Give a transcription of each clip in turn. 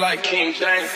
like King James.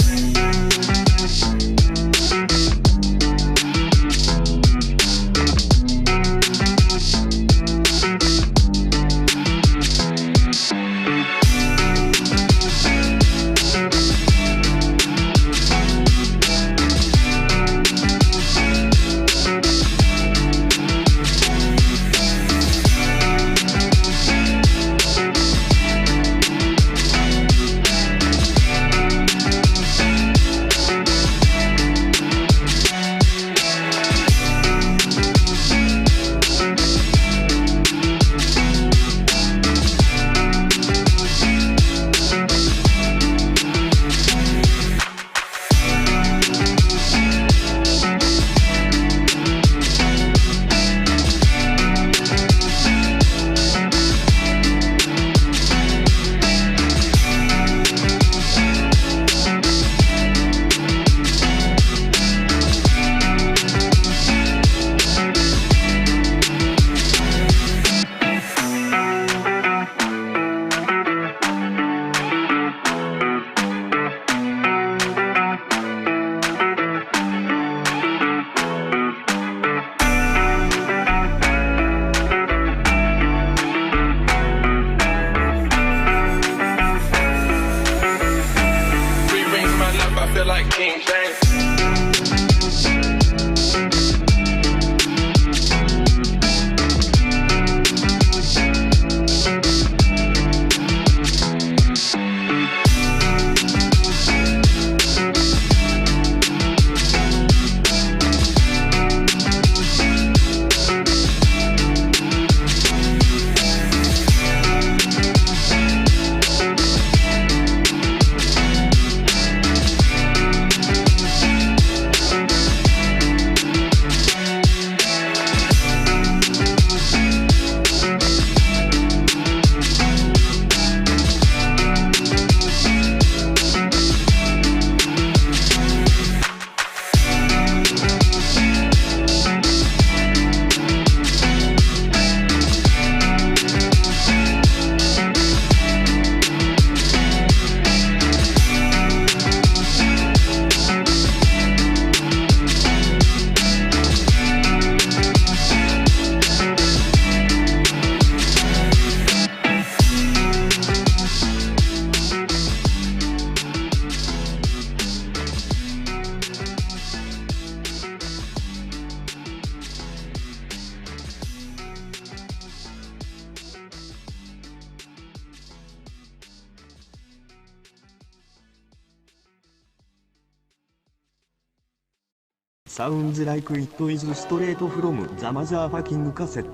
Sounds like it is straight from the motherfucking cassette.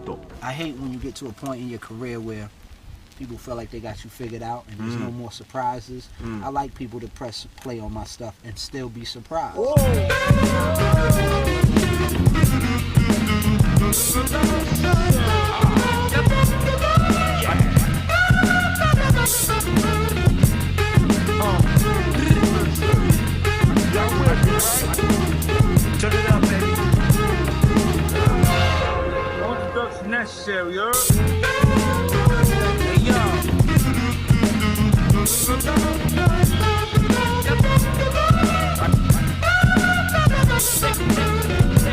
I hate when you get to a point in your career where people feel like they got you figured out and there's no more surprises. I like people to press play on my stuff and still be surprised. Turn it up, baby. No introduction necessary, yo. Hey, yo.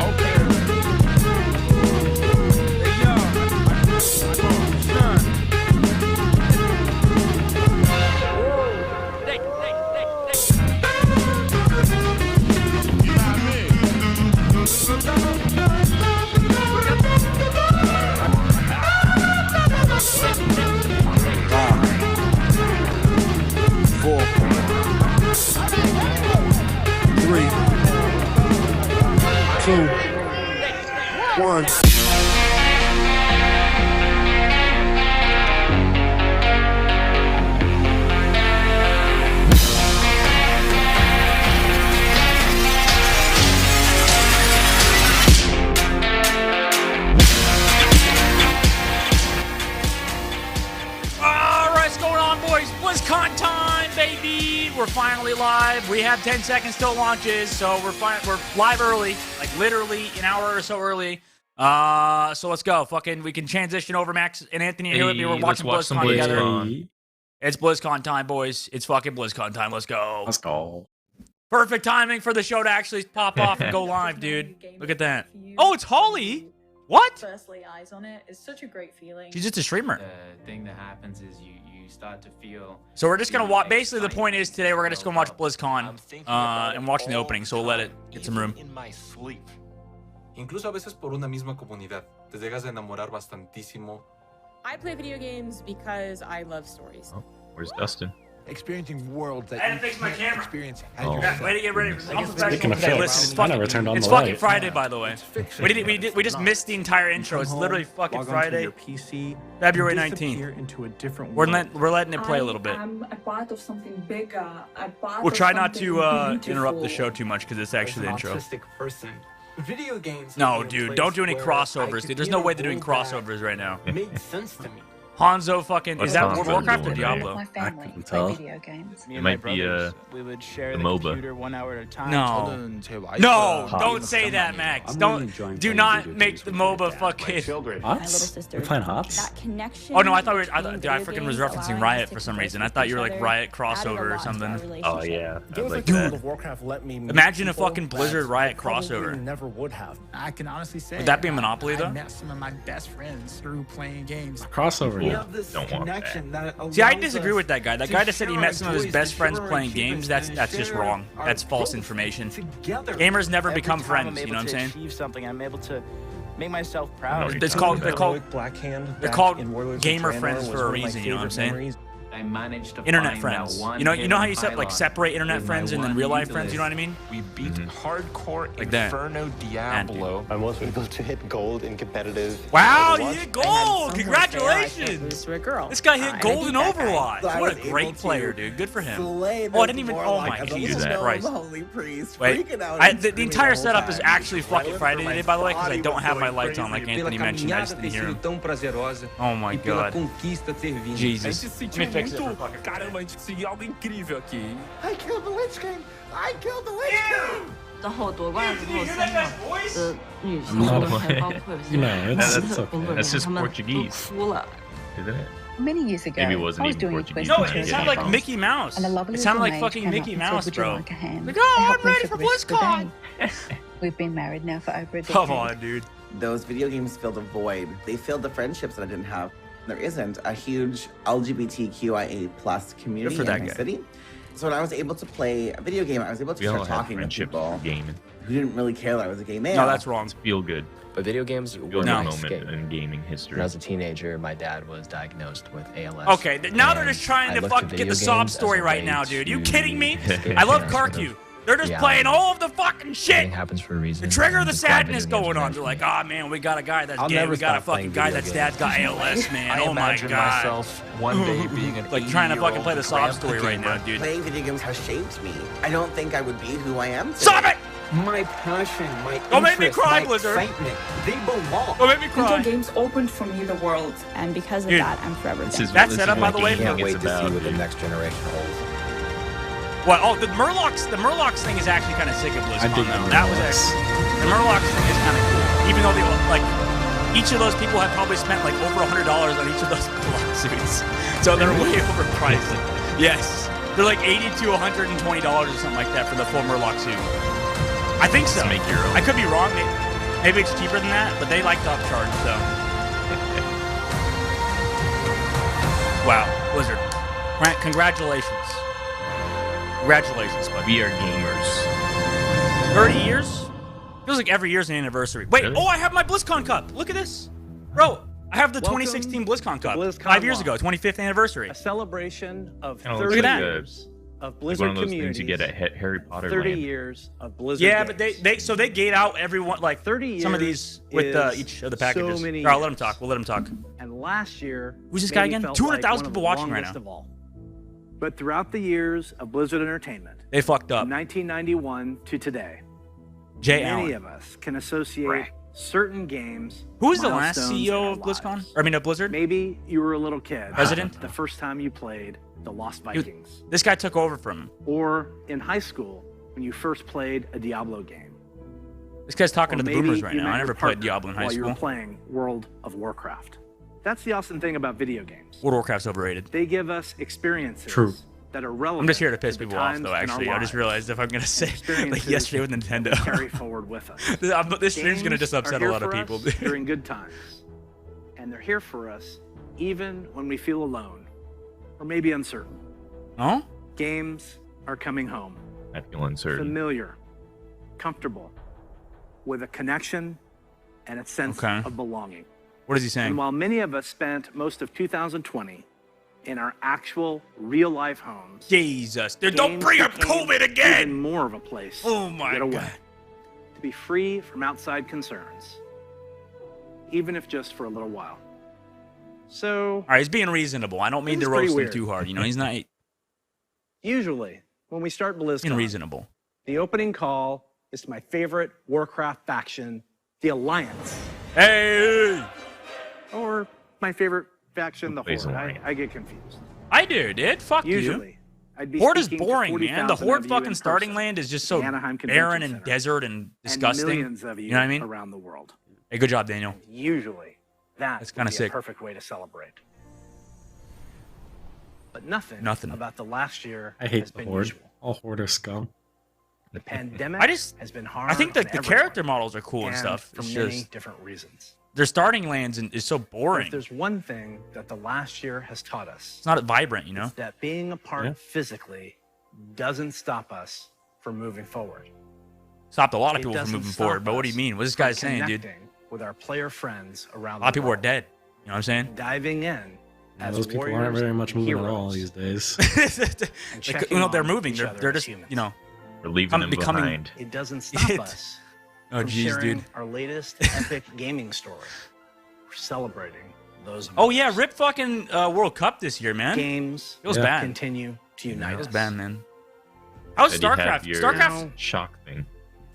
Okay. Hey, yo. Son. Two, one. BlizzCon time, baby! We're finally live. We have 10 seconds till launches, so we're live early, like literally an hour or so early. So let's go. We can transition over. Max and Anthony are here with me. We're watching BlizzCon together. It's BlizzCon time, boys. It's fucking BlizzCon time. Let's go. Let's go. Perfect timing for the show to actually pop off and go live, dude. Look at that. Oh, it's Holly. What? First lay eyes on it is such a great feeling. She's just a streamer. The thing that happens is you start to feel. So we're just gonna watch. Basically, the point is today we're just gonna watch BlizzCon and watching the opening. So we'll let it get some room. In my sleep. Incluso a veces por una misma comunidad. Te llegas a enamorar bastantísimo. I play video games because I love stories. Oh, where's Dustin? Experiencing worlds that I had to fix my camera. experience. Yeah, way to get ready. I'm Speaking of Felix, I never turned on it's the fucking light. Friday, by the way. We just missed the entire intro. It's literally fucking Friday, February 19th. We're letting it play a little bit. I'm a part of something bigger. We'll try not to interrupt the show too much because it's actually the intro. Person. Video games. No, dude, don't do any crossovers, dude. There's no way they're doing crossovers right now. Made sense to me. Hanzo fucking is that World of Warcraft or doing Diablo? My family couldn't play tell. video games. It might be we would share the the MOBA. computer 1 hour at a time. No, no, don't say that, Max. Do not make the MOBA fucking. Hops? We're playing Hops? That connection. Oh no, I thought dude, I freaking was referencing Riot for some reason. I thought you were like Riot crossover or something. Oh yeah, I Games like like World that. of Warcraft let me meet Imagine a people fucking that Blizzard Riot probably crossover. Never would have. I can honestly say. Would that be a Monopoly though? I met some of my best friends through playing games. Crossover, We yeah. have this Don't want that. connection that See, I allows disagree us with that guy. That to guy that said he share met our some of his joys, best to friends share our playing achievements, games. and That's just share wrong. our That's false growth information. together. Gamers never Every become time friends. I'm You able know what I'm to saying? achieve something, I'm able to make myself I know proud. what you're They're talking called about. they're called gamer friends for a reason. You know what I'm saying? I managed to Internet find friends. that one You know how you hidden separate internet with friends my and then one real life user friends. You know what I list. mean? We beat hardcore Like that. Inferno Diablo. I'm also able to hit gold in competitive. Wow, Overwatch. you hit gold! Congratulations! This guy hit gold in Overwatch. What a great player, dude. Good for him. Oh, I didn't even. Oh my Jesus Christ! Wait, the entire setup is actually fucking Friday today, by the way, because I don't have my lights on, like Anthony mentioned. I just didn't hear him. Oh my God. Jesus. Let me fix it for fucking. Caramba, a gente conseguiu algo incrível aqui. I killed the Lich King! I killed the Lich King! 然后夺冠之后，三个女性 No 还 way. 包括有些 No, 男 that's 的 okay. 工作人 That's 员， just 他们都 Portuguese, 哭了。 isn't it? Many years ago, Maybe it wasn't I was even doing a Portuguese. quiz No, for it sounded like Mickey Mouse. And a lovely It sounded like little fucking maid Mickey came up and Mouse, said, "Would you bro. like a hand?" Like, To oh, help I'm me ready for progress the BlizzCon. day. We've been married now for over a decade. Come on, dude. Those video games filled a void. They filled the friendships that I didn't have. There isn't a huge LGBTQIA plus community for in that my guy. city. So when I was able to play a video game, I was able to We all start have talking with friendships people with gaming. who didn't really care that I was a gay male. No, that's wrong. Feel good. But video games Feel were good my moment escape. in gaming history. When I was a teenager, my dad was diagnosed with ALS. Okay, now they're just trying And to I looked fucking to get the video sob games as story a right way now, dude. You to kidding me? escape I love that sort of Karku. They're just reality. playing all of the fucking shit. Everything happens for a reason. The trigger of and the that's why video sadness games going are on. meant They're for like, me. oh man, we got a guy that's I'll gay. never We got a stop fucking playing guy video that's dad's got ALS, man. I Oh my imagine God. myself one day being an Like trying to fucking play the sob grandpa story right now, gamer. dude. Playing video games has shaped me. I don't think I would be who I am today. Stop it! My passion, my Don't make me interest, cry, my Blizzard. excitement, they belong. Don't make me Video cry. games opened for me the world, And because of Dude, that, I'm forever This is That this setup, is by what the way, gaming Can't is wait to see about, what the dude. next generation holds. What? Oh, the Murlocs thing is actually kind of sick at BlizzCon, dig though. the That was Murlocs. actually, the Murlocs thing is kind of cool. Even though they, like, each of those people have probably spent, like, over $100 on each of those Murloc suits. So they're way overpriced. Yes. They're like $80 to $120 or something like that for the full Murloc suit. I think so. Just make your own. I could be wrong. Maybe it's cheaper than that, but they like to upcharge, so. Wow. Blizzard. Congratulations. Congratulations, bud. We are gamers. 30 years? Feels like every year's an anniversary. Wait, Really? oh, I have my BlizzCon cup. Look at this. Bro, I have the 2016 BlizzCon cup. BlizzCon 5 years ago, 25th anniversary. A celebration of Kinda 30 looks like years of Like Blizzard one of those communities. things you get at Harry Potter 30 Land. years of Blizzard Yeah, games. but they gate out everyone, like 30 some of years these with is each of the packages. so many All right, let him years. talk. We'll let him talk. And last year, Who's this guy maybe again? felt 200,000 like one of people the watching right longest now. of all. But throughout the years of Blizzard Entertainment, They fucked up. from 1991 to today, Jay many Allen. of us can associate certain games. Who was the last milestones CEO in of our BlizzCon? lives. Or, I mean, of Blizzard? Maybe you were a little kid. President? The first time you played the Lost He was- Vikings. This guy took over from him. Or in high school when you first played a Diablo game. This guy's talking Or to the maybe boomers right you now. met I your never played partner Diablo in high while you were school. playing World of Warcraft. That's the awesome thing about video games. World of Warcraft's overrated. They give us experiences True. that are relevant. I'm just here to piss the people off, times though, in our actually. I just lives. realized if I'm going to say, like Experiences yesterday with Nintendo. carry forward with us. This stream's going to just upset a lot of people. During good times. And they're here for us even when we feel alone or maybe uncertain. Huh? Games are coming home. I feel uncertain. Familiar, comfortable, with a connection and a sense of belonging. What is he saying? And while many of us spent most of 2020 in our actual real-life homes, Jesus, dude, don't bring up COVID again! Even more of a place oh my to get away, God. to be free from outside concerns, even if just for a little while. So, all right, he's being reasonable. I don't mean to roast him too hard. You know, he's not. Usually, when we start BlizzCon, Being reasonable. The opening call is to my favorite Warcraft faction, the Alliance. Hey! Or my favorite faction, the Horde. I get confused. I do, dude. Fuck Usually, you. I'd be Horde is speaking to boring, man. The 40,000 Horde of you fucking in starting person land is just so at Anaheim barren Convention and Center, desert and disgusting. And millions of you, you know what I mean? around the world. Hey, good job, Daniel. Usually, That's kind kinda of sick. a perfect way to celebrate. But nothing about the last year I hate has the been Horde. usual. All Horde are scum. The pandemic has been hard. I think that the on character everyone, models are cool and stuff. for It's many just different reasons. their starting lands is so But boring. if there's one thing that the last year has taught us, It's not vibrant, you know. it's that being apart Yeah. physically doesn't stop us from moving forward. Stopped a lot of It people from doesn't moving stop forward. But what do you us mean? What's this from guy saying, dude? connecting with our player friends around A lot of the people are world, dead. You know what I'm saying? diving in Yeah, as those people warriors aren't very much and moving at heroes, all these days. and Like, checking you know, they're on moving. each They're other as just, humans. you know, We're leaving them becoming. behind. It doesn't stop us Oh, from jeez, sharing dude. our latest epic gaming story. We're celebrating those Oh yeah, rip fucking World Cup this year, man. games. It was bad. Continue to unite It was us. bad, man. How's Said you have StarCraft? your StarCraft. shock thing.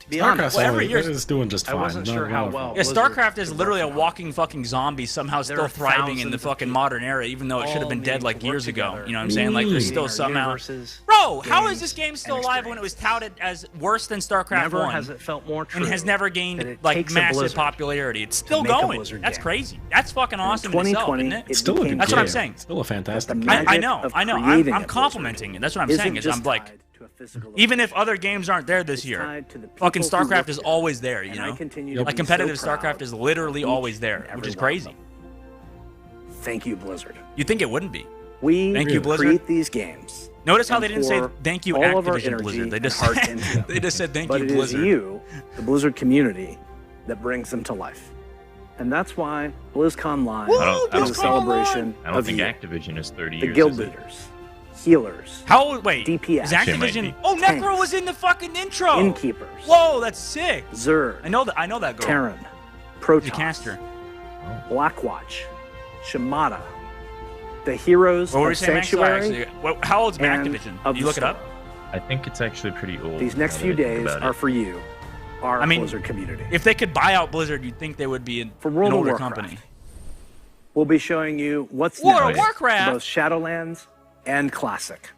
To be honest, well, every year is doing just I fine. wasn't Not sure how wrong. well. Yeah, Blizzard StarCraft is could literally a work it out. walking fucking zombie, somehow There still are thriving in the thousands of fucking people modern era, even though it should have all been dead needing like to work years ago. together, You know what I'm saying? Like, there's creating still our somehow. universes, Bro, how is games, this game still and alive when it was touted as worse than StarCraft Never 1? has it felt more true And has never that gained it like takes a massive Blizzard popularity. It's still make a going. Blizzard That's game. crazy. That's fucking And in awesome in itself, 2020, isn't it? it It's still a good That's what I'm game. saying. It's still a fantastic The game. magic I know. of I'm creating a Blizzard complimenting it. That's what I'm saying. Is I'm like, even if other games aren't there this year, tied to the fucking people who StarCraft work is there. always there. You And I know, continue to like be competitive so proud StarCraft is literally of always each there, and which is every one of crazy. Thank you, Blizzard. You think it wouldn't be? We Thank you, Blizzard. create these games. Notice how and they didn't say pour thank you, all of our Activision energy Blizzard. They and just heart into them. they just said thank But you, it is Blizzard. you, the Blizzard community, that brings them to life. And that's why BlizzConline is a celebration I don't of think you, Activision is 30 the years. guild is it? leaders, healers, How? Wait, DPS, is Activision? Oh, tanks, Necro was in the fucking intro. innkeepers, Whoa, that's sick. Zerg, I know that girl. Terran, The Protoss, caster. Blackwatch, Shimada, the heroes What were you of saying, Max? Sorry, Sanctuary, actually. How old's and Activision? of Did you the look it up? Storm. I think it's actually pretty old. These next now few that I think days about are it. for you, our I mean, Blizzard community. If they could buy out Blizzard, you'd think they would be an World of older Warcraft, company. We'll be showing you what's World of next Warcraft? for both Shadowlands and Classic.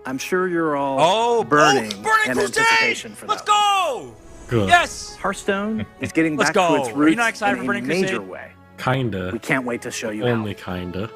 I'm sure you're all burning in anticipation for Let's that. go! Good. Yes! Hearthstone is getting Let's back go. to its Are roots you not excited in for a Burning major Crusade? way. Kinda. We can't wait to show you Only how. kinda.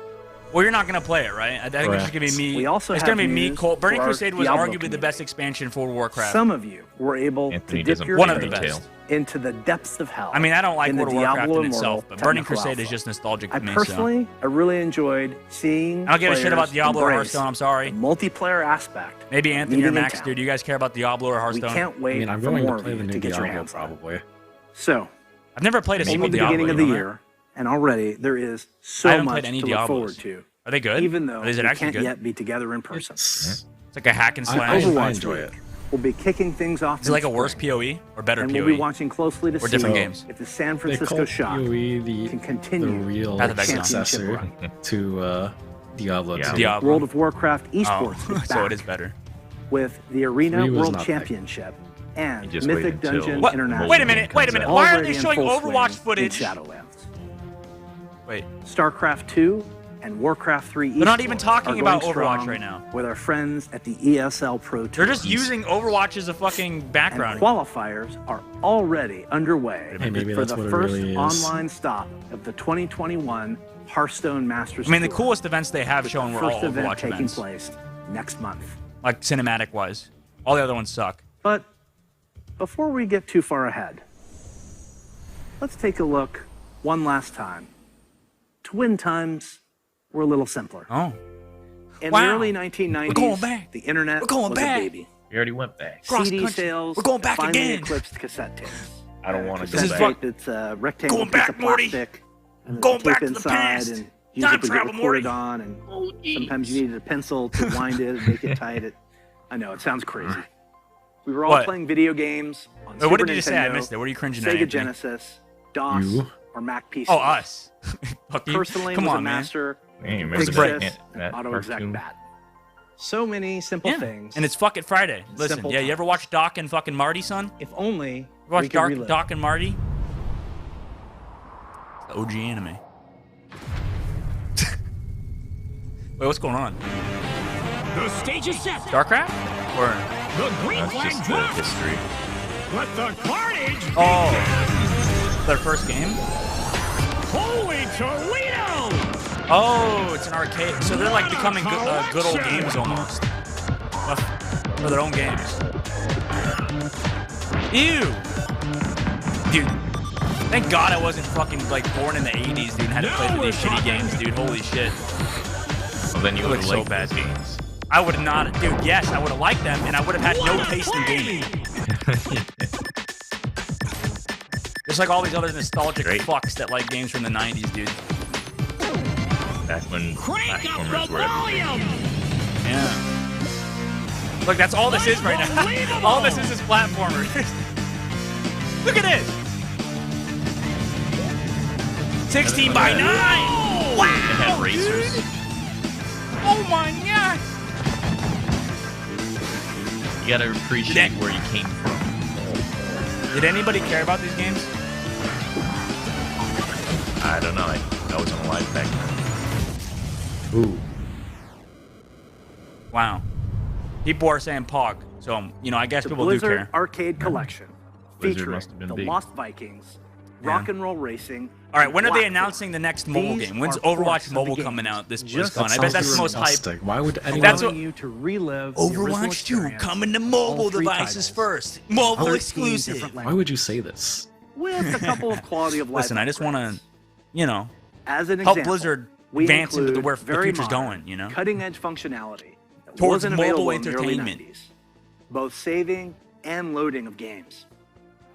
Well, you're not gonna play it, right? I think it's gonna be me. We also it's have gonna be me. news Cole. Burning for our Crusade was Diablo arguably the community. best expansion for World of Warcraft. Some of you were able Anthony to dip doesn't your One of the toes best. into the depths of hell. I mean, I don't like in World the of Warcraft Diablo in itself, Immortal but Burning Technical Crusade is Alpha. just nostalgic I to me. personally, I really enjoyed seeing. I don't give a shit about players Diablo or embrace Hearthstone. I'm sorry. the multiplayer aspect. Maybe of Anthony or meeting in Max town. do. Do you guys care about Diablo or We Hearthstone? can't wait I mean, I'm for going more to of play you the to new get your Diablo hands on it. probably. So, I've never played a only single the Diablo. beginning of you the know that? year, and already there is I so haven't much played any to look forward Diablos. to. Are they good? Even though Is it we actually can't good? yet be together in person. It's like a hack and I slash. Overwatch enjoy League it. will be kicking things off. Is it like a in worse spring, PoE or better and PoE? we'll be watching closely to Or see different games? if the San They Francisco call Shock PoE can the continue real Path of Exile. successor run. to Diablo 2. Diablo. World of Warcraft esports Oh, is so back it is better. with the Arena 3 was World not that Championship and You just wait Mythic until- Dungeon What? International. Wait a minute. Wait a minute. Why are Already they in showing full Overwatch swing footage? in Shadowlands? Wait. StarCraft 2 and Warcraft 3 They're not even esports talking are about going Overwatch strong right now. with our friends at the ESL Pro Tour. They're just using Overwatch as a fucking background. And qualifiers are already underway Hey, maybe for that's the what it first really is. online stop of the 2021 Hearthstone Masters I mean, the Tour, coolest events they have with shown the were all first event Overwatch taking events. place next month. Like cinematic-wise. All the other ones suck. But before we get too far ahead, let's take a look one last time. Twin times were a little simpler. Oh. In Wow. the early 1990s, We're going back. the internet We're going was back. a baby. We already went back. Cross CD country. sales We're going back finally again. eclipsed cassette tapes. I don't want to go Cassette back. tape, it's a rectangular Going piece back, of Morty. plastic. And Going there's a back tape to the inside, past. And Time usually would get travel, recorded Morty. on, and Oh, geez. sometimes you needed a pencil to wind it and make it tight. I know, it sounds crazy. We were all What? playing video games on Wait, what Super did you just say? I Nintendo, missed it. What are you cringing at, Sega Anthony? Genesis, DOS, You? or Mac PC. Oh, us. Fuck you. Personally, Come was on, a man. master Hey, of remember Quick that, Assist and that Auto Exec cartoon? Bat. So many simple Yeah. things. And it's fucking Friday. Listen, Simple yeah, you ever watch Doc and fucking Marty, son? If only You watch we could relive. Doc and Marty? OG anime. Wait, what's going on? The stage is set. StarCraft? Or The green That's flag just the drops. history. Let the carnage oh, their first game? Holy Toledo! Oh, it's an arcade. So they're like becoming good old games almost. For their own games. Ew. Dude. Thank God I wasn't fucking like born in the 80s, dude, and had to play through these shitty games, dude. Holy shit. Well, then you It would looks have so liked bad. these games. I would have not, dude, yes, I would have liked them, and I would have had no taste in gaming. Just like all these other nostalgic fucks that like games from the 90s, dude. Back when platformers were everything. Yeah. Look, that's all this is right now. All this is platformers. Look at this. 16 by 9. They Wow. had racers. Oh my god. You gotta appreciate where you came from. Did anybody care about these games? I don't know. I wasn't alive back then. Ooh. Wow. People are saying Pog. So, you know, I guess The people do Blizzard care. Arcade Collection, Blizzard featuring must have been the big. Lost Vikings, Yeah. Rock and Roll Racing. All right, when are they Blackfoot. announcing the next mobile These game? When's are parts Overwatch of the mobile games coming out this just BlizzCon? I bet that's the most hype. disgusting. Why would anyone? That's what- allowing you to relive the original Overwatch 2 experience coming to of mobile all three devices titles, first. Mobile 13 exclusive. different Why languages, would you say this? with a couple of quality of life. Listen, I just want to, upgrades. you know, As an help example, Blizzard we advance into include where the very future's modern, going, you know? cutting-edge functionality that Towards wasn't mobile available in the early entertainment. 90s, both saving and loading of games.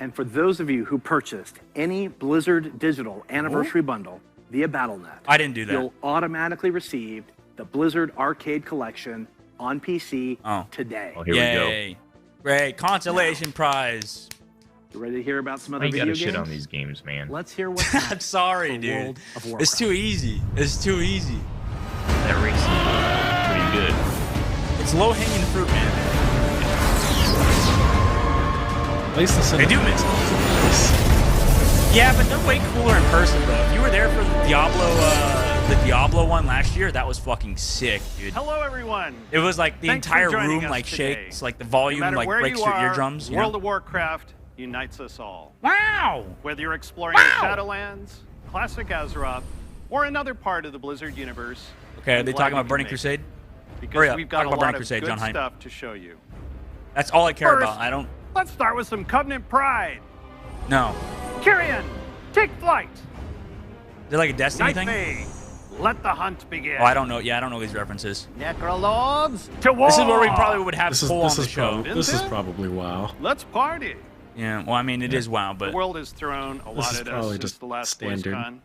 And for those of you who purchased any Blizzard Digital Anniversary Bundle via Battle.net, I didn't do that. you'll automatically receive the Blizzard Arcade Collection on PC Oh. today. Oh, here we Yay. Great. Consolation prize. You ready to hear about some go. other I video gotta games? shit on these games, man. Let's hear what's I'm next sorry, for dude. World of Warcraft. It's too easy. It's too easy. That racing was pretty good. It's low-hanging fruit, man. At least the They do cinematics it. look nice. Yeah, but they're way cooler in person, though. If you were there for the Diablo one last year, that was fucking sick, dude. Hello, everyone. It was like the Thanks for entire joining room us like today. shakes, like the volume No matter like where breaks you your are, eardrums. You World know? of Warcraft unites us all. Wow! Whether you're exploring the Shadowlands, classic Azeroth, or another part of the Blizzard universe. Okay, are I'm they glad talking you about can Burning make it. Crusade? Because Hurry up. we've Talk got a about lot Burning of Crusade, good John Hyde. stuff to show you. That's all I care First, about. I don't. Let's start with some Covenant Pride. No. Kyrian, take flight. Is it like a Destiny Night thing? Fae, let the hunt begin. Oh, I don't know. Yeah, I don't know these references. Necrolords, to war. This is where we probably would have This is Cole on the this is show. this is probably WoW. Let's party. Yeah, well, I mean, it is WoW, The but world has thrown a lot is at probably us since just the last standard. BlizzCon.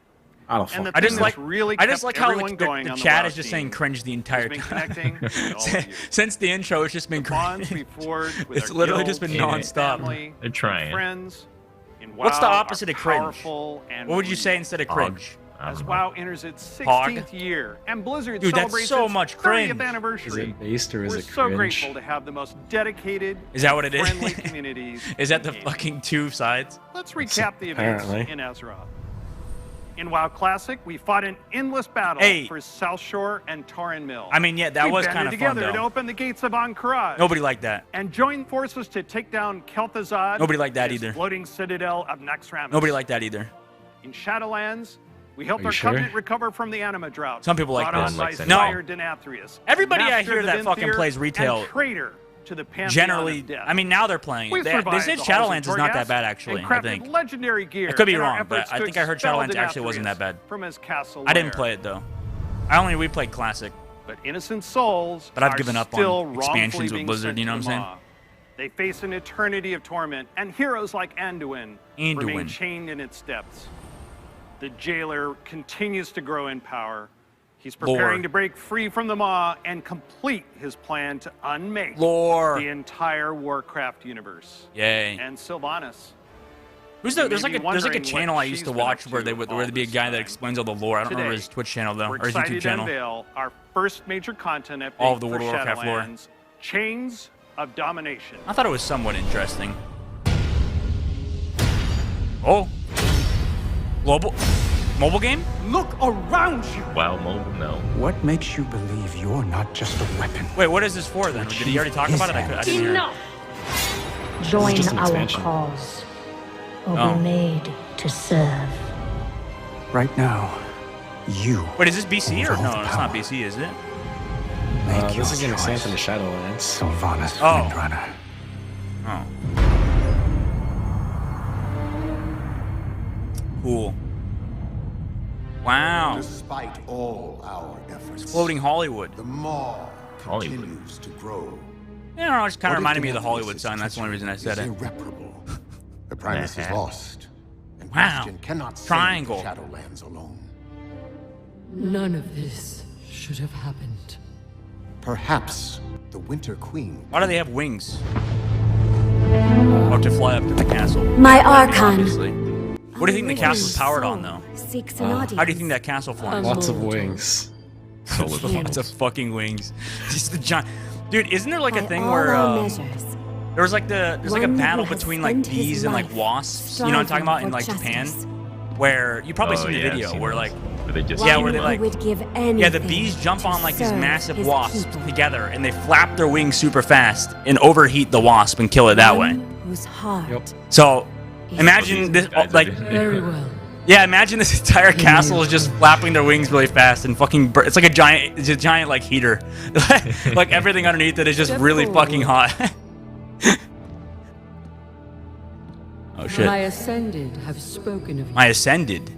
I don't And the fuck. I just thing like that's really I just kept like how everyone like, going the on chat WoW is just team saying cringe the entire has been time. connecting with all of you. Since the intro, it's just been The bonds cringe. we forged with It's our literally guilds, just been and nonstop. family, They're trying. friends in WoW What's the opposite are of cringe? powerful and What would you say real. instead of Pog. cringe? I As don't know. WoW enters its 16th Pog. year and Blizzard Dude, that's celebrates so its much 30th cringe. Is anniversary. it based or is We're it so cringe? grateful to have the most dedicated, Is that what it is? friendly communities. Is that the in gaming. fucking two sides? Let's recap the events Apparently. in Azeroth. In WoW Classic, we fought an endless battle for South Shore and Torren Mill. I mean, yeah, that was kind of fun, together to though. open the gates of Ankara. Nobody liked that. And joined forces to take down Kel'Thuzad. Nobody liked that and his either. Floating citadel of Naxxramas. Nobody liked that either. In Shadowlands, we helped Are you our sure? covenant recover from the anima drought. Some people like brought this. on by No. Sire Denathrius, Everybody I master hear of that the fucking Venthyr, plays retail and traitor to the pantheon generally, of death. I mean, now they're playing We it. They survived said the halls of Shadowlands is not that Torghast bad, actually, and I crafted think. legendary gear I could be in our wrong, but efforts I to think I heard expel Shadowlands actually wasn't that bad. from his castle I didn't lair. play it, though. We played Classic. But innocent souls But I've are given up on still expansions wrongfully with being Blizzard, sent you know to what I'm the saying? Maw. They face an eternity of torment, and heroes like Anduin remain Anduin. chained in its depths. The jailer continues to grow in power. He's Lore. preparing to break free from the Maw and complete his plan to unmake Lore. the entire Warcraft universe. Yay. And Sylvanas. Who's You the, may there's be like a wondering channel what I used she's to been watch up where to there'd be a guy that explains all the lore. I don't remember his Twitch channel though, We're or his excited YouTube to channel. unveil our first major content update All of the for World of Warcraft lore. Shadowlands, Chains of Domination. I thought it was somewhat interesting. Oh, mobile game? Look around you. Wow, mobile, no. What makes you believe you're not just a weapon? Wait, what is this for then? Did he already talk about it? I didn't hear it. Join just an our expansion. cause, or Oh. be made to serve. Right now, you. Wait, is this BC or hold no? the It's power. not BC, is it? Make This is an your expansion to choice. Shadowlands. Sylvanas Oh. Windrunner. Oh. Cool. Wow. Despite all our efforts, Floating Hollywood. the Maw Hollywood. continues to grow. Yeah, I don't know, it just kind What of if reminded me of the Denathrius' Hollywood sign. That's the only reason I said is it. irreparable. The Primus is lost, and Wow. Bastion cannot save Triangle. the Shadowlands alone. None of this should have happened. Perhaps the Winter Queen. Why do they have wings? Oh, to fly up to the castle. My Archon. Obviously. What do you think the castle's powered on, though? Seeks an How audience. do you think that castle flies? Lots of wings. Lots of fucking wings. Just the giant. Dude, isn't there like a By thing all where our measures, there was like there's like a one battle who has between like spent his bees and like life wasps. You know what I'm talking about in like striving for Japan, justice. where you probably Oh, seen the yeah, I've video seen where those. like Where they just yeah, eat where they them like Who would give anything yeah, the bees jump on like these serve massive his wasps people. together and they flap their wings super fast and overheat the wasp and kill it that way. One whose heart So is imagine this like Very well. yeah, imagine this entire castle is just flapping their wings really fast and fucking it's like a giant like heater. Like everything underneath it is just really fucking hot. Oh shit. My ascended have spoken of you. My ascended.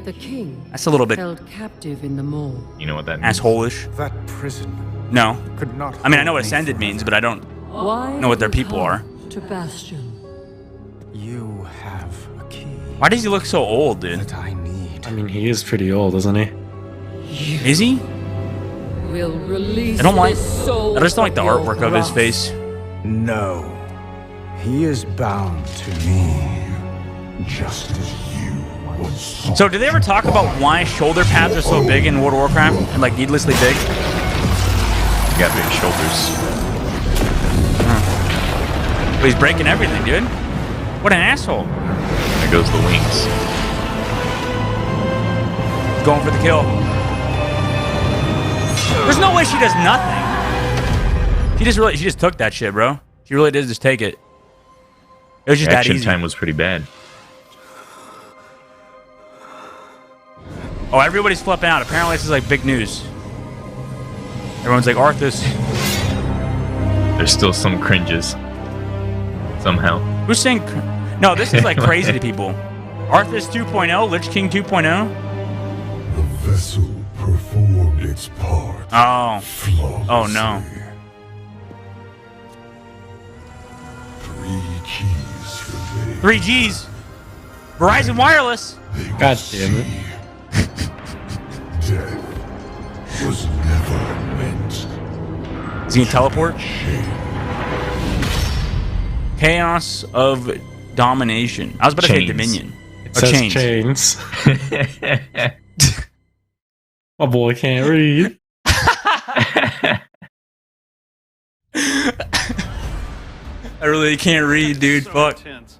The king. That's a little bit held captive in the mall. You know what that means? asshole-ish. That prison No. could not. I mean, I know what hold me ascended means, but I don't Why know what their people are. To Bastion. You have a key Why does he look so old, dude? that I need. I mean, he is pretty old, isn't he? Is he? Will release I don't like. this soul I just don't like the from your artwork of his grasp. face. No. He is bound to me, just as you was. So, did they ever talk about why shoulder pads are so big in World of Warcraft and like needlessly big? You got big shoulders. But he's breaking everything, dude. What an asshole. There goes the wings. Going for the kill. There's no way she does nothing. She just took that shit, bro. She really did just take it. It was just that Action easy. time was pretty bad. Oh, everybody's flipping out. Apparently, this is like big news. Everyone's like, Arthas. There's still some cringes. Somehow. Who's saying? No, this is like crazy to people. Arthas 2.0, Lich King 2.0. The vessel performed its part. Oh. Oh no. 3 keys remain. 3Gs. Verizon Wireless. God damn it. Death was never meant. Is he gonna teleport? Chaos of Domination. I was about to say Chains. Dominion. It Or says chains. My boy can't read. I really can't read, dude. So Fuck. intense.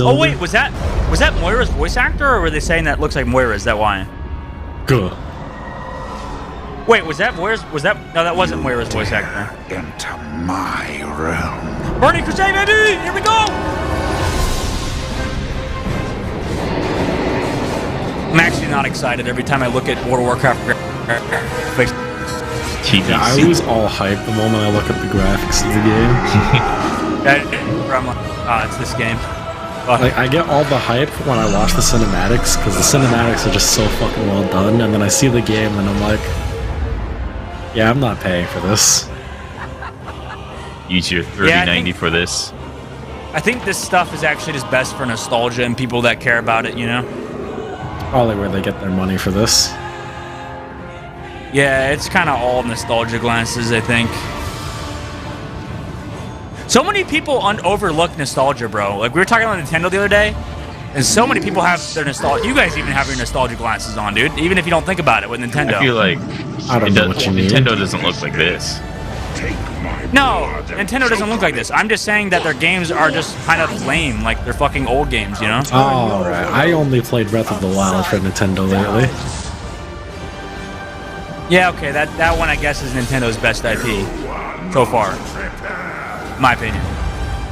Oh wait, was that Moira's voice actor, or were they saying that looks like Moira? Is that why? Good. Wait, was that Moira's? Was that? No, that wasn't Moira's voice actor. Enter my realm. Burning Crusade, baby! Here we go! I'm actually not excited every time I look at World of Warcraft. Yeah, I lose all hype the moment I look at the graphics of the game. I'm like, it's this game. Like, I get all the hype when I watch the cinematics, because the cinematics are just so fucking well done, and then I see the game and I'm like, yeah, I'm not paying for this. Use your 3090 for this. I think this stuff is actually just best for nostalgia and people that care about it, you know? Probably where they get their money for this. Yeah, it's kind of all nostalgia glances, I think. So many people overlook nostalgia, bro. Like, we were talking about Nintendo the other day, and so many people have their nostalgia. You guys even have your nostalgia glasses on, dude. Even if you don't think about it with Nintendo. I feel like I don't know what you mean. Nintendo doesn't look like this. No, Nintendo doesn't look like this. I'm just saying that their games are just kind of lame, like they're fucking old games, you know? Oh, right. I only played Breath of the Wild for Nintendo lately. Yeah, okay, that one I guess is Nintendo's best IP so far, in my opinion,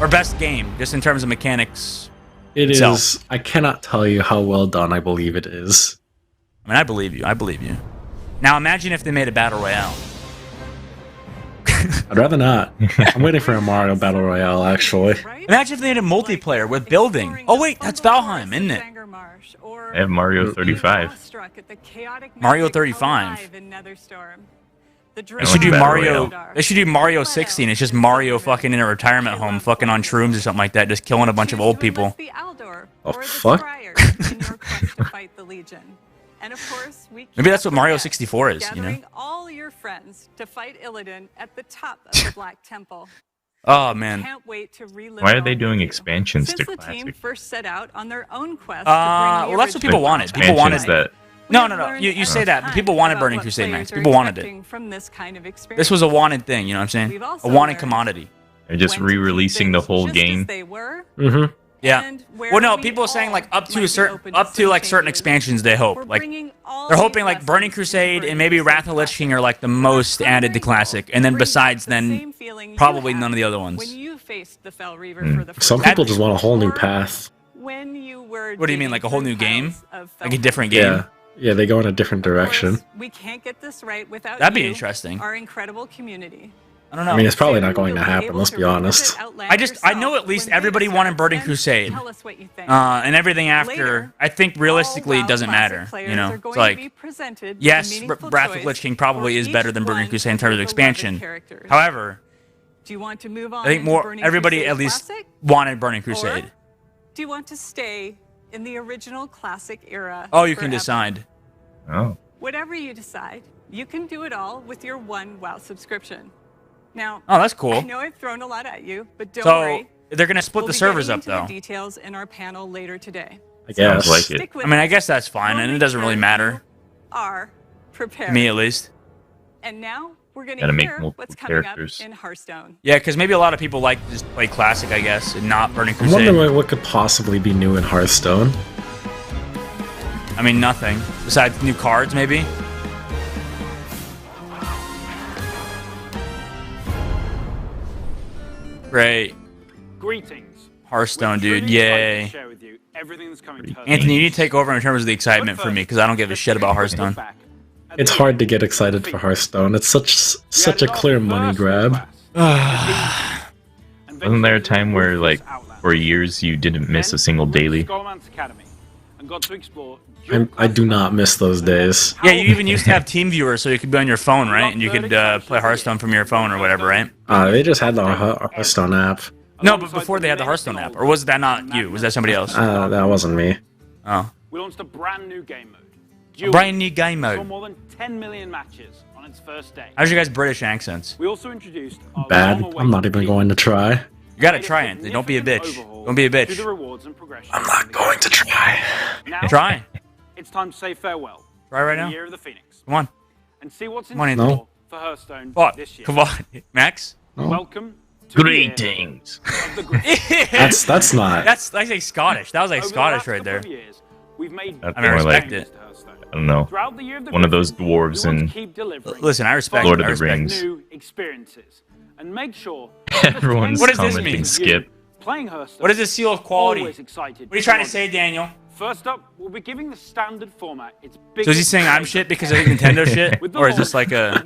or best game, just in terms of mechanics. It itself. is. I cannot tell you how well done I believe it is. I mean, I believe you. I believe you. Now imagine if they made a battle royale. I'd rather not. I'm waiting for a Mario Battle Royale, actually. Imagine if they made a multiplayer with building. Oh wait, that's Valheim, isn't it? I have Mario 35. Mario 35. They I should do like Battle Mario. Royale. They should do Mario 16. It's just Mario fucking in a retirement home, fucking on shrooms or something like that, just killing a bunch of old people. Oh fuck! And of course, Maybe that's what Mario 64 is, you know? all your friends to fight Illidan at the top of the Black Temple. Oh man. Can't wait to relive Why are it they all doing with you. expansions to Since the Classic? team first set out on their own quest Well, that's what people wanted. People wanted that. No. You say that, but people wanted Burning Crusade, Max. People wanted it. from this kind of experience. This was a wanted thing, you know what I'm saying? A wanted commodity. They're just re-releasing the whole game. They were. Mm-hmm. Yeah. Well, no, people are saying like up to certain expansions. They hope like they're hoping like Burning Crusade and maybe Wrath of Lich King are like the most added to Classic, and then besides then probably none of the other ones. Some people just want a whole new path. What do you mean, like a whole new game? Like a different game? Yeah, they go in a different direction. We can't get this right without That'd be you, interesting. Our incredible community. I don't know. I mean, it's probably not going to happen, let's be honest. I know at least everybody wanted Burning Crusade. And everything after, I think realistically it doesn't matter. You know, it's like, yes, Wrath of Lich King probably is better than Burning Crusade in terms of expansion. However, do you want to move on? I think everybody at least wanted Burning Crusade. Or do you want to stay in the original Classic era? Oh, you can decide. Oh. Whatever you decide, you can do it all with your one WoW subscription. Now, oh, that's cool. I know I've thrown a lot at you, but don't so worry. They're gonna split the servers up, though. The details in our panel later today. I guess. Sounds like it. I mean, I guess that's fine, and it doesn't really matter. Are prepared. To me, at least. And now we're gonna Gotta make hear multiple what's coming characters. up in Hearthstone. Yeah, because maybe a lot of people like to just play Classic, I guess, and not Burning I'm Crusade. wondering what could possibly be new in Hearthstone. I mean, nothing besides new cards, maybe. Great. Greetings. Hearthstone, dude. Yay. Anthony, you need to take over in terms of the excitement for me, because I don't give a shit about Hearthstone. It's hard to get excited for Hearthstone. It's such a clear money grab. Wasn't there a time where, like, for years you didn't miss a single daily? I do not miss those days. Yeah, you even used to have TeamViewer, so you could be on your phone, right? And you could play Hearthstone from your phone or whatever, right? They just had the Hearthstone app. No, but before they had the Hearthstone app, or was that not you? Was that somebody else? That wasn't me. Oh. We launched a brand new game mode. A brand new game mode. Saw more than 10 million matches on its first day. How's your guys' British accents? We also introduced our Bad. I'm not even going to try. You gotta try, Anthony. Don't be a bitch. Don't be a bitch. I'm not going to try. Try. It's time to say farewell. Try right to the now. Year of the Phoenix. Come on. And see what's in Come on, store Anthony. for Hearthstone What? this year. Come on, Max. Welcome to Greetings. That's not. That's like Scottish. That was like Scottish right there. We've made That's I mean, I more respect like, it. I don't know, Throughout the year of the one of those Griffin, dwarves we want in to keep delivering Listen, I respect Lord it. of the I respect Rings. new experiences and make sure Everyone's What does this commenting mean? skip. playing Hearthstone. What is this seal of quality? Always excited What are you trying to say, Daniel? First up, we'll be giving the standard format its So is he saying I'm shit because I think Nintendo shit, or is this like a?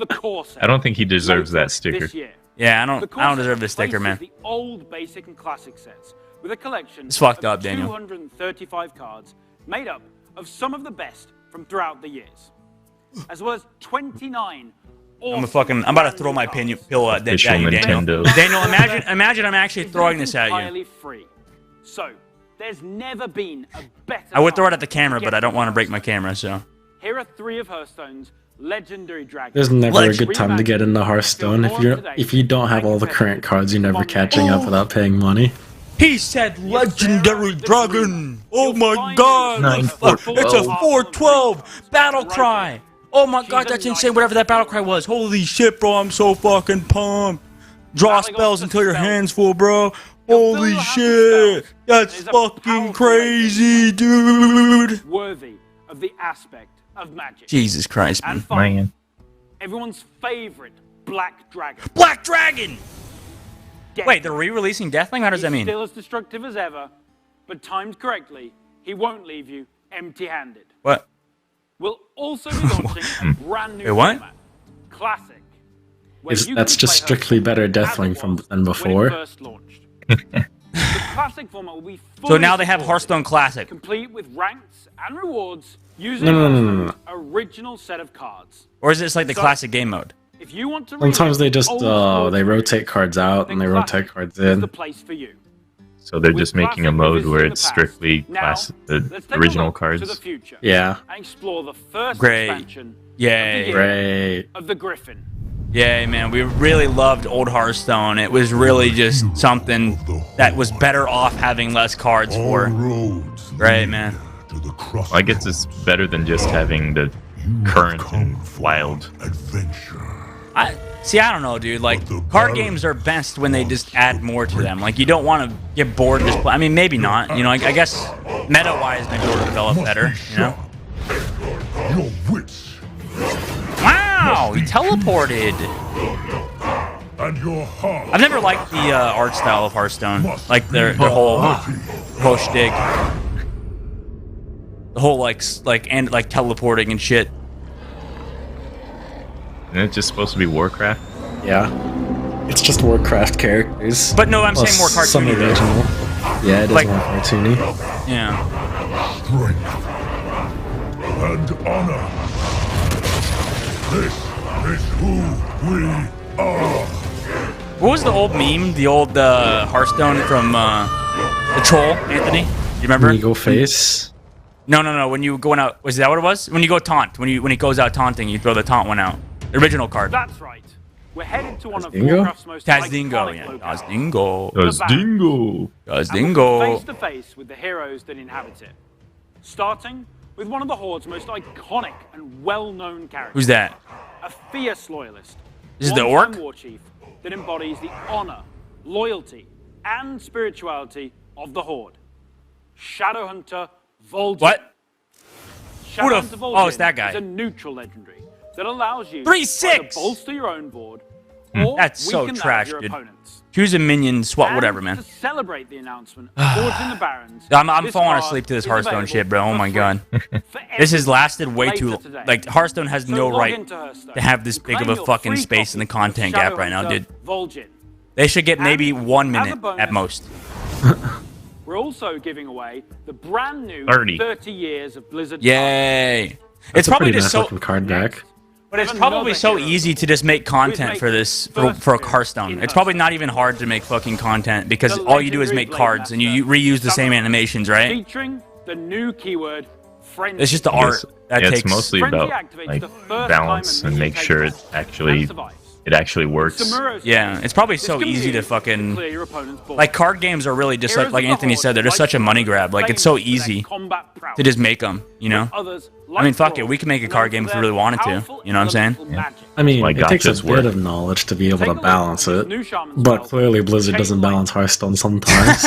I don't think he deserves that sticker. Yeah, I don't deserve this sticker, man. The old basic and classic sets with a collection It's fucked up, of Daniel. 235 cards made up of some of the best from throughout the years, as well as 29. I'm about to throw my pillow at you, Daniel. Nintendo. Daniel, imagine I'm actually throwing this at you. Entirely free. So there's never been a better. I would throw it at the camera, but I don't want to break my camera, so. Here are 3 of Hearthstone's legendary dragons. There's never a good time to get into Hearthstone. If you don't have all the current cards, you're never catching up without paying money. He said legendary dragon. Oh my god. It's a 412 battle cry. Oh my god, that's insane. Whatever that battle cry was. Holy shit, bro. I'm so fucking pumped. Draw spells until your hand's full, bro. Holy shit. That's fucking crazy, dude. Worthy of the aspect of magic. Jesus Christ, man. Everyone's favorite Black Dragon. Black Dragon! Wait, they're re-releasing Deathwing? How does that mean? Still as destructive as ever, but timed correctly, he won't leave you empty-handed. What? We'll also be launching a brand new format, Classic. That's just strictly better Deathwing than before. The Classic format will be so now they have Hearthstone Classic. Complete with ranks and rewards using No. original set of cards. Or is this like the classic game mode? If you want to Sometimes they just they rotate cards out and they rotate cards in. the place for you. So they're just making a mode where it's strictly the original cards. Yeah. And explore the first Great. expansion Yay. of the Griffin. Yay, man. We really loved old Hearthstone. It was really just something that was better off having less cards for. Great, man. Well, I guess it's better than just having the current and wild. I don't know, dude. Like, card games are best when they just add more to them. Like, you don't want to get bored just play. I mean, maybe not. You know, I guess meta-wise, maybe it'll develop better, you know? Wow, he teleported. I've never liked the art style of Hearthstone. Like, their whole shtick. The whole, like teleporting and shit. Isn't it just supposed to be Warcraft? Yeah. It's just Warcraft characters. But no, I'm saying more cartoony. Some original. Yeah, it is Like- more cartoony. Yeah. And honor. This is who we are. What was the old meme? The old Hearthstone from the troll, Anthony? You remember? Eagle face. No. When you going out, was that what it was? When you go taunt, when he goes out taunting, you throw the taunt one out. The original card. That's right. We're headed to one of Dingo? Warcraft's most Tazdingo, iconic yeah. locales. Tazdingo. Tazdingo. Face to face with the heroes that inhabit it. Starting with one of the Horde's most iconic and well-known characters. Who's that? A fierce loyalist. This is the one-time orc? war chief that embodies the honor, loyalty, and spirituality of the Horde. Shadowhunter Vol'jin. What? Shadowhunter Vol'jin Oh, it's that guy. is a neutral legendary that allows you 3/6. to bolster your own board or That's so weaken that of trash, your dude. opponents. Choose a minion, swap, And whatever, man. To celebrate the announcement of Forged in the Barrens, I'm this falling card asleep to this is Hearthstone available shit, bro. Oh for my free god. for This has everyone lasted way later too long. today. Like, Hearthstone has So no log right into Hearthstone to have this and big of claim a your fucking free space in the copy of content gap right now, Shadowhunter dude. Vol'jin. They should get maybe And 1 as a minute bonus, at most. We're also giving away the brand new 30 years of Blizzard. Yay. That's It's a probably pretty just nice so... looking card back. But it's probably so easy to just make content for this, for Hearthstone. It's probably not even hard to make fucking content because all you do is make cards and you reuse the same animations, right? Featuring the new keyword frenzy. It's just the art that Yeah, takes... it's mostly about like balance and make sure it actually works. Yeah, it's probably so easy to fucking... Like, card games are really just like Anthony said, they're just such a money grab. Like, it's so easy to just make them, you know? I mean, fuck it, we can make a card game if we really wanted to. You know what I'm saying? Yeah. I mean, Like it takes a gotcha's bit work. of knowledge to be able to balance it. But clearly Blizzard doesn't balance Hearthstone sometimes.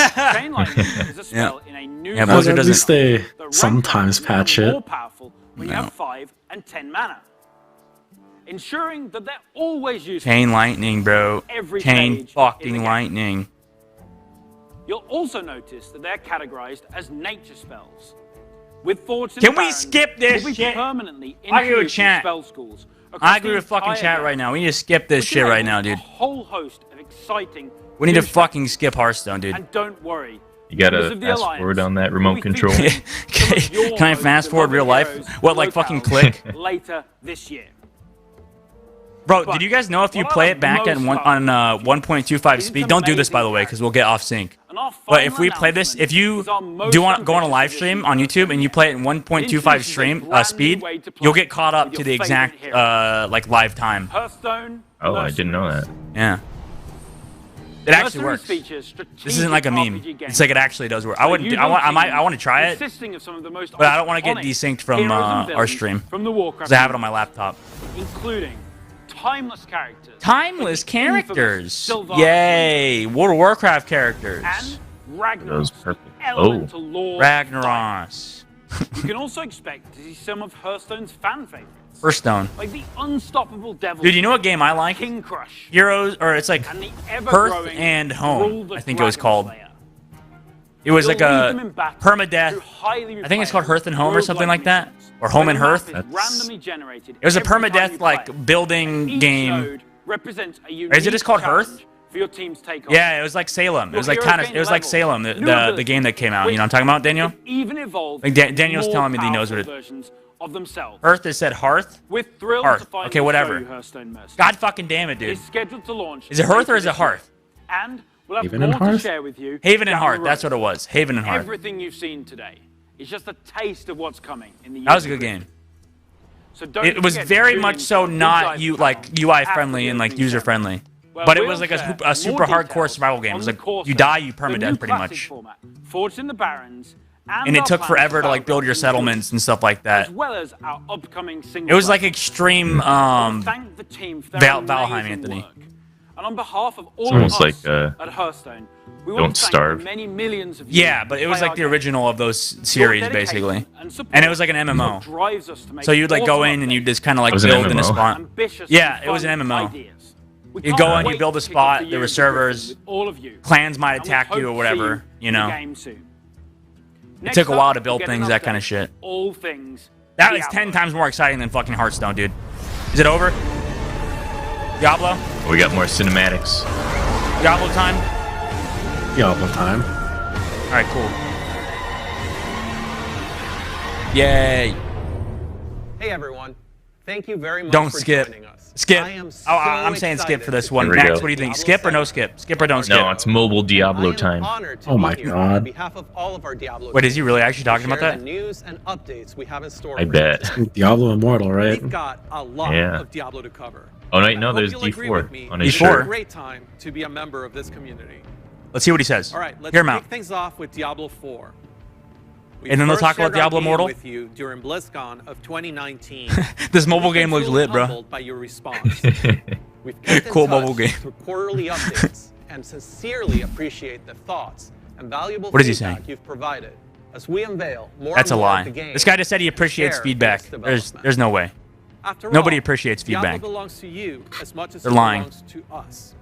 Yeah, But Blizzard at least doesn't... they sometimes patch it. More powerful when you have 5 and 10 mana. Ensuring that they're always useful. Chain lightning, bro. Every Chain stage in the fucking game. lightning. You'll also notice that they're categorized as nature spells. With Forged in Can the we Barrens, skip this we'll be shit? permanently I agree with introducing chat. spell schools across I agree the with fucking entire chat game, right now. We need to skip this which shit right enables now, a dude. whole host of exciting We need to new fucking skip Hearthstone, dude. And don't worry. You members gotta of the fast Alliance forward on that remote control. Can I fast forward real life? What, like fucking click? later this year. Bro, did you guys know if you play it back at 1.25 speed? Don't do this, by the way, because we'll get off sync. But if we play this, if you go on a live stream on YouTube and you play it in 1.25 speed, you'll get caught up to the exact like live time. Oh, I didn't know that. Yeah. It actually works. This isn't like a meme. It's like it actually does work. I want to try it, but I don't want to get desynced from our stream because I have it on my laptop. Including timeless characters. Timeless characters. Yay! World of Warcraft characters. And Ragnaros. Oh. Ragnaros. You can also expect to see some of Hearthstone's fan favorites. Hearthstone. Like the unstoppable devil. Dude, you know what game I like? King Crush. Heroes, or it's like Hearth and Home, I think it was called. It was like a permadeath. I think it's called Hearth and Home or something like that. Or Home and Hearth. It was a permadeath like building game. Is it just called Hearth? For your team's take on. Yeah, it was like Salem. It was like kind of. It was like Salem, the game that came out. You know what I'm talking about, Daniel? Even evolved. Like Daniel's telling me that he knows what it. Of themselves. Earth is said Hearth. We're thrilled Hearth. to finally Okay, whatever. show you Hearthstone Mercy. God fucking damn it, dude. It's scheduled to launch. Is it Hearth or is it Hearth? And we'll have Haven more and Hearth? to share with you. Haven and down Hearth. the That's road. what it was. Haven and Hearth. Everything you've seen today is just a taste of what's coming in the year. That was a good game. So don't It was forget to very tune much in so to not Deep Dive like UI friendly and like user friendly. But it was like a super hardcore survival game. It was like you die, you permadeath pretty much. Forged in the Barrens. And it took forever to like build your settlements and stuff like that. As well as our upcoming single. It was like extreme thank the team for their Valheim, amazing Anthony. work. And on behalf of all It's of almost us like at Hearthstone, we Don't want to thank Starve. the many millions of you Yeah, but it was who like the play our original of those series basically. And it was like an MMO. drives us to make So you'd like go awesome in and you just kind of like It was an build in a MMO? spot. ambitious Yeah, and it was an fun MMO. ideas. We You can't go in, wait you build a to kick off spot, the there year were of differences servers, with all of you. clans might And we attack hope you or to whatever, see you know. in the game soon. It Next took a up, while to we build get an things, that kind of update. shit. All things. That was Diablo. 10 times more exciting than fucking Hearthstone, dude. Is it over? Diablo? We got more cinematics. Diablo time? Diablo time. Alright, cool. Yay. Hey everyone, thank you very much Don't for skip. joining us. Skip. I am so I'm saying skip for this one. Here we Max, go. what do you think? Skip or no skip? Skip or don't skip? No, it's mobile Diablo time. honored to Oh be my here on God. behalf of all of our Diablo Wait, is he really actually to talking about share that? the news and updates we have in store I for bet. you. Diablo Immortal, right? We've got a lot Yeah. of Diablo to cover. Oh wait, no, I hope there's you'll agree with me D4 on his D4? It's a shirt. great time to be a member of this community. Let's see what he says. All right, let's Hear him kick out. things off with Diablo 4. We And then they'll first talk about shared our Diablo game Immortal? with you during BlizzCon of 2019. This mobile We've been game looks truly lit, bro. humbled by your response. We've kept in Cool touch mobile game. through quarterly updates and sincerely appreciate the thoughts and valuable What is he feedback saying? you've provided as we unveil more That's a and more lie. of the game. This guy just said he appreciates share feedback. its There's development. no way. After Nobody all, appreciates Diablo feedback. belongs to you as much as They're it lying. belongs to us.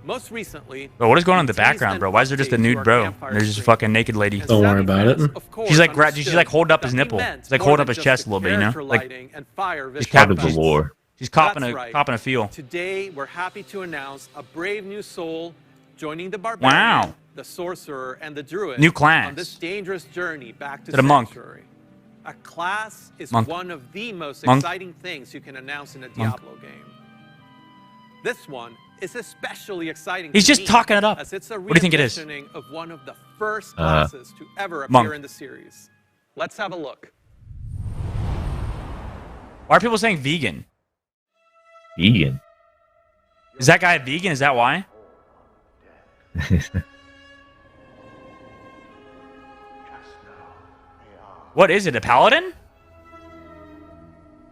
Most recently, Bro, what is going on in the we teased background, an bro? Why is there just a update to nude our bro? campfire And there's just a stream. fucking naked lady. And Don't worry savvy about fans, it. of course, She's like she's understood like holding up his that we nipple. meant She's like more holding than up his just chest a the little bit, you know? character Like lighting and fire she's visual Part of the effects. lore. she's copping That's a right. copping a feel. Today, we're happy to announce a brave new soul joining the barbarian, Wow. the sorcerer, and the druid New class. on this dangerous journey back to To the monk. Sanctuary. A class is Monk. one of the most Monk. exciting things you can announce in a Diablo game. This one is especially exciting. He's to just me, talking it up. as it's a What do you think it is? re-envisioning of one of the first classes to ever appear Monk. in the series. Let's have a look. Why are people saying vegan? Vegan. Is that guy a vegan? Is that why? What is it? A paladin?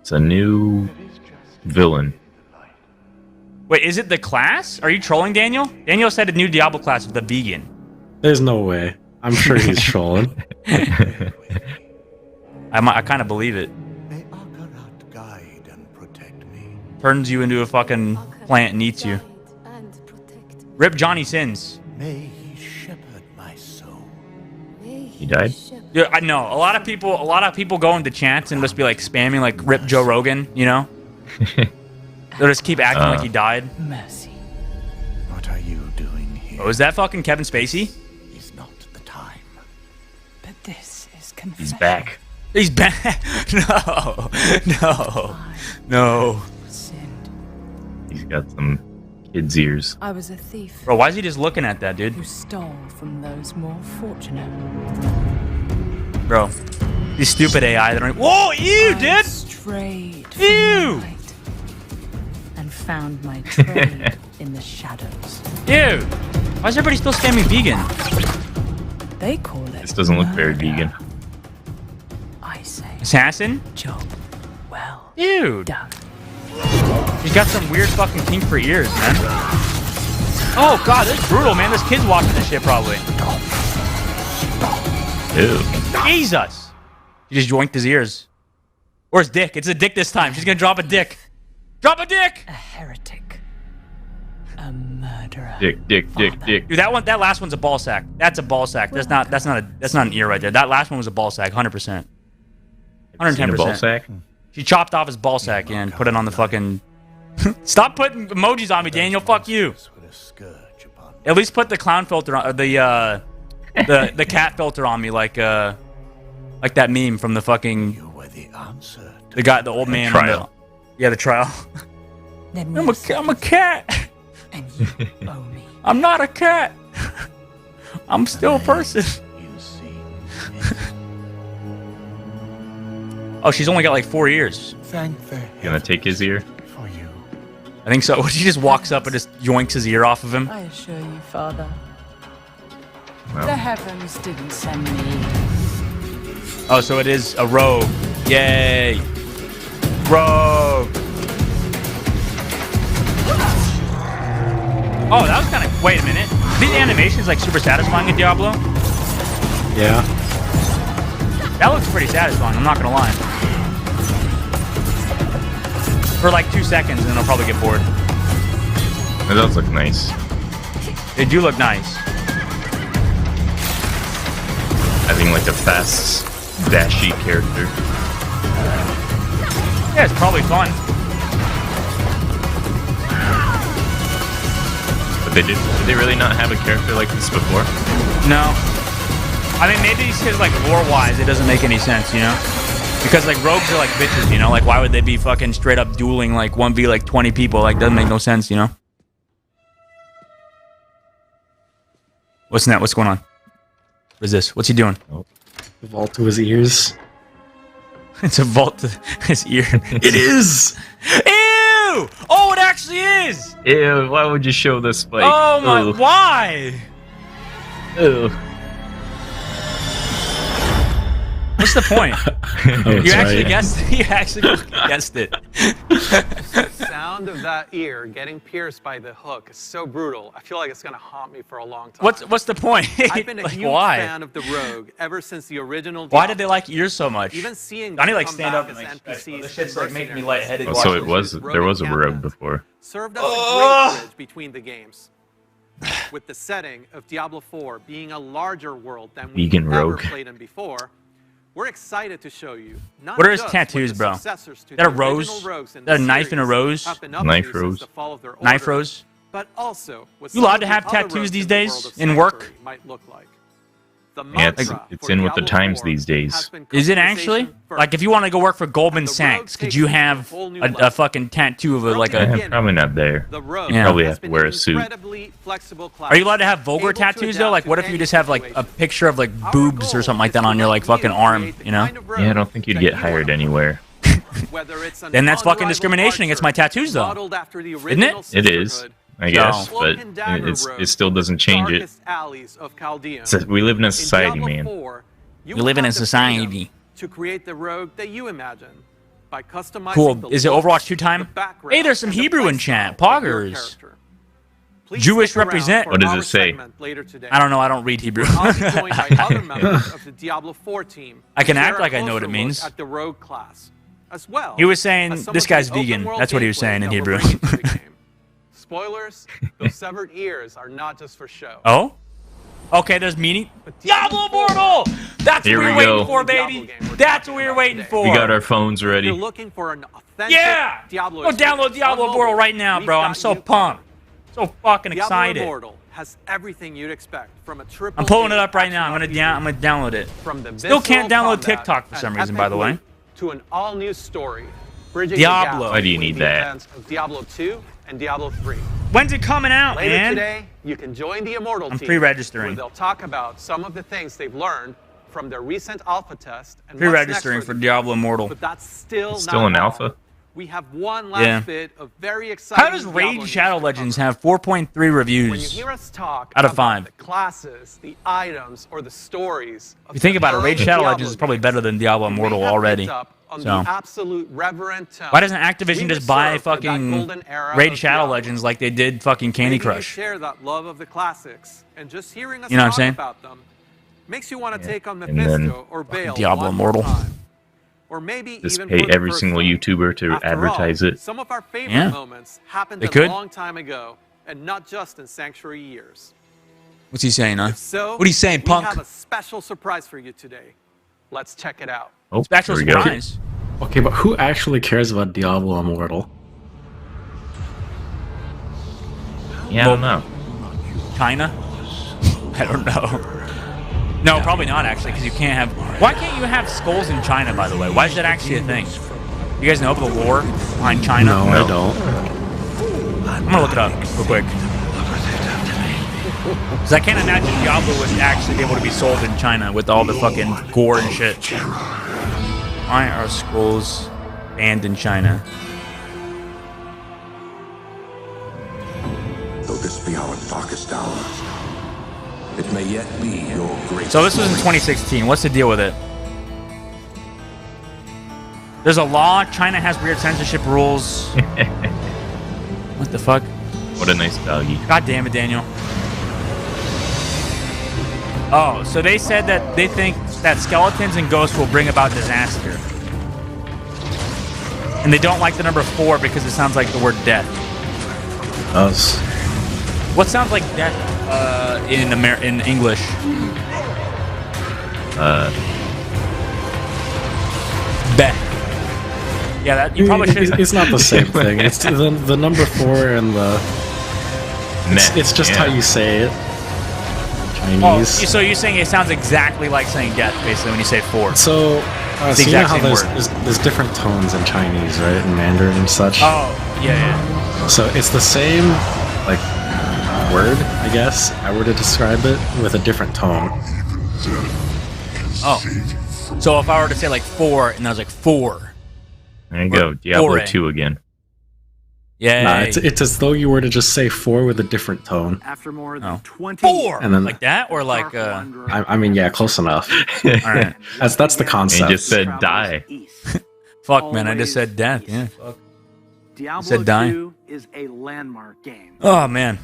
It's a new villain. Wait, is it the class? Are you trolling Daniel? Daniel said a new Diablo class with the vegan. There's no way. I'm sure he's trolling. I kind of believe it. May Akarat guide and protect me. Turns you into a fucking plant and eats you. Rip Johnny Sins. May he shepherd my soul. He died? Yeah, I know. A lot of people go into chats and just be like spamming like "Rip Joe Rogan," you know. They'll just keep acting like he died. Mercy. What are you doing here? Oh, is that fucking Kevin Spacey? Is not the time. But this is confession. He's back. He's back. No. No. No. He's got some kid's ears. I was a thief. Bro, why is he just looking at that, dude? Who stole from those more fortunate. Bro, these stupid AI that are. Whoa, ew, dude! Strayed from ew! the light and found my trade in the shadows. Ew! Why is everybody still spamming vegan? They call it. This doesn't look very vegan. I say. Assassin? Job well. Dude. Done. He's got some weird fucking kink for ears, man. Oh god, this is brutal, man. This kid's watching this shit probably. Ew. Jesus! He just joinked his ears. Or his dick. It's a dick this time. She's gonna drop a dick. Drop a dick! A heretic. A murderer. Dick. Dude, that last one's a ball sack. That's a ball sack. That's not an ear right there. That last one was a ball sack, 100%. 110%. Ball sack? She chopped off his ball sack and put it on the fucking. Stop putting emojis on me, Daniel. Fuck you. At least put the clown filter on, or the cat filter on me, like that meme from the fucking. The guy, the old man. Trial. The trial. I'm a cat. And you owe me. I'm not a cat. I'm still a person. Oh, she's only got like 4 ears. Thank the You gonna take his ear? for you. I think so. She just walks up and just yoinks his ear off of him. I assure you, Father. Well. The heavens didn't send me. Oh, so it is a rogue. Yay. Rogue. Oh, that was kind of... Wait a minute. These animations like super satisfying in Diablo? Yeah. That looks pretty satisfying, I'm not gonna lie. For like 2 seconds and then I'll probably get bored. It does look nice. They do look nice. Having like a fast, dashy character. Yeah, it's probably fun. But did they really not have a character like this before? No. I mean, maybe it's because, like, lore-wise, it doesn't make any sense, you know? Because, like, rogues are like bitches, you know? Like, why would they be fucking straight up dueling, like, 1v, like, 20 people? Like, doesn't make no sense, you know? What's that? What's going on? What is this? What's he doing? Oh. A vault to his ears. It's a vault to his ear. It is! Ew! Oh, it actually is! Ew, why would you show this spike? Oh, my... Ugh. Why? Ew. What's the point? You actually right. guessed it. You actually guessed it. The sound of that ear getting pierced by the hook is so brutal. I feel like it's gonna haunt me for a long time. What's the point? I've been a Like, huge why? fan of the Rogue ever since the original. Why did they like ears so much? Even seeing I need to like them stand come up and back like as stretch, bro. NPCs This shit's like making me lightheaded. Oh, so watching it was. There was a rogue before. served as a great bridge between the games. With the setting of Diablo 4 being a larger world than we've Vegan ever rogue. played in before, we're excited to show you not What are his just tattoos, what the bro? successors to That a the original rose? rogues in That a the knife and a series rose? have been up Knife to since rose. the fall of their Knife order, rose? but also what You allowed some to of have the other tattoos rogues these in the days? world of In work? Sanctuary might look like. The Yeah, mantra it's for in with the Diablo times 4 these has days. been Is it actually? customization Like, if you want to go work for Goldman Sachs, could you have a fucking tattoo of like a... Yeah, probably not there. The Rogue Yeah. Probably has have to been wear an a suit. incredibly flexible class, Are you allowed to have vulgar able to tattoos, though? adapt Like, what to if you any just have, like, a situation. picture of, like, Our boobs or goal something like is that to on your, like, help fucking you arm, create the you know? kind of rogue Yeah, I don't think you'd that get you hired want. anywhere. Whether it's an Then that's fucking unrivaled discrimination against my archer tattoos, though. modeled after the Isn't original it? It is, Sisterhood, I guess, No. but Cloak and Dagger it still doesn't change it. darkest alleys of Chaldean. We live in a society, Diablo man. 4, you We live in have a the society. freedom to create the rogue that you imagine by customizing Cool. the Is it looks, Overwatch 2 time? the background, Hey, there's some and the Hebrew in playstyle chat. of your Poggers. character. Please Jewish stick around represent. for What does our it say? segment later today. I don't know. I don't read Hebrew. I'll be joined by other members of the Diablo 4 team. I can to act share a like I know what it closer look means. At the rogue class, as well. He was saying, as some this of the guy's open vegan. world That's what he was gameplay saying in that we're Hebrew. bringing to the game. Spoilers: those severed ears are not just for show. Oh? Okay, there's meaning. Diablo Immortal! That's Here what we we were go. waiting for, baby. That's what we were waiting for. We got our phones If ready. you're looking for an authentic Yeah! Diablo Go download Diablo Immortal right now, bro. I'm so pumped. So fucking Diablo excited. Immortal has everything you'd expect from a triple. I'm pulling it up right now. I'm gonna download it. From the Still can't visceral download combat TikTok for some and reason, by the epic way. loop to an all-new story, bridging Diablo. the gap Why do you between need the that? events of Diablo 2 and Diablo 3. When's it coming out, Later man? today, you can join the Immortal I'm team, pre-registering. where they'll talk about some of the things they've learned from their recent alpha test and what's Pre-registering next for them. Diablo Immortal. But that's still It's still not an all. alpha. We have one last bit of very exciting. How does Diablo Raid news Shadow to Legends cover. have 4.3 When you reviews hear us talk out of about 5? the classes, the items, or the stories of If you think the about it, Raid early Shadow Diablo Legends is probably games, better than Diablo you may Immortal have already. picked up on So the absolute reverent tone why doesn't Activision we just buy reserve for that fucking golden era Raid of Shadow Diablo. Legends like they did fucking Candy Maybe you Crush? share that love of the classics, and just hearing us You know what I'm talk saying? about them makes you want to take on And then Mephisto or Bale Diablo one more Immortal. time. Or maybe Just even pay for the every first single time. YouTuber to After advertise all, it. some of our favorite Yeah. moments happened They a could. long time ago, and not just in Sanctuary years. What's he saying, huh? So, What are you saying, we punk? have a special surprise for you today. Let's check it out. Oh, Special here we go. surprise. Okay, but who actually cares about Diablo Immortal? Yeah, I don't know. China? I don't know. No, probably not actually, because you can't have. Why can't you have skulls in China? By the way, why is that actually a thing? You guys know about the lore behind China? No, I don't. I'm gonna look it up real quick. Because I can't imagine Diablo would actually be able to be sold in China with all the fucking gore and shit. Why are skulls banned in China? Though this be our darkest hour, it may yet be your greatest. So this was in 2016. What's the deal with it? There's a law. China has weird censorship rules. What the fuck? What a nice doggy. God damn it, Daniel. Oh, so they said that they think that skeletons and ghosts will bring about disaster. And they don't like the number 4 because it sounds like the word death. Us. What sounds like death in English? Beth. Yeah, that you probably should. It's not the same thing. It's the number 4 and the. It's just how you say it. Oh, Chinese. so you're saying it sounds exactly like saying death, basically, when you say 4. So, It's the so you know exact how same there's different tones in Chinese, right? In Mandarin and such. Oh, yeah. So it's the same, like, word, I guess, I were to describe it, with a different tone. Oh. So if I were to say like 4, and I was like 4. There you go. Diablo 2 again. Yeah. Nah, it's as though you were to just say 4 with a different tone. After more than 20 4! And then, like that? Or like, I mean, yeah, close enough. Alright. That's the concept. You just said die. Fuck, man, I just said death, yeah. Fuck. Diablo said die. 2 is a landmark game. Oh, man.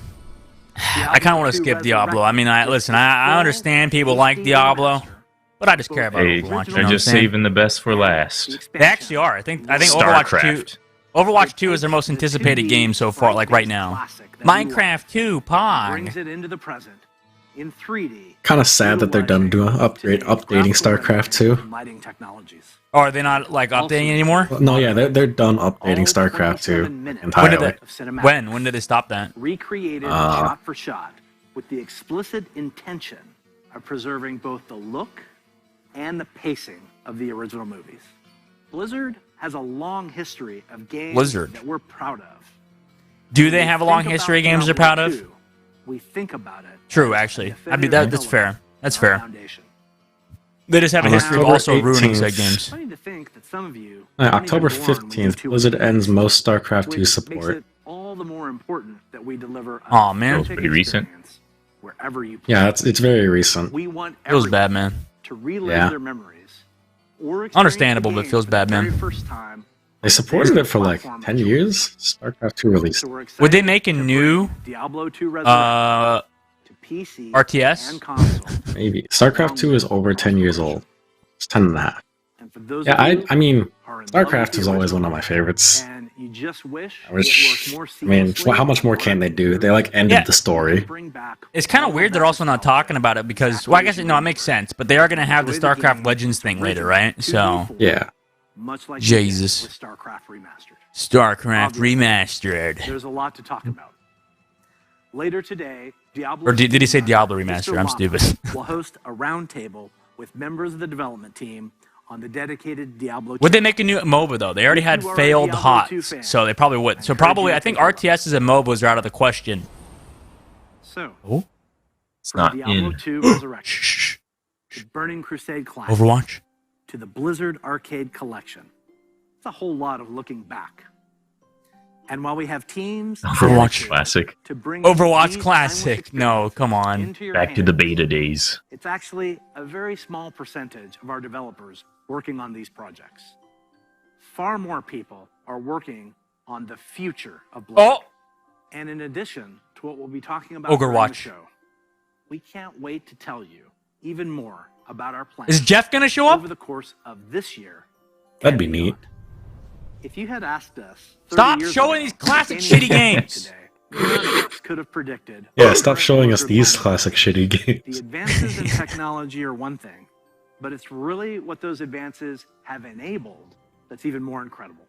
I kind of want to skip Diablo. I mean, listen, I understand people like Diablo, but I just care about Hey, Overwatch. You know they're what I'm just saying? saving the best for last. They actually are. I think Overwatch 2 is their most anticipated game so far, like right now. Minecraft 2, Pog. Brings it into the present in 3D. Kind of sad that they're done doing updating StarCraft 2. Lighting technologies. Oh, are they not like updating anymore? No, yeah, they're done updating StarCraft 2 entirely. When did they stop that? Recreated shot for shot with the explicit intention of preserving both the look and the pacing of the original movies. Blizzard has a long history of games that we're proud of. Do they have a long history of games they're proud of? We think about it. True, actually. I mean, that's fair. That's fair. Foundation. They just have a On history of October also ruining 18th. said games. Funny to think that some of you October 15th, Blizzard ends most StarCraft 2 makes support. it all the more important that we deliver a Aw, man. authentic Pretty recent. experience wherever you play. Yeah, it's very recent. We want Feels everyone bad, man. to relive Yeah. their memories or experience Understandable, the but game feels for bad, the man. very first time. They supported it for like 10 years. StarCraft 2 released. So we're excited Would they make a to new bring Diablo 2 Resurrection to PC RTS? and console. Maybe. StarCraft 2 is over 10 years old. It's 10 and a half. And for those Yeah, of you I mean, who are StarCraft is always one of my favorites. And you just wish I mean, how much more can they do? They like ended the story. It's kind of weird they're also not talking about it because, well, I guess, no, it makes sense, but they are going to have the StarCraft Legends thing later, right? So, yeah. Much like Jesus. with StarCraft Remastered. StarCraft Remastered. There's a lot to talk about. Later today, Diablo. Or did he say Diablo Remastered? I'm stupid. We'll host a roundtable with members of the development team on the dedicated Diablo. Would they make a new MOBA though? They already had failed HOTS, so they probably would. So probably, I think RTSs and MOBAs are out of the question. So, it's not Diablo in. 2 Resurrection, to Burning Crusade Classic, Overwatch, to the Blizzard Arcade Collection. It's a whole lot of looking back. And while we have teams Overwatch Classic. to bring Overwatch Classic. No, come on. Back to the beta days. it's actually a very small percentage of our developers working on these projects. Far more people are working on the future of Blizzard. And in addition to what we'll be talking about during the Overwatch. show, we can't wait to tell you even more about our plans. Is Jeff gonna show up? Over the course of this year. That'd be neat. If you had asked us, 30 Stop years showing ago, these classic gaming shitty games. today, none of us could have predicted. Yeah, stop showing us these classic shitty games. The advances in technology are one thing, but it's really what those advances have enabled that's even more incredible.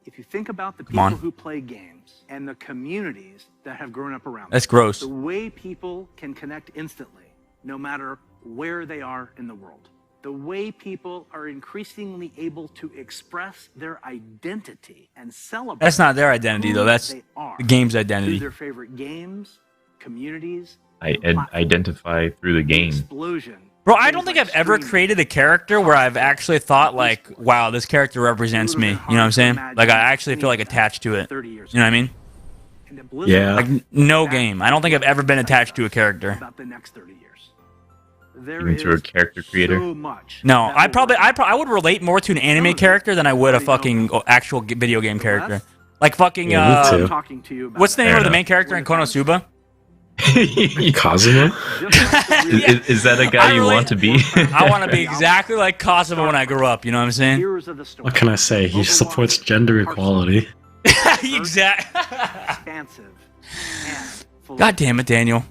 If you think about the people who play games and the communities that have grown up around That's them, gross. the way people can connect instantly, no matter where they are in the world. The way people are increasingly able to express their identity and celebrate. That's not their identity though. That's they are the game's through identity. their favorite games, communities, I identify through the game. explosion. Bro, I don't think I've ever created a character where I've actually thought like, wow, this character represents me. You know what I'm saying? Like I actually feel like attached to it. You know what I mean? Yeah. Like no game. I don't think I've ever been attached to a character. About the next 30 years. There Even to a character creator. so much. No, I would relate more to an anime character than I would a fucking actual video game character. Like fucking Yeah, me too. Talking to you about what's the name Fair of the enough. main character in Konosuba? Kazuma? Is that a guy you want to be? I want to be exactly like Kazuma when I grew up. You know what I'm saying? Heroes of the storm. What can I say? He supports gender equality. Exactly. Expansive and full of God damn it, Daniel.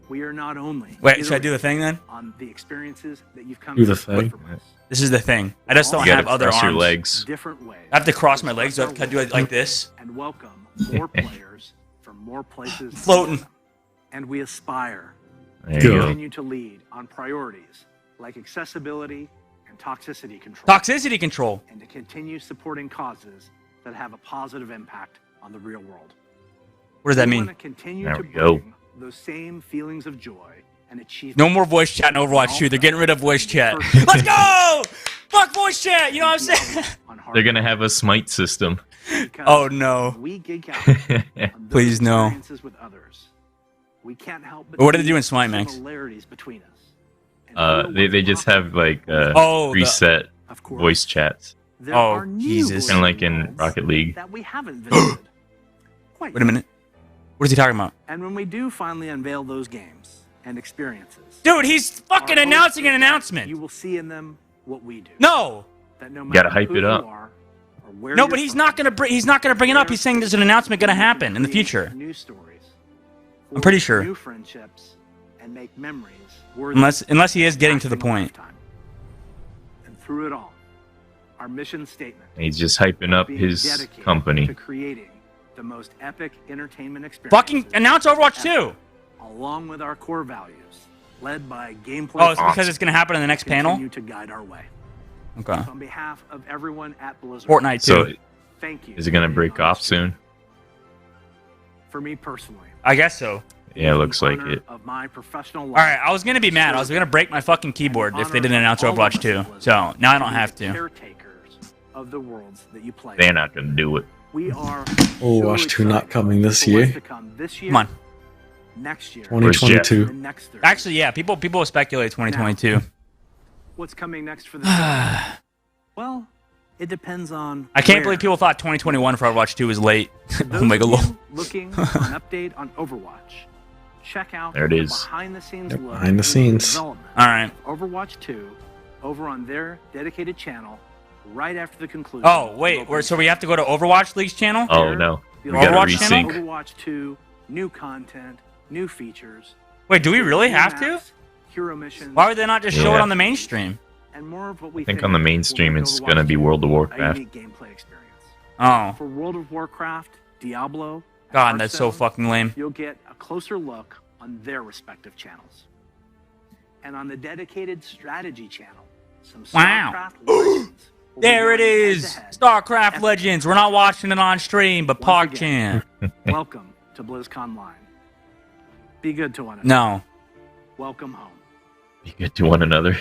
We are not only Wait, should I do the thing then? on the experiences that you've come Do the to expect thing. from us. This is the thing. I just don't You gotta have other cross your arms. legs. Different ways. I have to cross my legs. Can I do it like this? And welcome more players from more places. Floating. And we aspire There to you go. continue to lead on priorities like accessibility and toxicity control. Toxicity control. And to continue supporting causes that have a positive impact on the real world. What does that We mean? want to continue There to we go. bring those same feelings of joy and achievement. No more voice chat in Overwatch 2. They're getting rid of voice chat. Let's go! Fuck voice chat. You know what I'm saying? They're gonna have a smite system. Oh no. We geek out on those Please no. experiences with others. We can't help but What do they see do in Smite, Max? similarities between us. They just have like Oh, the- preset voice chats. There Oh, are new Jesus. Kind of like in Rocket League. that we haven't visited. Quite Wait a minute. What is he talking about? And when we do finally unveil those games and experiences, Dude, he's fucking our hope announcing is an that announcement. You will see in them what we do. No. That no Gotta matter hype who it you up. are or where No, you're but he's from, not gonna bring. He's not gonna bring it up. He's saying there's an announcement gonna happen in the future. New stories. I'm pretty forge sure. New friendships and make memories worthy Unless he is getting to the lasting point. lifetime. And through it all, our mission statement And he's just hyping up being his dedicated company. to creating the most epic entertainment experience. Fucking announce Overwatch 2. Along with our core values, led by gameplay. Oh, it's because it's gonna happen in the next panel. Continue to guide our way. Okay. On behalf of everyone at Blizzard, Fortnite So, too. thank you. is it gonna break off soon? For me personally, I guess so. Yeah, it looks like honor it. of my professional life. All right, I was gonna be mad. I was gonna break my fucking keyboard if they didn't announce Overwatch 2. So now I don't have to. Caretakers of the worlds that you play. They're not gonna do it. We are Overwatch 2 not coming this for what's year. to come this year, Come on. next year, 2022. and next 30. Actually, yeah. People speculate 2022. What's coming next for the Well, it depends on. I can't where. believe people thought 2021 for Overwatch 2 was late. Those Omega of lol. you looking for an update on Overwatch, check out There it the is. behind-the-scenes Yep, look behind the at scenes. development All right. of Overwatch 2 over on their dedicated channel right after the conclusion. Oh, wait. So we have to go to Overwatch League's channel? Oh, no. We gotta resync. Overwatch 2, new content, new features. Wait, do we really have to? Hero missions. Why would they not just show it on the mainstream? And more of what we I think on the mainstream it's going to be World of Warcraft. gameplay experience. Oh. For World of Warcraft, Diablo, God, that's so fucking lame. You'll get a closer look on their respective channels. And on the dedicated strategy channel, some StarCraft Legends. There it is. StarCraft Legends. We're not watching it on stream, but PogChan. Welcome to BlizzConline. Be good to one another. No. Welcome home. Be good to one another.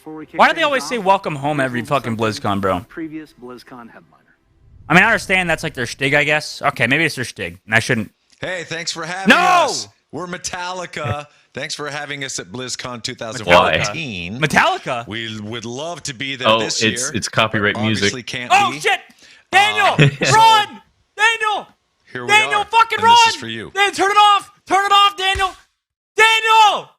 Why do they always say welcome home every fucking BlizzCon, bro? Previous BlizzCon headliner. I mean, I understand that's like their shtick, I guess. Okay, maybe it's their shtick, and I shouldn't. Hey, thanks for having us. We're Metallica. Thanks for having us at BlizzCon 2014. Metallica? We would love to be there this year. It's copyright music. Obviously can't Oh, be. shit! Daniel! Run! Daniel! Here we Daniel, are. fucking And run! This is for you. Dan, turn it off! Turn it off, Daniel! Daniel!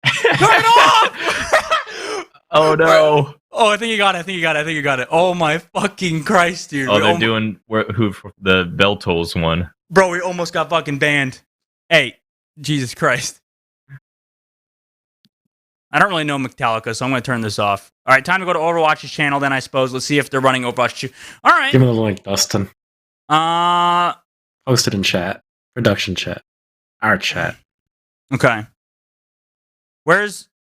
Turn it off! Oh, no. Oh, I think you got it. Oh, my fucking Christ, dude. Oh, they're doing the Bell Tolls one. Bro, we almost got fucking banned. Hey, Jesus Christ. I don't really know Metallica, so I'm going to turn this off. All right, time to go to Overwatch's channel then, I suppose. Let's see if they're running Overwatch 2. All right. Give me the link, Dustin. Post it in chat. Production chat. Our chat. Okay.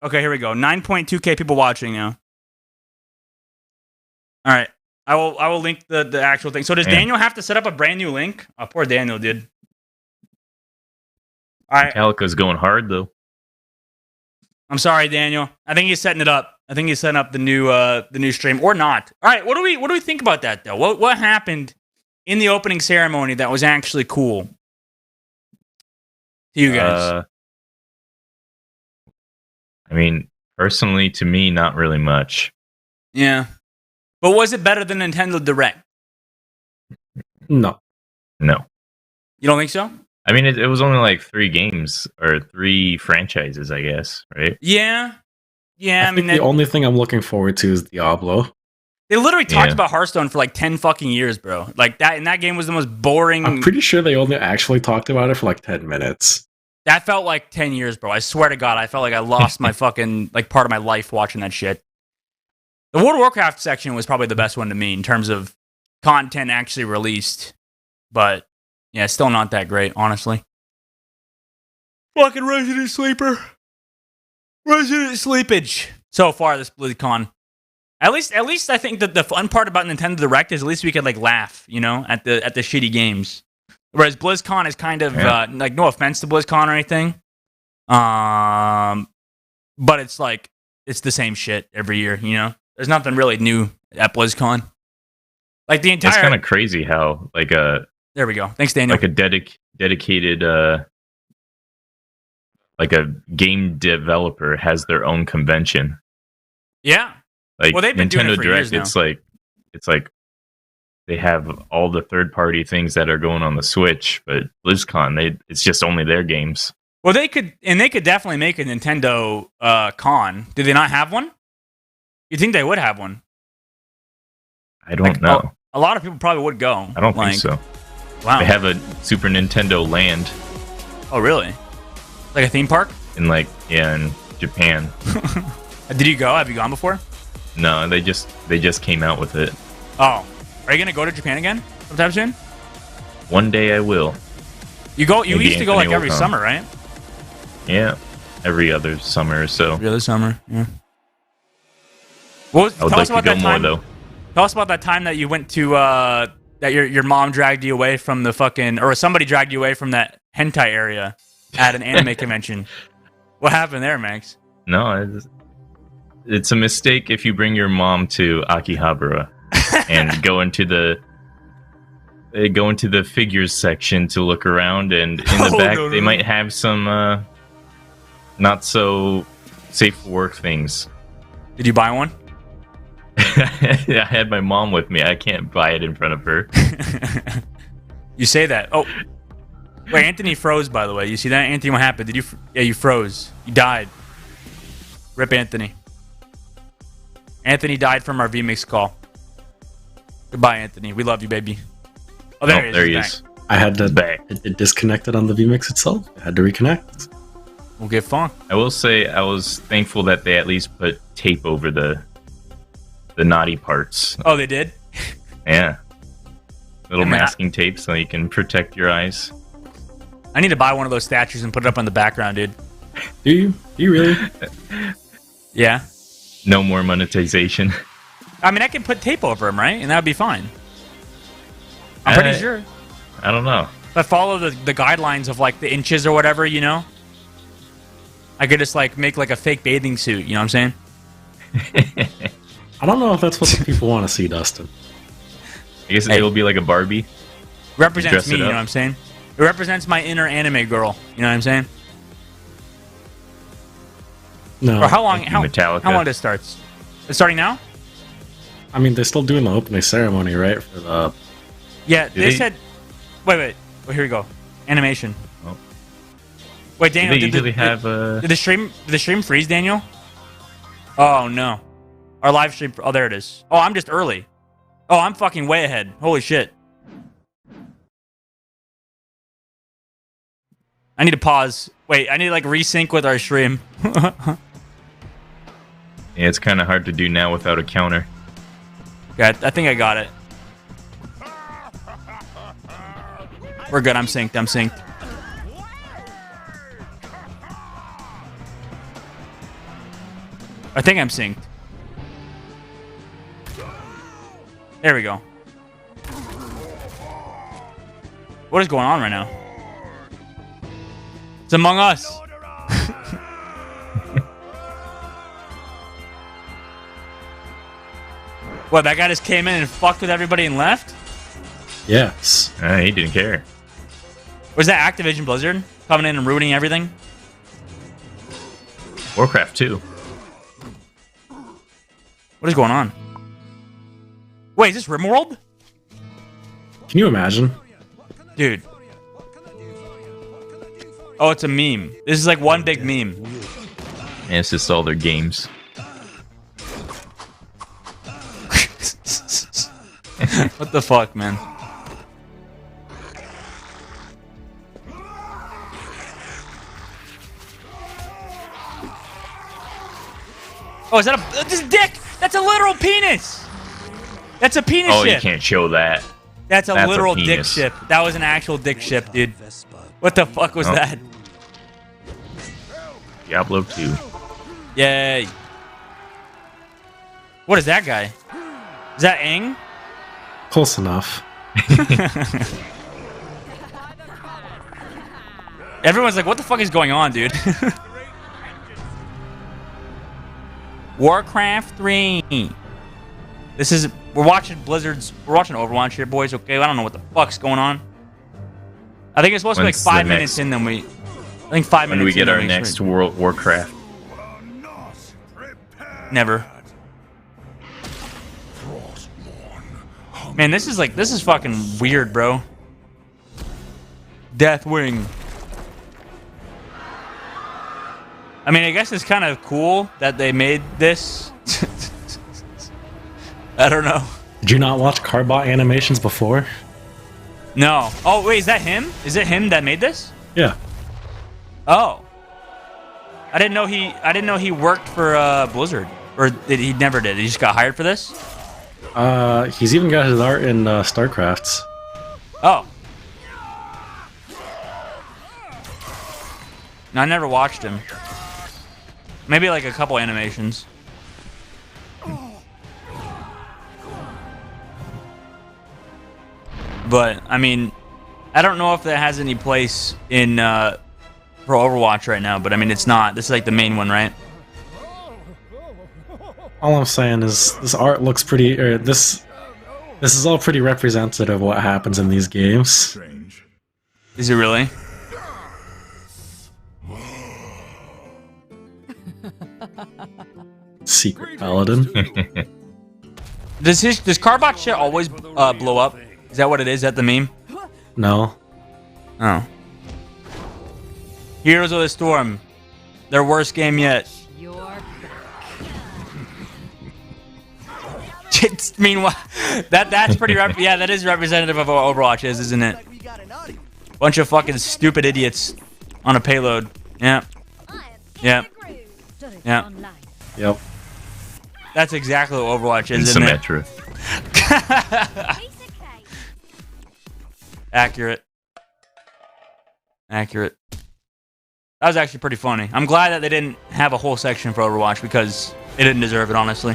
Okay, here we go. 9.2k people watching now. All right. I will link the actual thing. So does Daniel have to set up a brand new link? Oh, poor Daniel did. All right. Metallica's going hard, though. I'm sorry, Daniel. I think he's setting it up. I think he's setting up the new stream or not. All right. What do we think about that though? What happened in the opening ceremony that was actually cool to you guys? I mean, personally, to me, not really much. Yeah. But was it better than Nintendo Direct? No. No. You don't think so? I mean, it was only like 3 games or 3 franchises, I guess, right? Yeah. Yeah, I mean, the only thing I'm looking forward to is Diablo. They literally talked about Hearthstone for like 10 fucking years, bro. Like that, and that game was the most boring. I'm pretty sure they only actually talked about it for like 10 minutes. That felt like 10 years, bro. I swear to God, I felt like I lost my fucking, like, part of my life watching that shit. The World of Warcraft section was probably the best one to me in terms of content actually released. But, yeah, still not that great, honestly. Fucking Resident Sleeper. Resident Sleepage. So far, this BlizzCon. At least I think that the fun part about Nintendo Direct is at least we could, like, laugh, you know, at the shitty games. Whereas BlizzCon is kind of, like, no offense to BlizzCon or anything. But it's like, it's the same shit every year, you know? There's nothing really new at BlizzCon. Like, the entire... It's kind of crazy how, like, There we go. Thanks, Daniel. Like a dedicated, like a game developer has their own convention. Yeah. Like, well, they've been doing Nintendo it for Direct, years now. it's like they have all the third-party things that are going on the Switch, but BlizzCon, it's just only their games. Well, they could definitely make a Nintendo con. Do they not have one? You think they would have one? I don't know. A lot of people probably would go. I don't think so. Wow. They have a Super Nintendo Land. Oh, really? Like a theme park? In Japan. Did you go? Have you gone before? No, they just came out with it. Oh. Are you going to go to Japan again sometime soon? One day I will. You used to go like every summer, right? Yeah. Every other summer or so. Every other summer, yeah. Well, I would like to go more, though. Tell us about that time that you went to, that your mom dragged you away from the fucking, or somebody dragged you away from that hentai area at an anime convention. What happened there, Max? No, it's a mistake if you bring your mom to Akihabara and go into the figures section to look around, and in the back they might have some not so safe for work things. Did you buy one? I had my mom with me. I can't buy it in front of her. You say that. Oh, wait, Anthony froze, by the way. You see that? Anthony, what happened? Yeah, you froze. You died. Rip Anthony. Anthony died from our VMix call. Goodbye, Anthony. We love you, baby. Oh, there he is. There he He's is. back. I had to. It disconnected on the vMix itself. I had to reconnect. We'll get fun. I will say I was thankful that they at least put tape over the naughty parts. Oh, they did? Yeah. Little masking tape so you can protect your eyes. I need to buy one of those statues and put it up on the background, dude. Do you? Do you really? Yeah. No more monetization. I mean, I can put tape over him, right? And that would be fine. I'm pretty sure. I don't know. If I follow the guidelines of, like, the inches or whatever, you know? I could just, like, make, like, a fake bathing suit, you know what I'm saying? I don't know if that's what the people want to see, Dustin. I guess it'll be like a Barbie. Represents me, you know what I'm saying? It represents my inner anime girl, you know what I'm saying? No. Or how long? Metallica. How long this starts? It's starting now? I mean, they're still doing the opening ceremony, right? For the. Yeah, they said. Wait. Well, here we go. Animation. Oh. Wait, Daniel. They usually have. Did the stream freeze, Daniel? Oh no, our live stream. Oh, there it is. Oh, I'm just early. Oh, I'm fucking way ahead. Holy shit. I need to pause. Wait, I need to like resync with our stream. Yeah, it's kind of hard to do now without a counter. Okay, I think I got it. We're good. I'm synced. I think I'm synced. There we go. What is going on right now? It's Among Us. What, that guy just came in and fucked with everybody and left? Yes. He didn't care. Was that Activision Blizzard coming in and ruining everything? Warcraft 2. What is going on? Wait, is this RimWorld? Can you imagine? Dude. Oh, it's a meme. This is like one big meme. And it's just all their games. What the fuck, man? Oh, is that a... This dick! That's a literal penis! That's a penis ship! Oh, you can't show that. That's a literal dick penis. ship. That was an actual dick ship, dude. What the fuck was that? Diablo 2. Yay. What is that guy? Is that Aang? Close enough. Everyone's like, what the fuck is going on, dude? Warcraft 3. We're watching Overwatch here, boys, okay? I don't know what the fuck's going on. I think it's supposed to be like 5 minutes in, then we... I think 5 minutes in. When do we get our next World Warcraft? Never. Man, this is fucking weird, bro. Deathwing. I mean, I guess it's kind of cool that they made this. I don't know. Did you not watch Carbot animations before? No. Oh, wait, is that him? Is it him that made this? Yeah. Oh. I didn't know he worked for Blizzard. Or he never did. He just got hired for this? He's even got his art in StarCraft. Oh. No, I never watched him. Maybe like a couple animations. But, I mean, I don't know if that has any place in for Overwatch right now, but I mean, it's not. This is like the main one, right? All I'm saying is this art looks pretty, or this is all pretty representative of what happens in these games. Is it really? Secret Paladin. Does Carbot shit always blow up? Is that what it is? Is that the meme? No. Oh. Heroes of the Storm. Their worst game yet. Meanwhile, that's pretty. Yeah, that is representative of what Overwatch is, isn't it? Bunch of fucking stupid idiots on a payload. Yeah. Yeah. Yeah. Yep. That's exactly what Overwatch is, In isn't it? Symmetra. Accurate. Accurate. That was actually pretty funny. I'm glad that they didn't have a whole section for Overwatch because it didn't deserve it, honestly.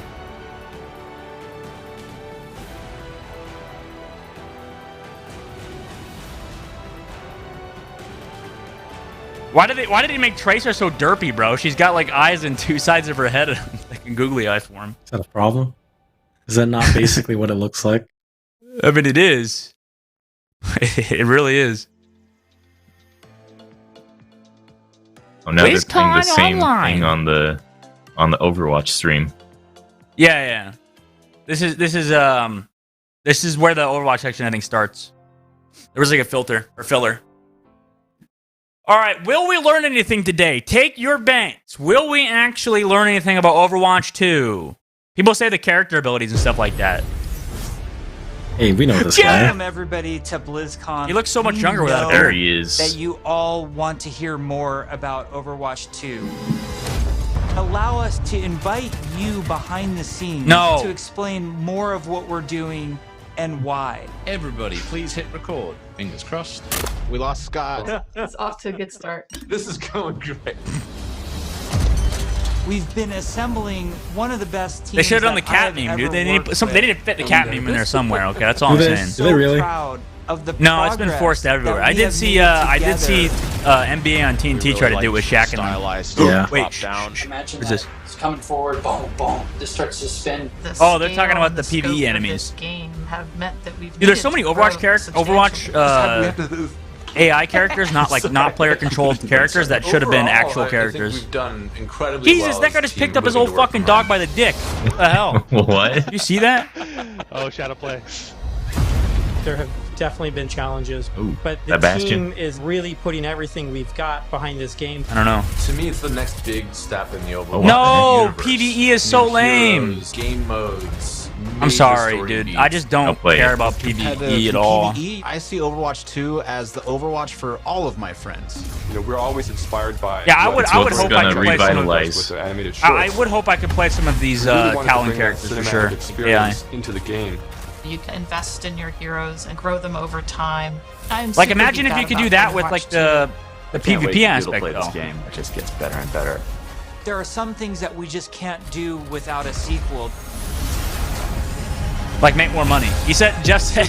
Why did he make Tracer so derpy, bro? She's got like eyes in two sides of her head, like in googly eye form. Is that a problem? Is that not basically what it looks like? I mean, it is. It really is. Oh, now they're playing the BlizzCon same Online. thing on the Overwatch stream. Yeah. This is where the Overwatch section I think starts. There was like a filter or filler. All right, will we learn anything today? Take your bets. Will we actually learn anything about Overwatch 2? People say the character abilities and stuff like that. Hey, we know this guy. Welcome everybody to BlizzCon. He looks so much younger We without a know beard. There he is. That you all want to hear more about Overwatch 2. Allow us to invite you behind the scenes to explain more of what we're doing and why. Everybody, please hit record. Fingers crossed. We lost Scott. It's off to a good start. This is going great. We've been assembling one of the best teams. They should have done the that cat I've meme, ever dude. They need worked they need to with. fit the cat meme in there somewhere. Okay, that's all I'm saying. Do they really? Proud of the No, it's been progress forced everywhere. that I we did have see made NBA on TNT try to do it with Shaq and them. Yeah. Wait, down. Imagine what's that this? it's coming forward, boom, boom. This starts to spin. Oh, they're talking about the PvE enemies. Dude, there's so many Overwatch characters, AI characters, not player controlled characters that should have been actual I characters. think we've done incredibly Jesus, well that guy as a just team, picked up his really old to work fucking hard. dog by the dick. What the hell? What? You see that? Oh, shadow play. There have definitely been challenges, Ooh, but the that Bastion. team is really putting everything we've got behind this game. I don't know. To me, it's the next big step in the Overwatch No, universe. PvE is so New lame. heroes, game modes. I'm major sorry, story dude. beats. I just don't care about PvE at all. PvE, I see Overwatch 2 as the Overwatch for all of my friends. You know, we're always inspired by. Yeah, I would hope I gonna could play some of revitalize. with the animated I shorts. would hope I could play some of these We really wanted to Talon bring that characters for cinematic sure. Yeah. experience into the game. You can invest in your heroes and grow them over time. Like, imagine if you could do that with like the PvP aspect play this though. game. It just gets better and better. There are some things that we just can't do without a sequel. Like make more money. He said Jeff said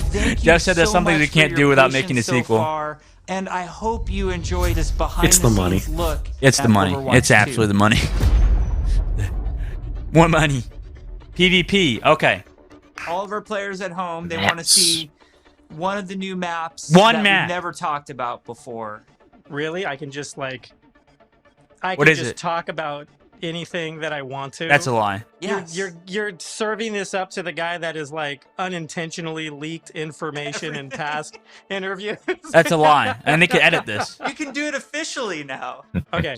there's some things we can't do without making a sequel. Far, and I hope you enjoy this behind It's the money. look. It's the at money. Overwatch It's 2. absolutely the money. More money. PvP. Okay. All of our players at home, they Maps. want to see one of the new maps One that map. we've never talked about before. Really, I can just like, I What can is just it? talk about anything that I want to. That's a lie. Yes. You're serving this up to the guy that is like unintentionally leaked information in past interviews. That's a lie. And they can edit this. You can do it officially now. Okay,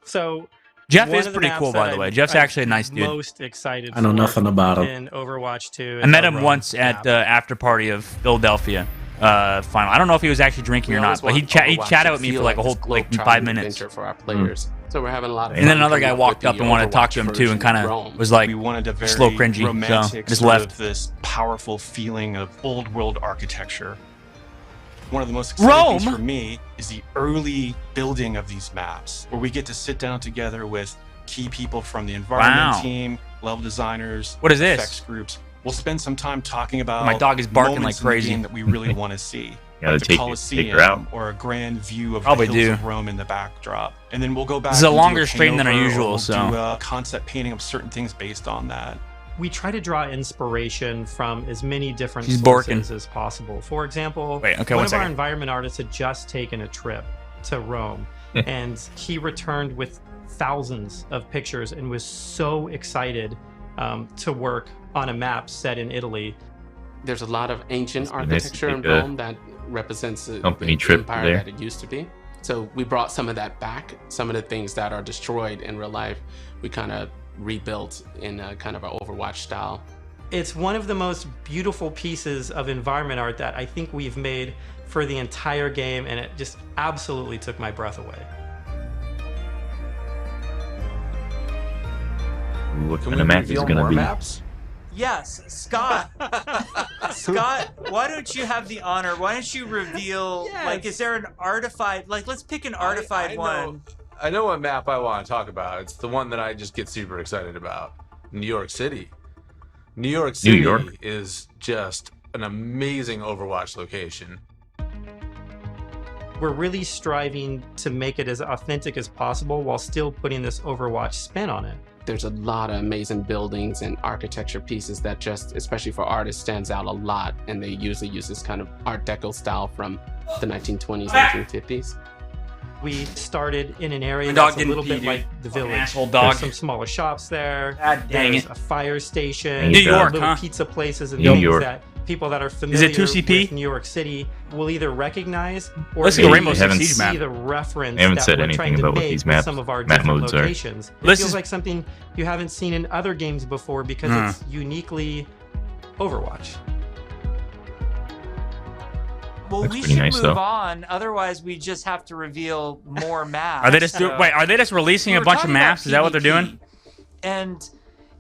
so Jeff one is of the pretty maps cool, that by the way. I'm- Jeff's I'm actually a nice dude. Most excited. I know for nothing about him. in Overwatch 2. I met him once at the after party of Philadelphia final. I don't know if he was actually drinking or not, but he chatted with me for like a whole 5 minutes. For our players. So we're having a lot of And then fun another coming guy up walked with up the and wanted to talk to Overwatch him too, and kind version of was like we wanted a very slow cringy. romantic So just sort left. of this powerful feeling of old world architecture. One of the most exciting things Rome? for me is the early building of these maps, where we get to sit down together with key people from the environment Wow. team, level designers, What is this? effects groups. We'll spend some time talking about My dog is barking like moments in the crazy. game that we really want to see. Gotta Like the take her Colosseum out. or a grand view of Probably the hills do. of Rome in the backdrop. And then we'll go back This is a and do longer stream than our paint-over, or usual, we'll so- do a concept painting of certain things based on that. We try to draw inspiration from as many different She's sources borking. as possible. For example, Wait, okay, one one of our second. environment artists had just taken a trip to Rome, and he returned with thousands of pictures and was so excited to work on a map set in Italy. There's a lot of ancient Must be nice to architecture in take a Rome that represents the company trip empire there. that it used to be. So we brought some of that back. Some of the things that are destroyed in real life, we kind of rebuilt in a kind of an Overwatch style. It's one of the most beautiful pieces of environment art that I think we've made for the entire game, and it just absolutely took my breath away. What kind of map is going to be? Maps? Yes, Scott. Scott, why don't you have the honor? Why don't you reveal, like, is there an artified, like, let's pick an artified one. I know what map I want to talk about. It's the one that I just get super excited about. New York City. New York City is just an amazing Overwatch location. We're really striving to make it as authentic as possible while still putting this Overwatch spin on it. There's a lot of amazing buildings and architecture pieces that just, especially for artists, stands out a lot. And they usually use this kind of Art Deco style from the 1920s, 1950s. We started in an area that's a little bit like the village. There's some smaller shops there. There's a fire station. New York, little pizza places and things that people that are familiar with New York City will either recognize or let's see the Rainbow Six Siege see map. the reference I haven't that said we're anything trying to about what make these with some of our map different modes locations. are. It feels like something you haven't seen in other games before because it's uniquely Overwatch. Well, we should move on. Otherwise, we just have to reveal more maps. Are they just wait? Are they just releasing a bunch of maps? Is that what they're doing? And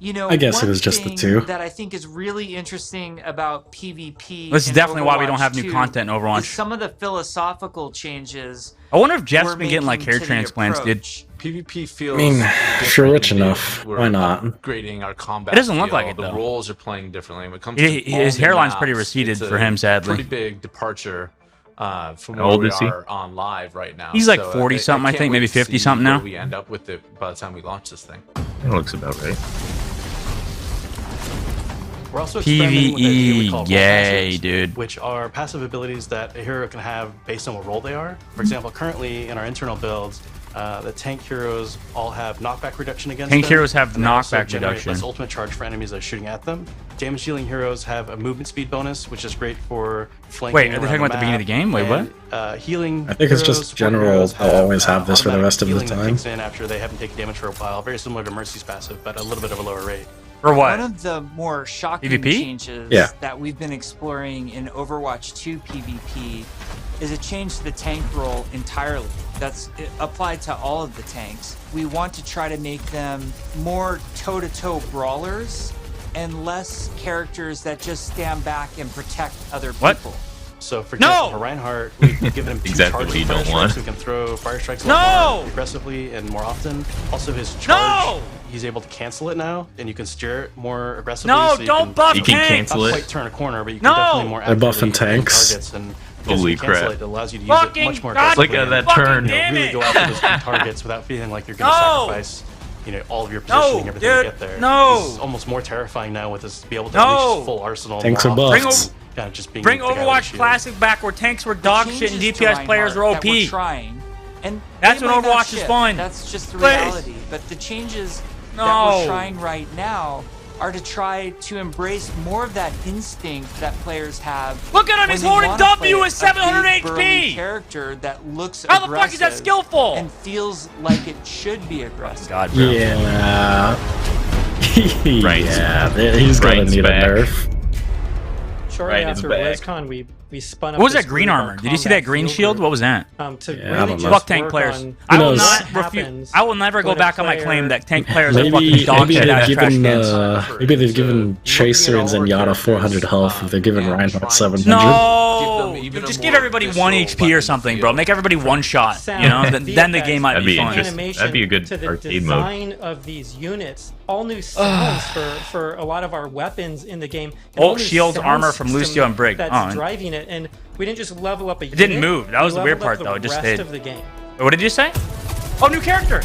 you know, I guess it was just the two. That I think is really interesting about PvP. This is definitely why we don't have new content in Overwatch. Some of the philosophical changes. I wonder if Jeff's been getting like hair transplants, dude. PvP feels. I mean, if you're rich enough, why not? Upgrading our combat. It doesn't look like it The though. roles are playing differently. When it comes his to hairline's maps, pretty receded it's for him, sadly. Pretty big departure from How where old we is he? are on live right now. He's like So 40 something, I can't think, wait maybe to 50 see something where now. we end up with it by the time we launch this thing. That looks about right. We're also experimenting with what we call role yay, passives, dude. which are passive abilities that a hero can have based on what role they are. For example, currently in our internal builds, the tank heroes all have knockback reduction against Tank them. heroes have and they also knockback generate reduction. less ultimate charge for enemies that are shooting at them. Damage dealing heroes have a movement speed bonus, which is great for flanking. Wait, are they around talking about the beginning of the game? Wait, what? And, healing. I think it's just heroes, general. heroes They'll always have this for the rest of the healing that time. kicks in after they haven't taken damage for a while, very similar to Mercy's passive, but a little bit of a lower rate. For what? One of the more shocking PvP? changes that we've been exploring in Overwatch 2 PvP is a change to the tank role entirely. That's applied to all of the tanks. We want to try to make them more toe-to-toe brawlers and less characters that just stand back and protect other people. So for example, for Reinhardt, we've given him 2 Exactly charges what you of fire don't want. strikes, so he can throw fire strikes a lot more aggressively and more often. Also his charge, he's able to cancel it now, and you can steer it more aggressively. No, so don't buff you tanks! can cancel not it. quite turn a corner, but you can definitely more They're buffing actively aim tanks. targets, and Holy because you cancel crap. it allows you to use Fucking it much more God, aggressively. Look at that and, turn. you know, really go after those key targets without feeling like you're going to sacrifice, you know, all of your positioning, everything to get there. This is almost more terrifying now with this, be able to unleash his full arsenal. Tanks are more often. buffed. Kind of just being Bring the guy with the Overwatch shield. Classic back where tanks were dog shit and Changes to DPS players were Reinhardt OP. that we're trying, and That's they when might not Overwatch is ship. fun. That's just the Please. reality. But the changes that No. we're trying right now are to try to embrace more of that instinct that players have. Look at him, when he's they holding wanna W play with 700 a big, burly HP. character that looks How the fuck is that aggressive skillful? and feels like it should be aggressive. God, bro. Yeah. Right. Yeah, he's gonna Ryan's need back. a nerf. Shortly Right, it's after back. BlizzCon, we spun up. What was this that green group of armor? Did you see that combat green field shield? group, What was that? to Yeah, I really don't just know. Fuck tank work players. on I will knows? not what refute. happens I will never go when a back on my player- claim that tank players are Maybe fucking dog maybe shit they've ass trash given cans. maybe they've given Tracer and Zenyatta 400 health. If they're giving Reinhardt 700. No, Give them just a give more everybody visceral 1 HP or weapon something, feel. bro. Make everybody one shot. Sound, You know, then the game might That'd be be fun. interesting. animation That'd be a good to the arcade mode. design of these units, all new sounds for a lot of our weapons in the game. and all Ult, new shields, sound armor from system Lucio and Brig. That's Oh. driving it, and we didn't just level up a unit. It didn't move. That was we the weird leveled part, up though. It just the stayed. rest of the game. What did you say? Oh, new character.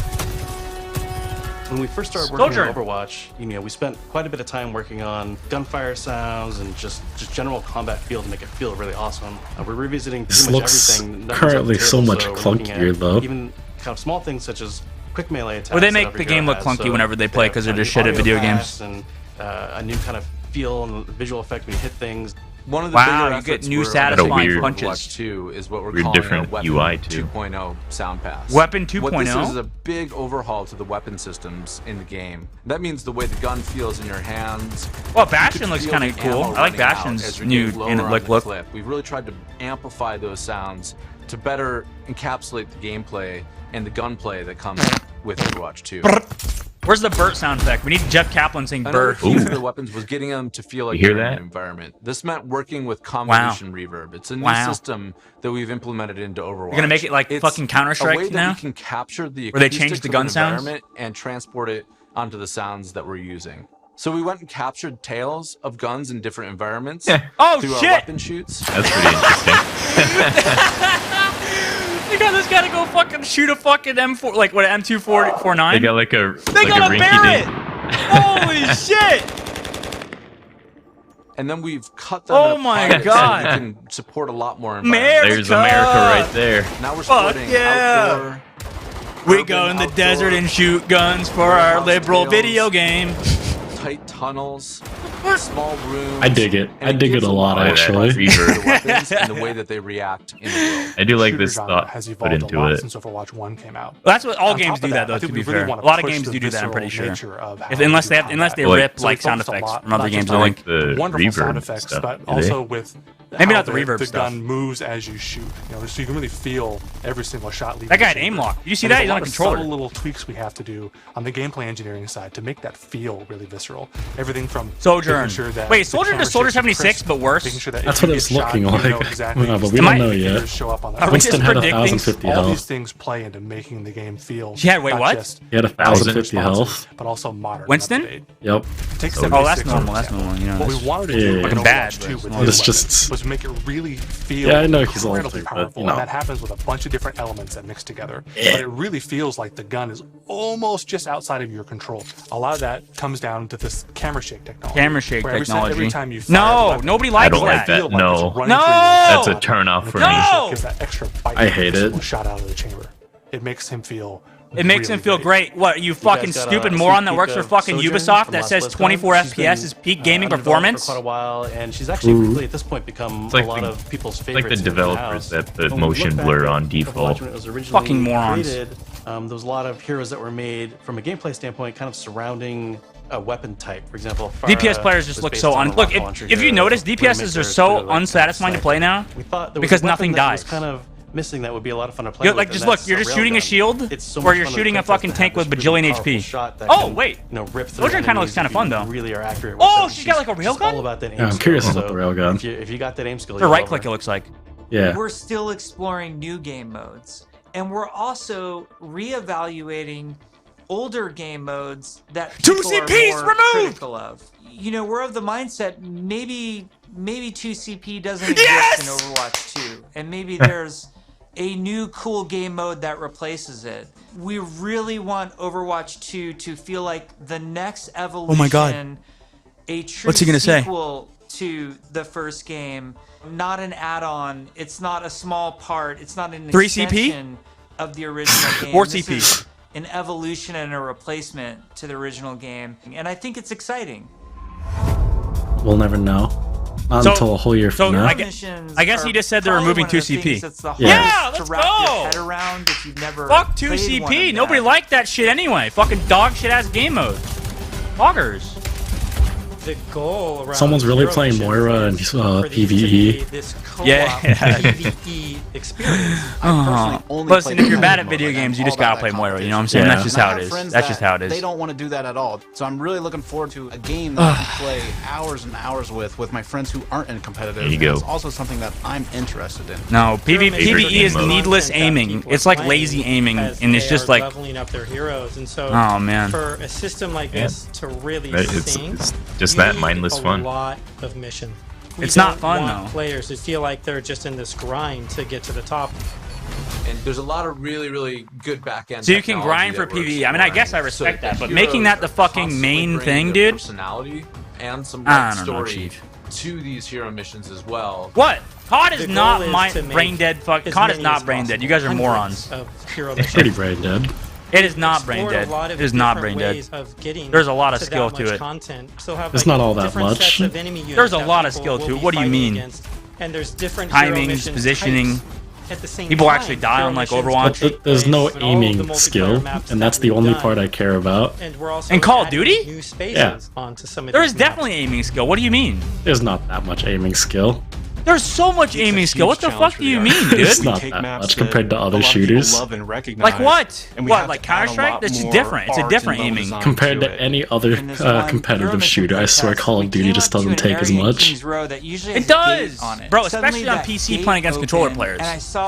When we first started working Soldier. on Overwatch, you know, we spent quite a bit of time working on gunfire sounds and just general combat feel to make it feel really awesome. We're revisiting This pretty much looks everything. Nothing's currently off the so table, much we're looking at clunkier, though. Even kind of small things such as quick melee attacks. Well, they that make every the game hero look has. clunky So whenever they play have because they're kind of just shit at audio video pass games. And a new kind of feel and visual effect when you hit things. One of the wow, bigger you get efforts new we're satisfying undertaking for punches. Overwatch 2 is what we're Weird calling different a Weapon UI too. 2.0 sound pass. Weapon 2.0? What this is a big overhaul to the weapon systems in the game. That means the way the gun feels in your hands. Well, Bastion looks kind of cool. I like Bastion's new look. Clip. We've really tried to amplify those sounds to better encapsulate the gameplay and the gunplay that comes with Overwatch 2. Where's the Burt sound effect? We need Jeff Kaplan saying Burt. Another key to the weapons was getting them to feel like they're in an environment. This meant working with convolution reverb. It's a new system that we've implemented into Overwatch. You're gonna make it like fucking Counter-Strike a way that now? we can capture the where they change the gun sounds environment and transport it onto the sounds that we're using. So we went and captured tales of guns in different environments through our weapon shoots. That's pretty interesting. You guys gotta go fucking shoot a fucking M4, like what, M249? They got like a They got a Barrett! Holy shit! And then we've cut them Oh in my apart god! So we can support a lot more America! There's America right there. Now we're Fuck supporting yeah! We go in the desert and shoot guns for our liberal video game. Tight tunnels, small rooms. I dig it. I dig it a lot, actually. The weapons and the way that they react in the world. I do like this thought has put evolved a into lot it. since Overwatch 1 came out. Well, that's what all On games top do of that, though. I To think be we really fair, wanna a lot of push games the do that. I'm pretty visceral sure. nature of how Unless we they do unless they combat. rip So we like sound focused a effects lot, from other not games. just I on like the wonderful sound reverb effects, stuff, but do also they? with Maybe how not the reverb the stuff. gun moves as you shoot. You know, so you can really feel every single shot leaving. That guy the had aim chamber. lock. Did you see And that? there's He's a on a lot of controller. subtle little tweaks we have to do on the gameplay engineering side to make that feel really visceral. Everything from Sojourn. making sure that Wait, the Sojourn camera to Soldier shakes are 76, crisp, but worse. making sure that That's if you what get it's shot, looking you like. know exactly Yeah, but we don't know yet. show up on that. Are we Winston just had predicting? 1,050 All health. these things play into making the game feel. She had- wait, not what? just He had 1,050 health. but also modern. Winston? and up-to-date. Yep. Take Oh, that's 76 normal. for That's example. normal. You know, What we that's wanted to do Yeah. in fucking Overwatch bad, 2 but with it's these not- It's weapons just- was make it really feel Yeah, I know he's all incredibly but, powerful, you know. and that happens with a bunch of different elements that mix together. Yeah. But it really feels like the gun is almost just outside of your control. A lot of that comes down to this camera shake technology. Camera shake where technology. Every time you fire No, a weapon, nobody I likes don't like that. that. No. No! That's a turn off for me. No! Gives that extra bite I hate when it. shot out of the chamber. It makes him feel. It makes him really feel great. What, you fucking got a stupid sneak moron that peek works for of fucking Sojourn Ubisoft from that last says BlizzCon? 24 She's FPS been, is peak gaming under development performance? for quite a while, and she's actually really at this point become like a lot the- of people's Like favorites. the developers that put motion blur on default. When it was originally Fucking morons. created, there was a lot of heroes that were made from a gameplay standpoint, kind of surrounding a weapon type. For example, DPS players just look so look. If you notice, DPSs are so unsatisfying to play now we thought there was because a weapon nothing that was dies. kind of missing that would be a lot of fun to play with. Like, and just look, that's you're a just shooting a railgun. shield, It's so or much you're fun to shooting a play fucking to tank have with this really bajillion powerful HP. shot that Oh, can, wait. you know, rip through Sojourn kind of enemies looks kind of if you fun, though. Really are accurate. Oh, with it. she's got like a It's railgun? all about that aim Yeah, I'm skill. curious about So the railgun. If you got that aim skill, The you're right over. click, it looks like. Yeah. We're still exploring new game modes, and we're also reevaluating older game modes that Two people CPs are more removed! critical of. You know, we're of the mindset maybe 2CP doesn't exist Yes! in Overwatch 2, and maybe there's a new cool game mode that replaces it. We really want Overwatch 2 to feel like the next evolution. Oh my God. A true What's he gonna say? sequel to the first game, not an add-on. It's not a small part. It's not an 3CP? extension of the original game. 4CP. This is an evolution and a replacement to the original game, and I think it's exciting. We'll never know. Not So- until a whole year so from now. I guess he just said they're Probably removing one of the 2CP. things that's the Yeah. hardest Yeah, to let's wrap your go. head around if you've never Fuck played one 2CP. of Nobody that. liked that shit anyway. Fucking dog shit ass game mode. Poggers. The goal around Someone's really Hero playing Missions Moira and is for these to PvE. be This co-op Yeah. PvE experience. Listen, if you're bad at video games, you just gotta play Moira. You know what I'm saying? Yeah. That's just how it is. That's just how it is. They don't want to do that at all. So I'm really looking forward to a game that I can play hours and hours with my friends who aren't in competitive. There you go. It's also something that I'm interested in. No, PvE is mode. needless aiming. It's like lazy aiming, and it's just like, leveling up their heroes, and so oh man. for a system like this to really It's sing, just you that need mindless a fun. lot of mission. We It's not don't fun, want though. Players to feel like they're just in this grind to get to the top. And there's a lot of really, really good back-end So you can technology grind for that we're PvE. I mean, I guess I exploring. respect So that, but the making that the heroes are fucking constantly main bringing thing, their dude. personality and some I don't know, backstory Chief. to these hero missions as well. What? COD is The not goal is my to make brain dead. Fuck. as COD is many not as brain dead. possible. You guys are Hundreds morons. of hero It's pretty missions. brain dead. It is not brain dead. It is not brain dead. There's a lot of skill to it. It's not all that much. There's a lot of skill to it. What do you mean? And there's different timings, positioning. People actually die on like Overwatch. But there's no aiming skill, and that's the only part I care about. In Call of Duty? Yeah. There is definitely aiming skill. What do you mean? There's not that much aiming skill. There's so much aiming skill. What the fuck do you mean, dude? It's not that much compared to other shooters. Like what? What, like Counter-Strike? That's just different. It's a different aiming. Compared to any other competitive shooter, I swear Call of Duty just doesn't take as much. It does! Bro, especially on PC playing against controller players.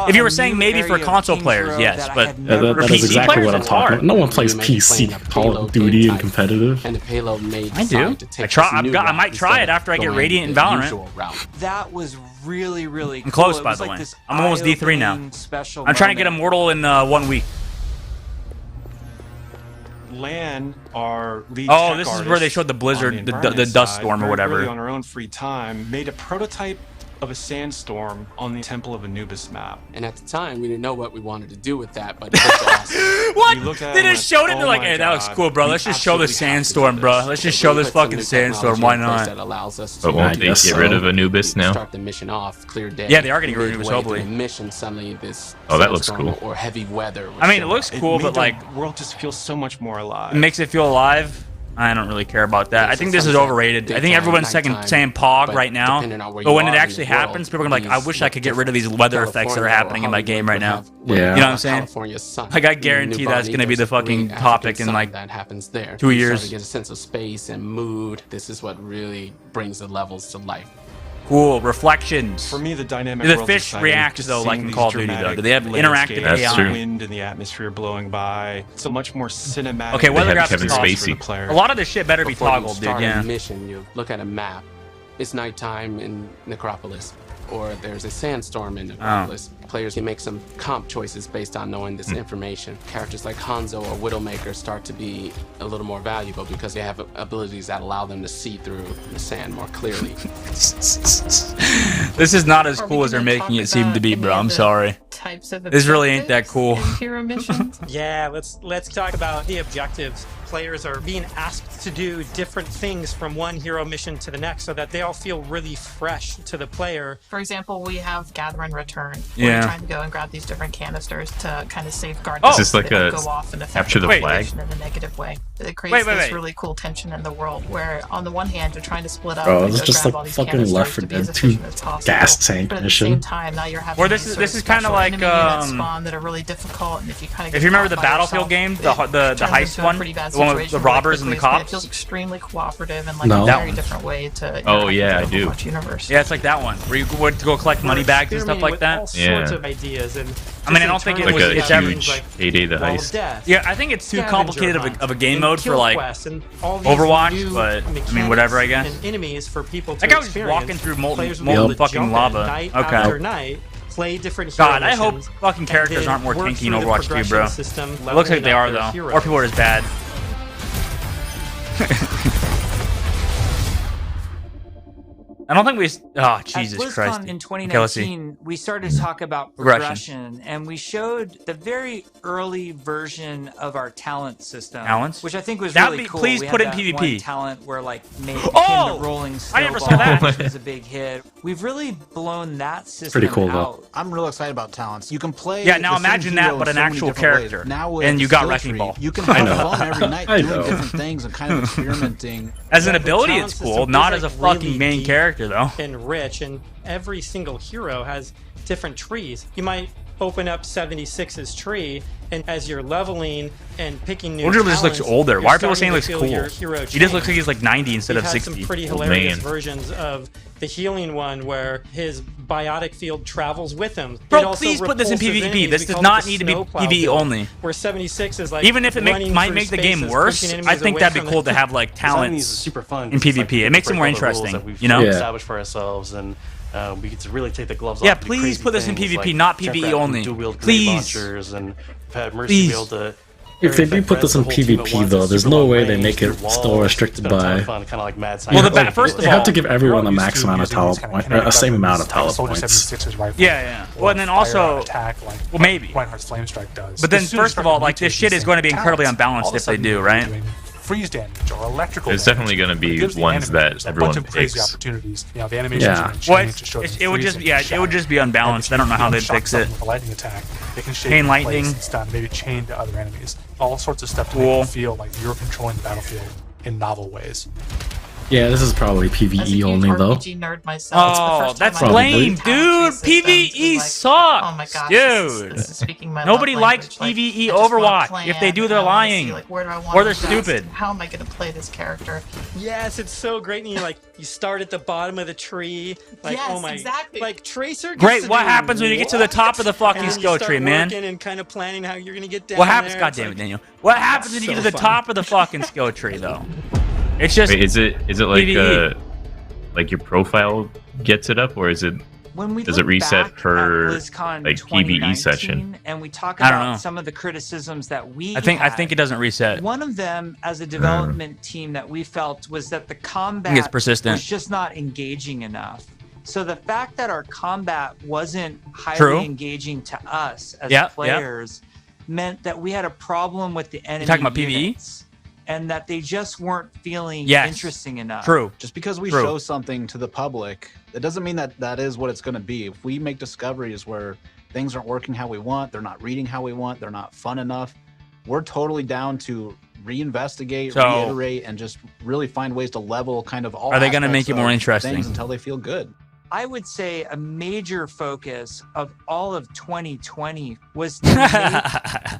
If you were saying maybe for console players, yes, but that is exactly what I'm talking about. No one plays PC Call of Duty and competitive. And the payload made I do. I might try it after I get Radiant and Valorant. That was really I'm close, by the way. I'm almost D3 now. I'm trying to get Immortal in 1 week. Lan, our lead oh, tech this is where they showed the blizzard, the dust storm or whatever. On our own free time, made a prototype of a sandstorm on the Temple of Anubis map. And at the time, we didn't know what we wanted to do with that, but it was awesome. What? They just showed it. They're like, "Hey, that looks cool, bro. Let's just show the sandstorm, bro. Let's just show this fucking sandstorm. Why not?" But won't they get rid of Anubis now? Start the mission off, clear day. Yeah, they are getting rid of Anubis, hopefully. Mission suddenly this. Oh, that looks cool. Or heavy weather. I mean, it looks cool, but like, the world just feels so much more alive. It makes it feel alive. I don't really care about that. I think this is overrated. I think everyone's saying Pog right now, but when it actually happens, people are gonna be like, I wish I could get rid of these weather effects that are happening in my game right now. Yeah. You know what I'm saying? Like, I guarantee that's gonna be the fucking topic in like 2 years. To get a sense of space and mood. This is what really brings the levels to life. Cool reflections. For me, the dynamic. The fish reacts though, like in Call of Duty, though. Do they have interactive AI? Wind in the atmosphere blowing by. It's a much more cinematic. Okay, weather graphics. A lot of this shit better be toggled, dude. Yeah. Mission, you look at a map. It's nighttime in Necropolis, or there's a sandstorm in Necropolis. Players can make some comp choices based on knowing this information. Characters like Hanzo or Widowmaker start to be a little more valuable because they have abilities that allow them to see through the sand more clearly. This is not as cool as they're making it seem to be, bro. I'm sorry. This really ain't that cool. Hero missions. Yeah, let's talk about the objectives. Players are being asked to do different things from one hero mission to the next so that they all feel really fresh to the player. For example, we have Gather and Return. Yeah. We're trying to go and grab these different canisters to kind of safeguard them. Is this like a a go off and capture the flag? In a negative way. It creates this really cool tension in the world where on the one hand you're trying to split up. Bro, it's just like fucking Left 4 Dead 2 gas tank but at mission. the same time, now you're having this is kind of like spawn that are really difficult, and if you kind of if you remember the Battlefield game, the heist one, the one with the robbers and the cops. It feels extremely cooperative and like a very different way to. Oh yeah, I do. Universe. Yeah, it's like that one where you would go collect money bags and stuff like that. All sorts of ideas and. I mean, I don't think it was like a huge Heyday the Heist. Yeah, I think it's too complicated of a game mode for like Overwatch, but I mean, whatever, I guess. Enemies for people to that guy was just walking through molten fucking lava. Okay. Play different God, I hope fucking characters aren't more tanky in Overwatch 2, bro. It looks like they are though, or people are as bad. I don't think we. Oh, Jesus At BlizzCon Christ. in 2019, we started to talk about progression, and we showed the very early version of our talent system. Talents? Which I think was really cool. Please put in PvP. One talent where like became the rolling snowball, I never saw that. Which was a big hit. We've really blown that system pretty cool, out. though. I'm real excited about talents. You can play. Yeah, now imagine that, but an actual character. Now and you got Wrecking Ball. You can have fun every night doing different things and kind of experimenting. As an ability, it's cool. Not as a fucking main character, though. And rich, and every single hero has different trees. You might open up 76's tree, and as you're leveling and picking new Woodrow just looks older. Why are people saying he looks cool? He just looks like he's like 90 instead of 60. Some pretty hilarious versions of the healing one where his biotic field travels with him. Bro, please put this in PvP. This does not need to be PvE only. Where 76 is like even if it might make the game worse, I think that'd be cool to have like talents super fun in PvP. It makes it more interesting, you know? Established for ourselves, and we get to really take the gloves off. Yeah, please put this in PvP, not PvE only. Please. And we've had Mercy be able to If they do put this in PvP though, there's no way they make it still restricted by. Well, first of all, they have to give everyone the max amount of talent points, a same amount of talent points. Yeah. Well, and then also, well, maybe. But then, first of all, like this shit is going to be incredibly unbalanced if they do, right? Freeze damage or electrical. There's definitely going to be ones that everyone picks. Opportunities. You know, the animation it would just be unbalanced. I don't know how they'd fix it. With a lightning attack, they can chain lightning, stun, maybe chain to other enemies. All sorts of stuff to make you feel like you're controlling the battlefield in novel ways. Yeah, this is probably PvE only though. Nerd myself, oh, that's lame, dude. PvE sucks. Oh my gosh, dude. This is speaking my Nobody likes PvE Overwatch. If they do, they're lying. Like, where do I want or they're stupid. How am I going to play this character? Yes, it's so great. And you start at the bottom of the tree. Like, yes, oh my, exactly. Like Tracer. Great. What happens when you get to the top of the fucking skill tree, man? And kind of planning how you're going to get down. What happens? God damn it, Daniel. What happens when you get to the top of the fucking skill tree, though? It's just. Wait, is it like your profile gets it up, or is it? Does it reset per like PvE session? And we talk about some of the criticisms that we. I think it doesn't reset. One of them, as a development team, that we felt was that the combat was just not engaging enough. So the fact that our combat wasn't highly engaging to us as players meant that we had a problem with the enemy. You're talking about PvE? And that they just weren't feeling interesting enough. True. Just because we show something to the public, it doesn't mean that that is what it's going to be. If we make discoveries where things aren't working how we want, they're not reading how we want, they're not fun enough, we're totally down to reinvestigate, reiterate, and just really find ways to level kind of all. Are they going to make it more interesting until they feel good? I would say a major focus of all of 2020 was to make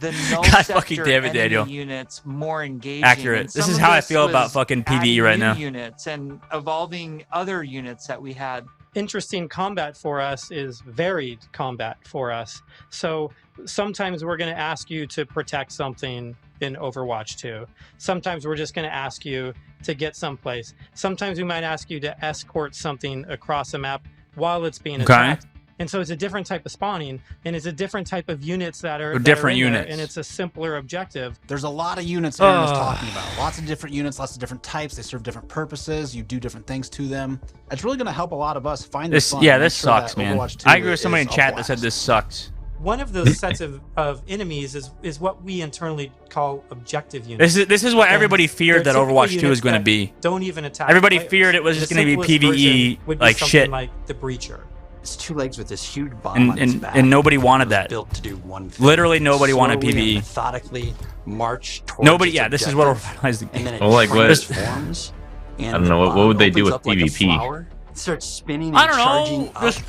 the null sector enemy units more engaging. Accurate. This is how I feel about fucking PvE right now. Units and evolving other units that we had. Interesting combat for us is varied combat for us. So sometimes we're going to ask you to protect something in Overwatch 2. Sometimes we're just going to ask you to get someplace. Sometimes we might ask you to escort something across a map while it's being attacked. And so it's a different type of spawning, and it's a different type of units that are different units, and it's a simpler objective. There's a lot of units Aaron was talking about. Lots of different units, lots of different types. They serve different purposes. You do different things to them. It's really going to help a lot of us find this. Fun. Yeah, this sucks, man. I agree with somebody in chat that said this sucks. One of those sets of enemies is what we internally call objective units. This is what everybody feared that Overwatch 2 was going to be. Don't even attack. Everybody feared it was just going to be PvE like shit. Like the Breacher. It's two legs with this huge bomb on its back. And nobody wanted that. Built to do one thing. Literally nobody wanted PvE. Methodically march towards nobody. Yeah, this is what revitalized the game. Well, like what? I don't know. What would they do with PvP? Starts spinning and I don't know. Just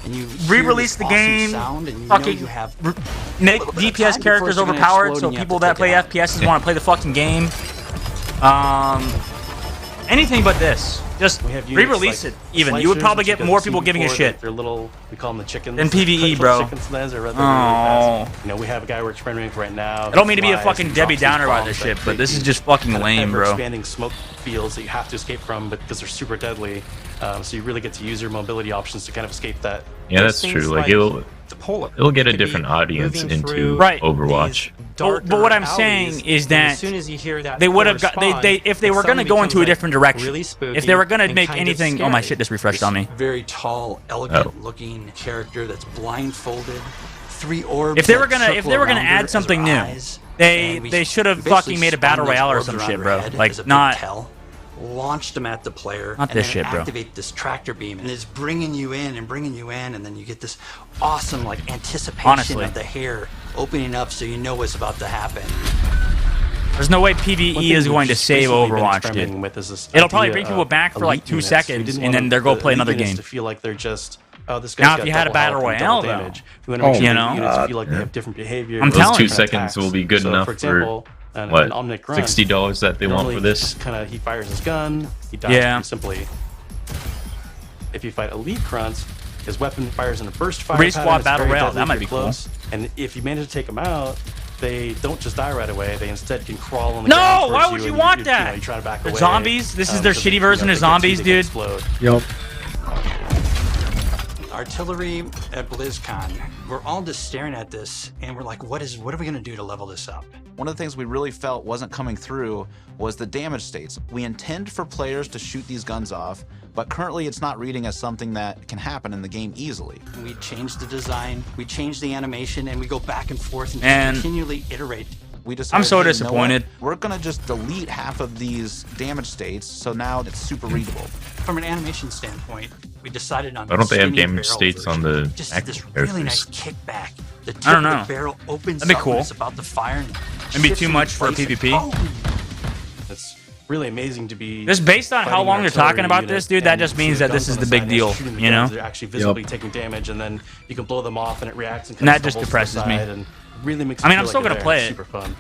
re-release the game. Fucking make DPS characters overpowered so people that play FPSs want to play the fucking game. Anything but this. Just re-release it. Even you would probably get more people giving a shit. They're little. We call them the chickens. Than PvE, bro. You know, we have a guy we're experimenting with right now. I don't mean to be a fucking Debbie Downer about this shit, but this is just fucking lame, bro. Expanding smoke fields that you have to escape from, but because they're super deadly, so you really get to use your mobility options to kind of escape that. Yeah, that's true. Like it'll get a different audience into Overwatch. But what I'm saying is that as soon as you hear that, they would have got if they were going to go into a different direction. If they were going to make anything, oh my shit, this refreshed on me. Very tall, elegant-looking character that's blindfolded. 3 orbs. If they were gonna add something new, they should have fucking made a battle royale or some shit, bro. Like not. Launched them at the player, not this shit, bro. Activate this tractor beam, and it's bringing you in, and then you get this awesome like anticipation of the hair opening up, so you know what's about to happen. There's no way PvE is going to save Overwatch, dude. It'll probably bring people back for like 2 seconds, and then they'll go play another game. To feel like they're just. Oh, this now, if you had a battle royale, though, you know, feel like they have different behavior. I'm telling you, 2 seconds will be good enough for. What? $60 that they want for this? He fires his gun. He dies pretty simply. If you fight elite grunts, his weapon fires in a burst fire. Squad battle royale. That might be close. And if you manage to take them out, they don't just die right away. They instead can crawl on the ground. No, why would you want that? You try to back away. Zombies. This is their shitty version of zombies, dude. Yup. Artillery at BlizzCon. We're all just staring at this, and we're like, what are we going to do to level this up? One of the things we really felt wasn't coming through was the damage states. We intend for players to shoot these guns off, but currently it's not reading as something that can happen in the game easily. We change the design, we change the animation, and we go back and forth and continually iterate. We decided, I'm so hey, disappointed. You know we're gonna just delete half of these damage states, so now it's super readable. From an animation standpoint, we decided on Why don't they have skinny damage barrel states on the just active this really characters? nice kickback. The tip I don't know. of the barrel opens That'd be up cool. when it's about to fire. It'd be too much for a PvP. It's really amazing to be. Just based on how long you're talking about this, dude, that just means that this is the big deal, you know? They're actually visibly taking damage, and then you can blow them off, and it reacts. And that just depresses me. And really makes. I mean, I'm still gonna play it. Super fun.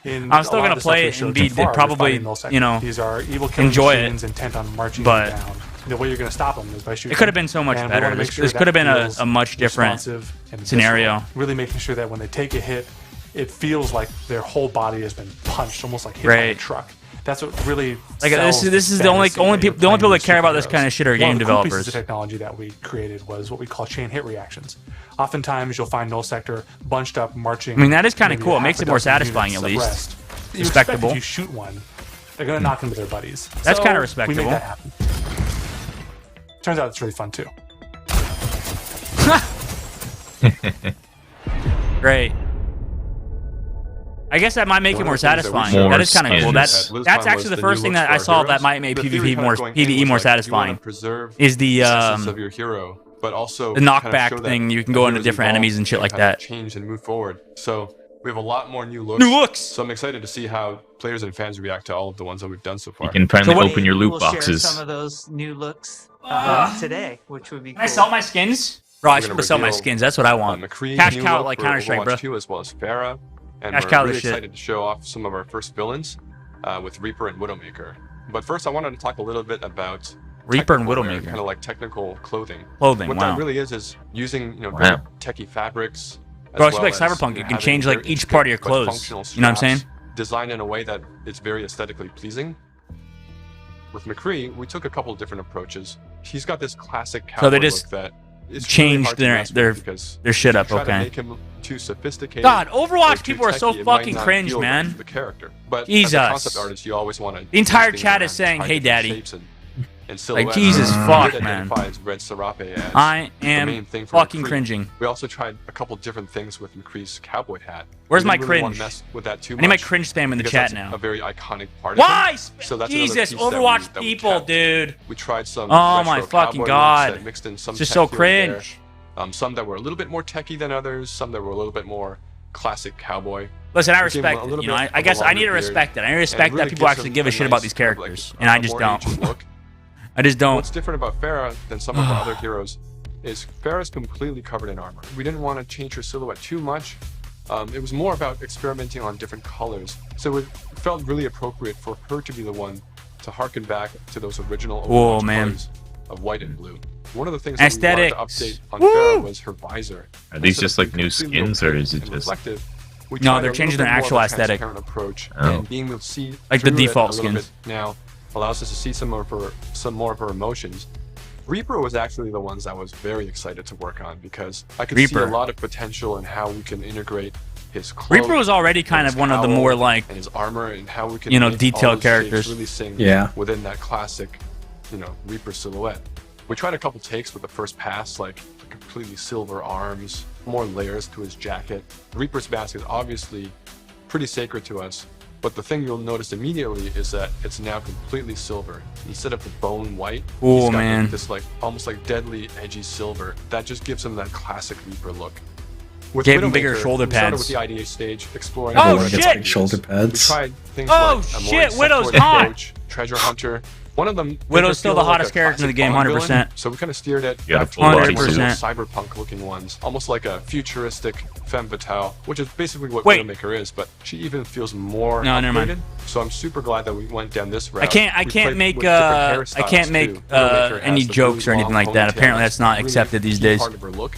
I'm still gonna play it and be probably, you know, these are evil enjoy it. Intent on marching But down. The way you're going to stop them is by shooting. it could have been so much And we better. wanna make This, sure this that could have been feels a much different responsive and scenario. visceral. Really making sure that when they take a hit, it feels like their whole body has been punched, almost like hit by a truck. That's what really Like sells this is the only fantasy that you're people that playing care about this superheroes. kind of shit are One game of the cool pieces developers. of technology that we created was what we call chain hit reactions. Oftentimes, you'll find null sector bunched up, marching. I mean, that is kinda maybe cool. It half makes a it more dozen satisfying, units at least. abreast. You Respectable. expect if you shoot one, they're going to knock into their buddies. That's So kinda We respectable. made that happen. Turns out it's really fun too. Great. I guess that might make it more satisfying. That is kind of cool. That's actually the first thing that I saw that might make PvE more satisfying. Is the of your hero, but also the knockback thing. You can go into different enemies and shit like that. Change and move forward. So we have a lot more new looks. New looks. So I'm excited to see how players and fans react to all of the ones that we've done so far. You can finally open your loot We'll share boxes. some of those new looks today, which would be Can I sell my skins? Bro, I should sell my reveal, skins. That's what I want. McCree's Cash new cow look like for Counter-Strike, Overwatch bro. 2, as well as Pharah. And Cash we're cow really this shit. excited to show off some of our first villains with Reaper and Widowmaker. But first, I wanted to talk a little bit about Reaper and Widowmaker. kind of like technical clothing. Clothing, What wow. that really is using very Wow. techie fabrics. Bro, as it's well like as, Cyberpunk. You can having change like very each part of your intricate but clothes. functional You know what I'm saying? straps Designed in a way that it's very aesthetically pleasing. With McCree, we took a couple of different approaches. He's got this classic cowboy So they just look that is changed really hard to their mess with because their shit if up. you try to Okay. make him too sophisticated. God, or Overwatch too people are so techie, it might fucking not cringe, feel right man. to the character. But Jesus. as a concept artist, you always want to. The entire chat is saying, "Hey, daddy." Like, Jesus fuck, man. Red Serape as I the am main thing for fucking McCree. cringing. We also tried a couple different things with McCree's cowboy hat. Where's We my didn't really wanna cringe? mess with that too I need my much cringe spam in the because chat that's now. A very iconic part of Why? him. So that's another Jesus, piece that Overwatch we people, kept. dude. We tried some. Oh my retro fucking cowboy God. looks that mixed in some It's just tech so here and there. cringe. Some that were a little bit more techie than others. Some that were a little bit more classic cowboy. Listen, I We gave him respect a it. little You know, bit I of a guess I need to longer beard, respect it. I need to and respect it that really people gives actually him give a a shit about nice these kind of, like, characters, and I just more don't. aged look. I just don't. What's different about Pharah than some of our other heroes is Pharah's completely covered in armor. We didn't want to change her silhouette too much. It was more about experimenting on different colors. So it felt really appropriate for her to be the one to harken back to those original Whoa, Overwatch man. colors of white and blue. One of the things that we Aesthetics. wanted to update on Woo! Pharah was her visor. Are these Instead just of like being new completely skins, or opaque is it and just? reflective, we No, tried they're a changing little their bit more actual of a aesthetic. transparent approach, Oh. and being able to see Like the through it default a little skins. bit now allows us to see some more of her emotions. Reaper was actually the ones I was very excited to work on because I could see Reaper. a lot of potential in how we can integrate his clothes. Reaper was already kind of one of the more like, and his armor and how we can you know, make detailed all those shapes characters. really sing Yeah. within that classic, Reaper silhouette. We tried a couple takes with the first pass, like completely silver arms, more layers to his jacket. Reaper's mask is obviously pretty sacred to us, but the thing you'll notice immediately is that it's now completely silver. Instead of the bone white, Oh, he's got man. this like almost like deadly edgy silver. That just gives him that classic Reaper look. With Gave him bigger Widowmaker, shoulder we started pads. with the IDA stage, exploring Oh, more shit! ideas. Shoulder pads. We tried things Oh, like a more shit, Widow's insectoid hot. approach, Treasure Hunter. One of them. Widow's still the hottest character in the game, 100%. So we kind of steered it You got a back full towards body more suit. cyberpunk-looking ones, almost like a futuristic femme fatale, which is basically what Wait. Widowmaker is. But she even feels more No, never mind. upgraded. So I'm super glad that we went down this route. I can't We played make with different I can't hairstyles, make too. Widowmaker any has the jokes or really anything long like that. ponytails, Apparently that's not really accepted these key days. part of her look.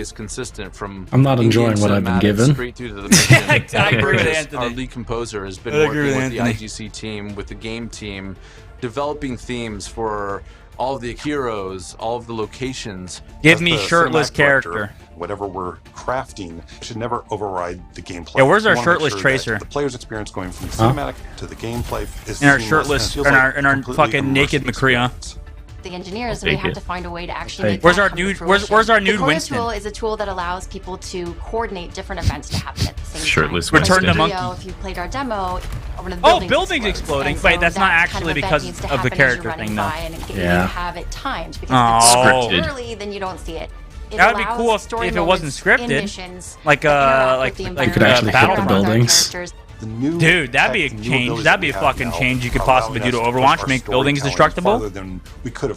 is consistent from. I'm not enjoying in-game what I've been cinematics given. Straight through to the mission. I agree with Anthony. Our lead composer has been I agree working with with the Anthony. IGC team, with the game team, developing themes for all of the heroes, all of the locations. Give me shirtless character. Whatever we're crafting should never override the gameplay. Yeah, where's our We wanna make shirtless sure tracer? that the player's experience going from the cinematic to the gameplay is In our seamless, shirtless, and in it our, feels in our like fucking naked completely McCrea. The engineers, and we have to find a way to actually make Where's that our come to nude? fruition. Where's our nude The Chorus Winston? tool is a tool that allows people to coordinate different events to happen at the same Shirtless time. Winston. Return to Video, monkey. if you played our demo, one of the Oh, buildings buildings explodes. exploding. And Wait, so that's not that actually kind of because event needs to of the happen as character you're running thing, though. by, and you Yeah. have it timed because Oh. if it's Scripted. early, then you don't see it. It That would be allows cool story if it wasn't moments in scripted. missions Like You could actually hit the buildings. Dude, that'd be a change. That'd be a fucking change you could possibly do to Overwatch. Make buildings destructible.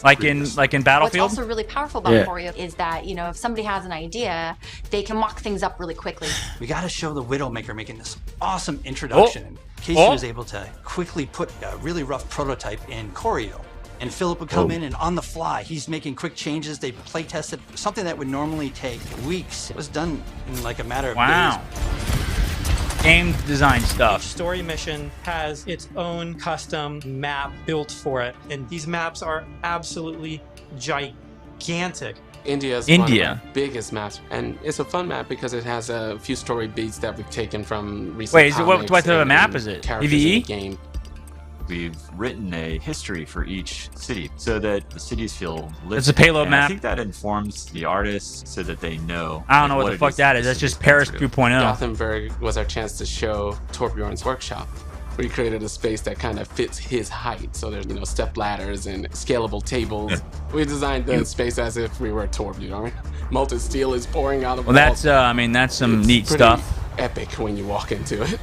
Like in What's Battlefield. also really powerful about Choreo is that, you know, if somebody has an idea, they can mock things up really quickly. We got to show the Widowmaker making this awesome introduction. Casey was able to quickly put a really rough prototype in Choreo. And Philip would come in and on the fly, he's making quick changes. They play tested something that would normally take weeks. It was done in like a matter of days. Game design stuff. Each story mission has its own custom map built for it, and these maps are absolutely gigantic. India's one of the biggest maps, and it's a fun map because it has a few story beats that we've taken from recent Wait, is it what comics type of and map is it? characters in PvE? the game. We've written a history for each city so that the cities feel lived. It's a payload and map. I think that informs the artists so that they know. I don't know what the fuck that is. That's just Paris 2.0. Gothenburg was our chance to show Torbjorn's workshop. We created a space that kind of fits his height. So there's, you know, step ladders and scalable tables. We designed the space as if we were Torbjorn. Molten steel is pouring out of Well, that's I mean, that's some neat stuff. Epic when you walk into it.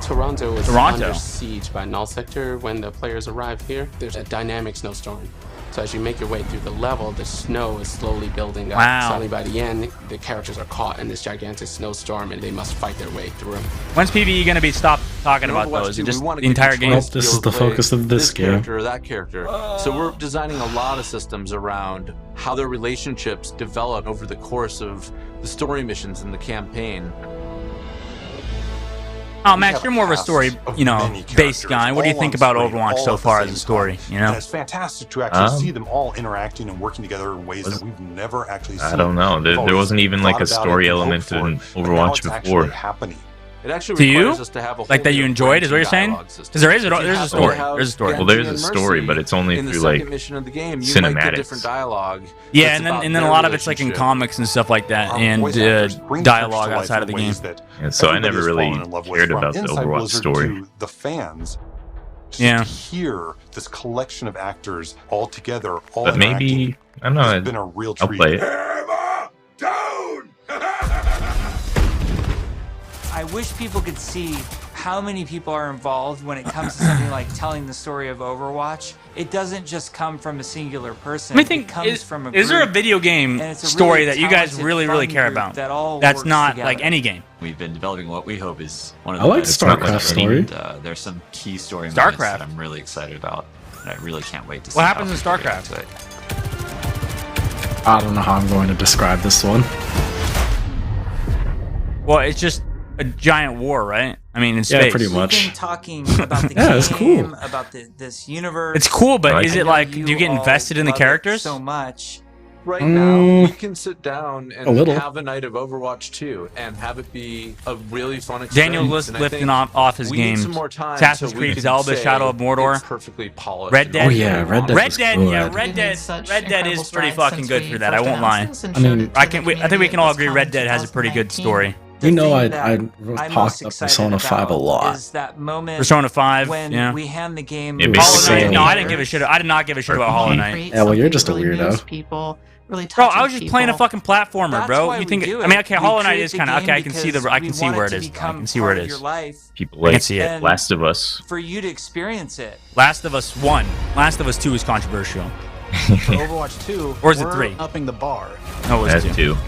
Toronto is Toronto. under siege by Null Sector. When the players arrive here, there's a dynamic snowstorm. So as you make your way through the level, the snow is slowly building up. Wow. Suddenly by the end, the characters are caught in this gigantic snowstorm and they must fight their way through. When's PvE gonna be stopped talking In about Overwatch those? 2, Just we wanna the give you entire game? trust to be This able is the to play focus of this game. character or that character. So we're designing a lot of systems around how their relationships develop over the course of the story missions in the campaign. Oh, Max, you're more of a story, you know, based guy. What do you think about Overwatch so far as a story? You know, And it's fantastic to actually see them all interacting and working together in ways that we've never actually seen. I don't know. There wasn't even like a story element in Overwatch before. It actually Do you? requires us to have a Like that you enjoyed, is what you're saying? Because there's a story. There's a story. Well, there's a story, but it's only in the through second like mission of the game, you might get different cinematics. dialogue. Yeah, and then a lot of it's like in comics and stuff like that, and dialogue outside of the game. Yeah, so I never really cared about the Overwatch story. The fans, just Yeah. to hear this collection of actors all together, all But maybe I don't know. has been a real I'll treat. play it. I wish people could see how many people are involved when it comes to something like telling the story of Overwatch. It doesn't just come from a singular person. Let me think. It comes from a Is there a group, video game and it's a story really that you guys talented, really fun care group about? that all That's works not together. like any game. We've been developing what we hope is one of I the like best StarCraft games. story. And, there's some key story StarCraft. moments that I'm really excited about. And I really can't wait to see What happens in how people StarCraft? react to it. I don't know how I'm going to describe this one. Well, it's just a giant war, right? I mean, in space. Yeah, pretty much. We've been talking about the Yeah, game, it's cool. about this universe. It's cool, but Right. is I it know like, do you get all invested in the love it characters? so much. Right now, we Mm. can sit down A and little. have a night of Overwatch 2 and have it be a really fun experience. Daniel And I lifting think off his we need games. some more time Assassin's so we Creed, can Zelda, say Shadow of Mordor. it's perfectly polished. Red and Dead. Oh yeah, Red Dead Red was Dead, good. yeah, Red Dead is pretty fucking good for that. I won't lie. I mean, I think we can all agree Red Dead has a pretty good story. You know, I I'm talked most up excited Persona 5 a about lot. Is that moment Persona 5, when yeah. we hand the game Yeah, to basically Hollow Knight. saying- No, I didn't give a shit. I did not give a shit about Hollow Knight. Yeah, well, you're just a weirdo. People, really Bro, I touching was just playing a people. fucking platformer, That's bro. why You we think? do I mean, it. okay, We Hollow Knight create is the kind of okay. game I can see because I can we see want where it it to is. I become can see where it part of is. your life. People I can like see it. And Last of Us. for you to experience it. Last of Us 1. Last of Us 2 is controversial. For Overwatch 2, Or is it we're 3? upping the bar. No, it was That 2. too.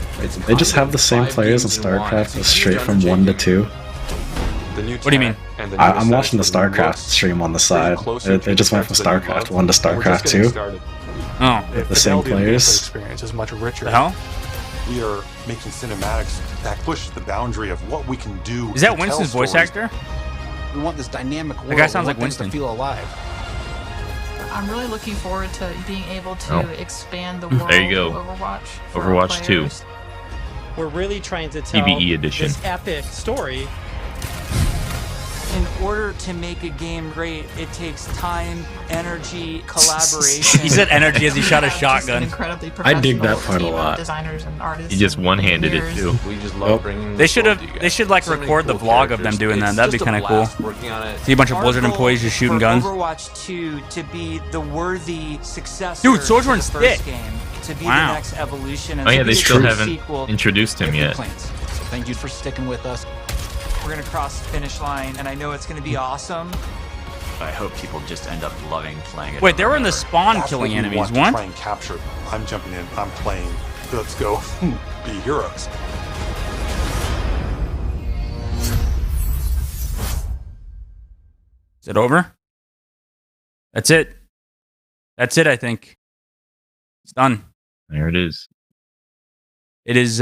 They just have the same players in StarCraft, but straight from 1 to 2. What do you mean? I'm watching the StarCraft stream on the side. They just went from StarCraft 1 to StarCraft 2. Oh, The same Fidelity of gameplay players. experience is much richer. the hell? We are making cinematics that push the boundary of what we can do. Is that to tell Winston's voice stories. actor? We want this dynamic world. guy sounds We like want things to Winston. feel alive. I'm really looking forward to being able to expand the world there you go. of Overwatch. Overwatch 2. We're really trying to tell PvE edition. this epic story. In order to make a game great, it takes time, energy, collaboration. He said energy as he shot a shotgun. I dig that part a lot. Designers and artists. He just one-handed it too. We just love bringing. They should like record the vlog of them doing that. That'd be kind of cool. See a bunch of Blizzard employees just shooting guns. Overwatch 2 to be the worthy successor. Dude, Sojourn's to the first thick. game, to be Wow. the next evolution. And Oh yeah, to they be still the haven't sequel. introduced him yet. So thank you for sticking with us. We're gonna cross the finish line, and I know it's gonna be awesome. I hope people just end up loving playing it. Wait, they were in the spawn That's killing what we enemies. want to What? try and capture. I'm jumping in. I'm playing. Let's go be heroes. Is it over? That's it. That's it, I think. It's done. There it is. It is,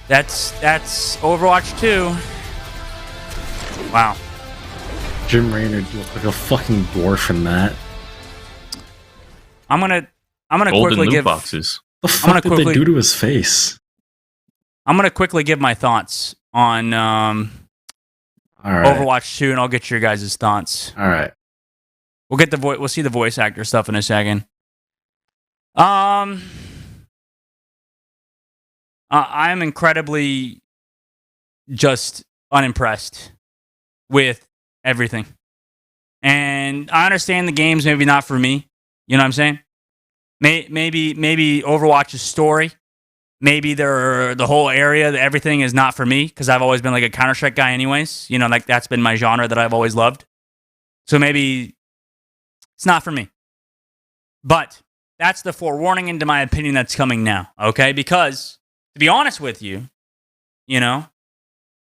That's Overwatch 2. Wow. Jim Raynor looked like a fucking dwarf in that. I'm gonna Golden quickly loot give boxes. The fuck did they do to his face? I'm gonna quickly give my thoughts on All right. Overwatch 2, and I'll get your guys' thoughts. All right. We'll get the we'll see the voice actor stuff in a second. I'm incredibly just unimpressed with everything. And I understand the game's maybe not for me. You know what I'm saying? Maybe Overwatch's story, maybe the whole area, everything is not for me because I've always been like a Counter-Strike guy anyways. You know, like that's been my genre that I've always loved. So maybe it's not for me. But that's the forewarning into my opinion that's coming now, okay? Because to be honest with you, you know,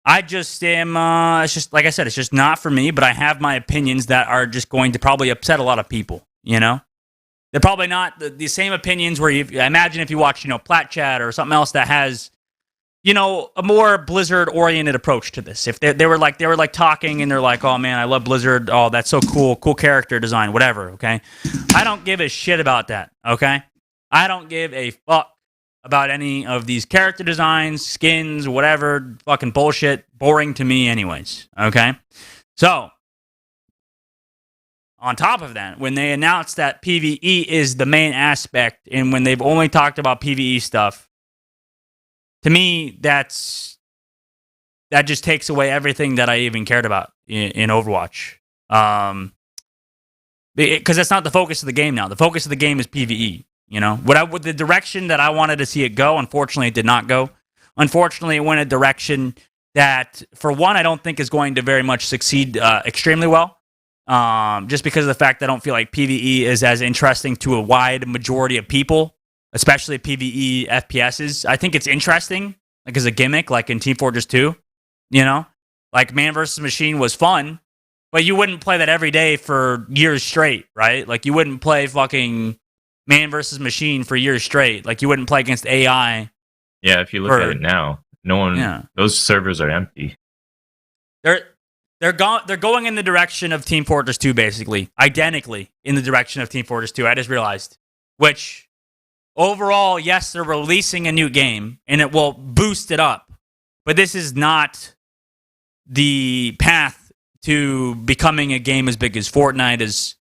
I just am, it's just, like I said, it's just not for me, but I have my opinions that are just going to probably upset a lot of people, you know? They're probably not the same opinions where you imagine if you watch, you know, Plat Chat or something else that has, you know, a more Blizzard-oriented approach to this. If they were like talking and they're like, oh man, I love Blizzard, oh, that's so cool character design, whatever, okay? I don't give a shit about that, okay? I don't give a fuck about any of these character designs, skins, whatever, fucking bullshit, boring to me anyways, okay? So, on top of that, when they announced that PvE is the main aspect, and when they've only talked about PvE stuff, to me, that just takes away everything that I even cared about in Overwatch. Because that's not the focus of the game now. The focus of the game is PvE. You know, with the direction that I wanted to see it go, unfortunately, it did not go. Unfortunately, it went a direction that, for one, I don't think is going to very much succeed extremely well. Just because of the fact that I don't feel like PvE is as interesting to a wide majority of people, especially PvE FPSs. I think it's interesting, like as a gimmick, like in Team Fortress 2. You know, like Man vs. Machine was fun, but you wouldn't play that every day for years straight, right? Like you wouldn't play fucking Man versus Machine for years straight. Like you wouldn't play against AI. Yeah, if you look at it now, no one. Yeah. Those servers are empty. They're going in the direction of Team Fortress 2, basically, identically in the direction of Team Fortress 2. I just realized, which overall, yes, they're releasing a new game and it will boost it up, but this is not the path to becoming a game as big as Fortnite, as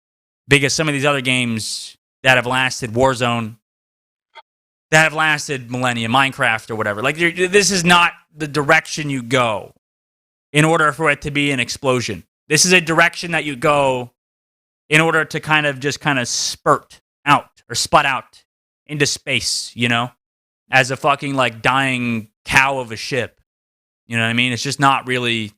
big as some of these other games that have lasted, Warzone, that have lasted millennia, Minecraft or whatever. Like, this is not the direction you go in order for it to be an explosion. This is a direction that you go in order to kind of spurt out or sput out into space, you know, as a fucking like dying cow of a ship. You know what I mean? It's just not really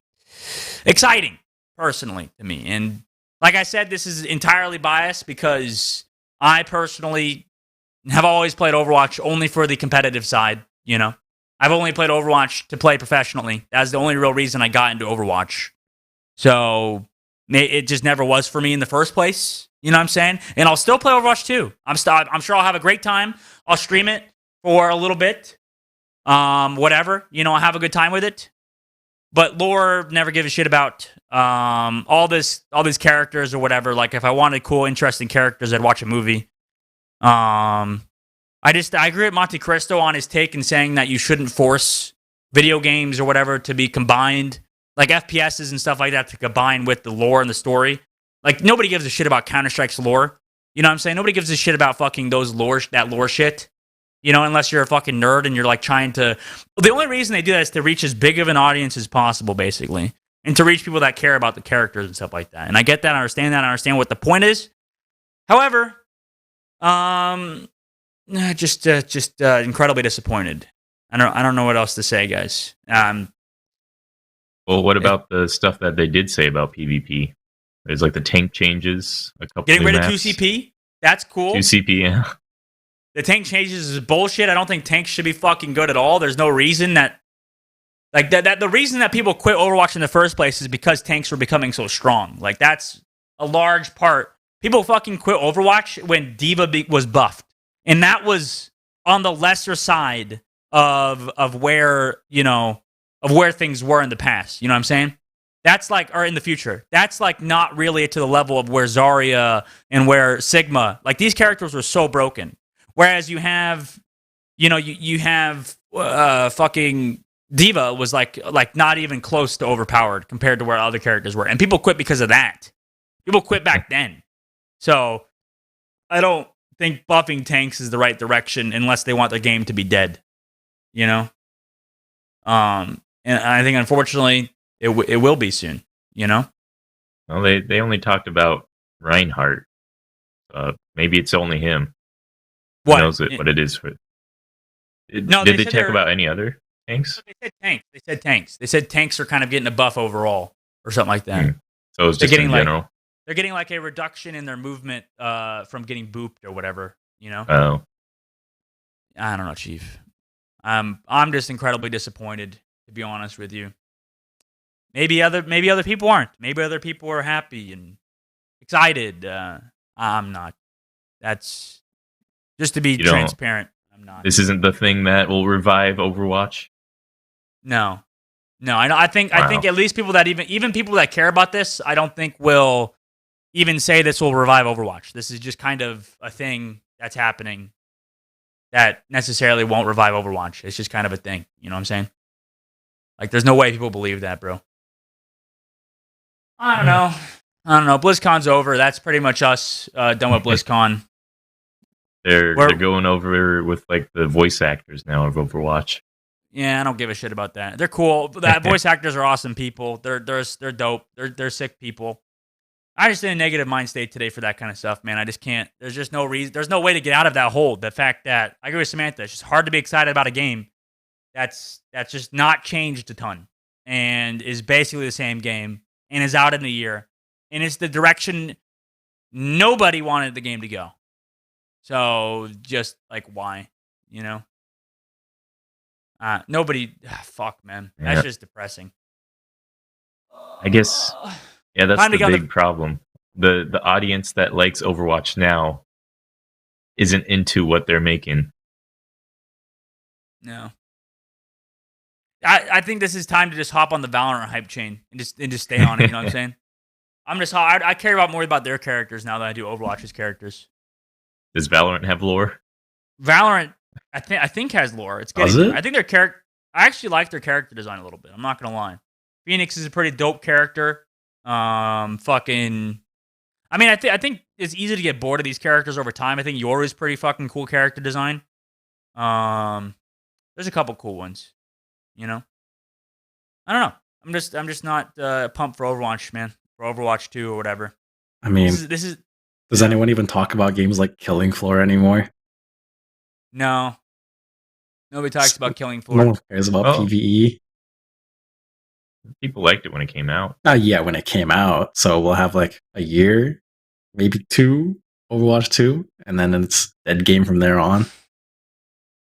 exciting, personally, to me. And like I said, this is entirely biased because I personally have always played Overwatch only for the competitive side, you know. I've only played Overwatch to play professionally. That's the only real reason I got into Overwatch. So it just never was for me in the first place. You know what I'm saying? And I'll still play Overwatch 2. I'm sure I'll have a great time. I'll stream it for a little bit. Whatever. You know, I'll have a good time with it. But lore, never give a shit about. All these characters or whatever. Like if I wanted cool, interesting characters, I'd watch a movie. I agree with Monte Cristo on his take in saying that you shouldn't force video games or whatever to be combined, like FPSs and stuff like that, to combine with the lore and the story. Like nobody gives a shit about Counter-Strike's lore. You know what I'm saying? Nobody gives a shit about fucking that lore shit. You know, unless you're a fucking nerd and you're like trying to. The only reason they do that is to reach as big of an audience as possible, basically, and to reach people that care about the characters and stuff like that. And I get that, I understand that, I understand what the point is. However, just incredibly disappointed. I don't know what else to say, guys. Well, what about the stuff that they did say about PvP? There's like the tank changes, a couple getting rid maps. of 2CP. That's cool. 2CP, yeah. The tank changes is bullshit. I don't think tanks should be fucking good at all. There's no reason that, like that. The reason that people quit Overwatch in the first place is because tanks were becoming so strong. Like that's a large part. People fucking quit Overwatch when D.Va was buffed, and that was on the lesser side of where where things were in the past. You know what I'm saying? That's like, or in the future. That's like not really to the level of where Zarya and where Sigma. Like these characters were so broken. Whereas you have, you have fucking D.Va was like not even close to overpowered compared to where other characters were, and people quit because of that. People quit back then. So I don't think buffing tanks is the right direction unless they want the game to be dead. You know, and I think unfortunately it will be soon. You know. Well, they only talked about Reinhardt. Maybe it's only him. What? Who knows what it is for? Did they talk about any other tanks? They said tanks. They said tanks. They said tanks are kind of getting a buff overall or something like that. So it's just in general. They're getting like a reduction in their movement from getting booped or whatever. You know. Oh. I don't know, Chief. I'm just incredibly disappointed, to be honest with you. Maybe other people aren't. Maybe other people are happy and excited. I'm not. That's just to be transparent. I'm not. This isn't the thing that will revive Overwatch. No. I think at least people that even people that care about this, I don't think will even say this will revive Overwatch. This is just kind of a thing that's happening that necessarily won't revive Overwatch. It's just kind of a thing. You know what I'm saying? Like, there's no way people believe that, bro. I don't know. BlizzCon's over. That's pretty much us done with BlizzCon. They're going over with like the voice actors now of Overwatch. Yeah, I don't give a shit about that. They're cool. That voice actors are awesome people. They're dope. They're sick people. I just in a negative mind state today for that kind of stuff, man. I just can't. There's just no reason. There's no way to get out of that hole. The fact that I agree with Samantha. It's just hard to be excited about a game that's just not changed a ton and is basically the same game and is out in a year and it's the direction nobody wanted the game to go. So just like why, you know? Nobody. Fuck, man. That's just depressing. I guess. Yeah, that's the big problem. The audience that likes Overwatch now isn't into what they're making. No. I think this is time to just hop on the Valorant hype chain and just stay on it. You know what I'm saying? I care more about their characters now than I do Overwatch's characters. Does Valorant have lore? Valorant, I think has lore. It's getting. Does it? I think their character. I actually like their character design a little bit. I'm not gonna lie. Phoenix is a pretty dope character. I mean, I think it's easy to get bored of these characters over time. I think Yoru's pretty fucking cool character design. There's a couple cool ones. You know, I don't know. I'm just not pumped for Overwatch, man. For Overwatch 2 or whatever. I mean, this is. Does anyone even talk about games like Killing Floor anymore? No. Nobody talks about Killing Floor. No one cares about PvE. People liked it when it came out. Yeah, when it came out. So we'll have like a year, maybe 2, Overwatch 2, and then it's dead game from there on.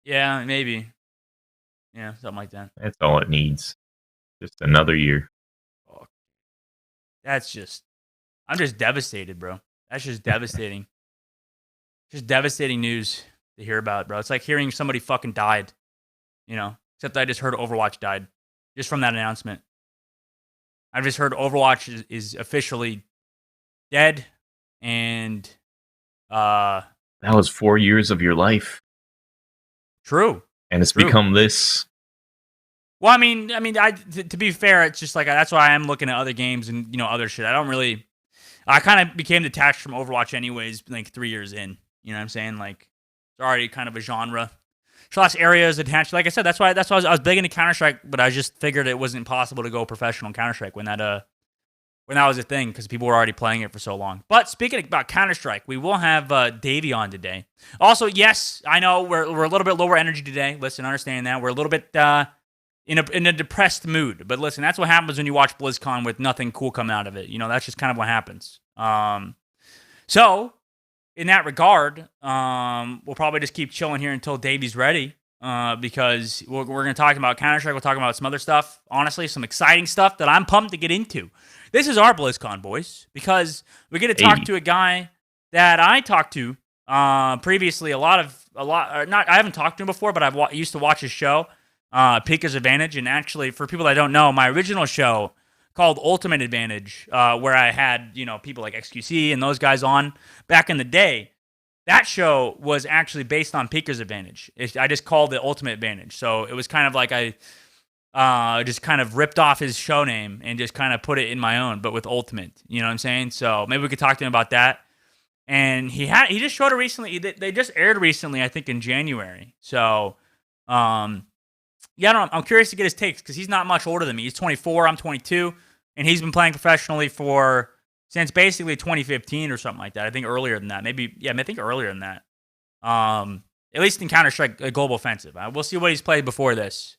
Yeah, maybe. Yeah, something like that. That's all it needs. Just another year. Oh, I'm just devastated, bro. That's just devastating. Just devastating news to hear about, bro. It's like hearing somebody fucking died, you know, except I just heard Overwatch died just from that announcement. I've just heard Overwatch is officially dead, and that was 4 years of your life. True. And it's become this. Well, I mean, to be fair, it's just like that's why I'm looking at other games and other shit. I kind of became detached from Overwatch anyways, like 3 years in. You know what I'm saying? Like it's already kind of a genre. Slash area is attached. Like I said, that's why I was big into Counter-Strike, but I just figured it wasn't possible to go professional in Counter-Strike when that was a thing because people were already playing it for so long. But speaking about Counter-Strike, we will have Davey on today. Also, yes, I know we're a little bit lower energy today. Listen, understand that we're a little bit in a depressed mood. But listen, that's what happens when you watch BlizzCon with nothing cool coming out of it. That's just kind of what happens. So in that regard, we'll probably just keep chilling here until Davey's ready. Because we're going to talk about Counter-Strike. We'll talk about some other stuff. Honestly, some exciting stuff that I'm pumped to get into. This is our BlizzCon, boys, because we get to talk to a guy that I talked to previously. I haven't talked to him before, but I used to watch his show, Peeker's Advantage. And actually, for people that don't know, my original show called Ultimate Advantage, where I had people like XQC and those guys on back in the day. That show was actually based on Peeker's Advantage. I just called it Ultimate Advantage. So it was kind of like I just kind of ripped off his show name and just kind of put it in my own, but with Ultimate. You know what I'm saying? So maybe we could talk to him about that. And he just showed it recently. They just aired recently, I think in January. So, yeah, I don't know. I'm curious to get his takes because he's not much older than me. He's 24, I'm 22, and he's been playing professionally since basically 2015 or something like that. I think earlier than that. I think earlier than that. At least in Counter-Strike Global Offensive. We'll see what he's played before this.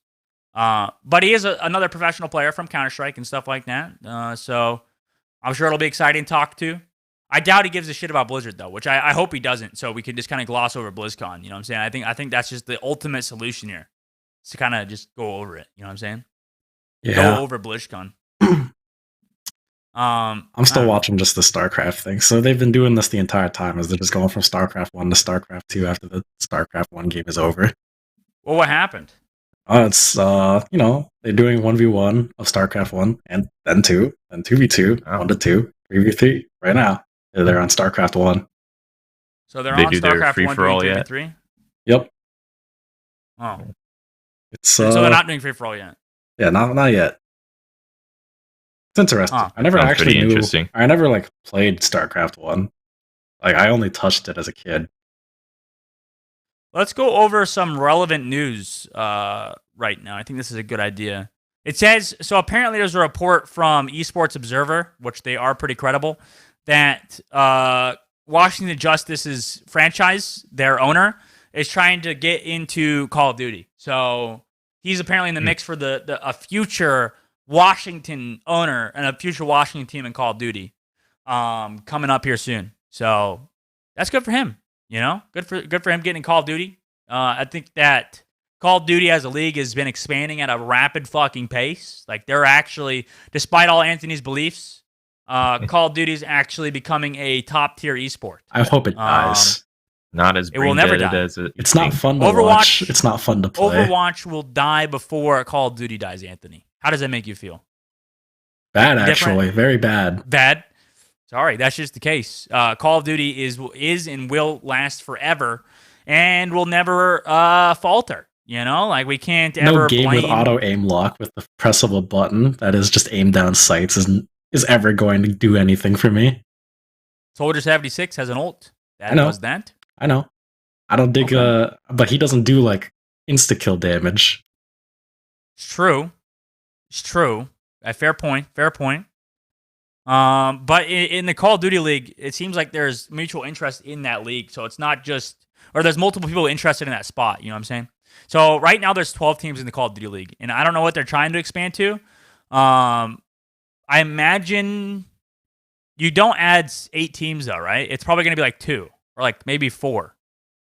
But he is another professional player from Counter-Strike and stuff like that. So I'm sure it'll be exciting to talk to. I doubt he gives a shit about Blizzard, though, which I hope he doesn't, so we can just kind of gloss over BlizzCon. You know what I'm saying? I think that's just the ultimate solution here. Is to kind of just go over it. You know what I'm saying? Yeah. Go over BlizzCon. I'm still watching just the StarCraft thing. So they've been doing this the entire time as they're just going from StarCraft 1 to StarCraft 2 after the StarCraft 1 game is over. Well, what happened? It's, they're doing 1v1 of StarCraft 1 and then 2, then 2v2, 1 to 2, 3v3. Right now, they're on StarCraft 1. So they're on StarCraft 1, 3v3? Yep. Oh. So they're not doing free-for-all yet? Yeah, not yet. It's interesting. I never actually knew. I never played StarCraft 1. I only touched it as a kid. Let's go over some relevant news right now. I think this is a good idea. It says, so apparently there's a report from Esports Observer, which they are pretty credible, that Washington Justice's franchise, their owner, is trying to get into Call of Duty. So he's apparently in the mix for a future Washington owner and a future Washington team in Call of Duty coming up here soon. So that's good for him. Good for him getting in Call of Duty. I think that Call of Duty as a league has been expanding at a rapid fucking pace. They're actually, despite all Anthony's beliefs, Call of Duty is actually becoming a top tier esport. I hope it dies. Not as brain dead as it. It's not fun to watch. It's not fun to play. Overwatch will die before Call of Duty dies, Anthony. How does that make you feel? Bad, actually. Very bad. Bad? Sorry, that's just the case. Call of Duty is and will last forever and will never falter. We can't ever no game blame... with auto aim lock with the press of a button that is just aimed down sights is ever going to do anything for me. Soldier 76 has an ult. That I know. does that. I know. I don't dig but he doesn't do insta kill damage. It's true. Fair point. But in the Call of Duty League, it seems like there's mutual interest in that league. So it's not just, or there's multiple people interested in that spot. You know what I'm saying? So right now there's 12 teams in the Call of Duty League, and I don't know what they're trying to expand to. I imagine you don't add 8 teams though, right? It's probably going to be 2 or maybe 4,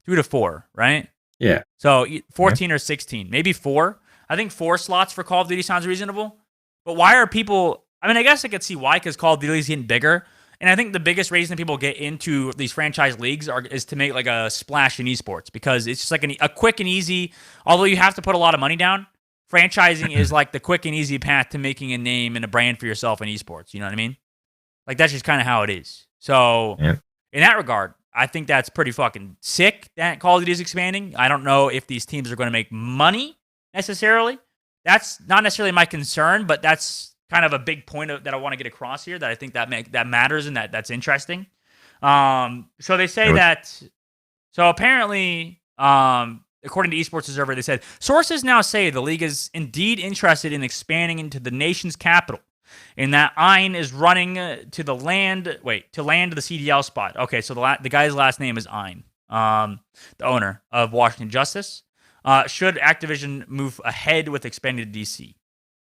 2 to 4, right? Yeah. So 14 or 16, maybe 4. I think 4 slots for Call of Duty sounds reasonable. But why are people... I guess I could see why, because Call of Duty is getting bigger. And I think the biggest reason people get into these franchise leagues is to make a splash in esports, because it's just a quick and easy, although you have to put a lot of money down, franchising is like the quick and easy path to making a name and a brand for yourself in esports. You know what I mean? Like, that's just kind of how it is. So, in that regard, I think that's pretty fucking sick that Call of Duty is expanding. I don't know if these teams are going to make money necessarily. That's not necessarily my concern, but that's kind of a big point that I want to get across here, that I think that matters and that's interesting. So they say that. So apparently, according to Esports Observer, they said sources now say the league is indeed interested in expanding into the nation's capital, and that Ein is running to land the CDL spot. Okay, so the guy's last name is Ein, the owner of Washington Justice. Should Activision move ahead with expanding to DC?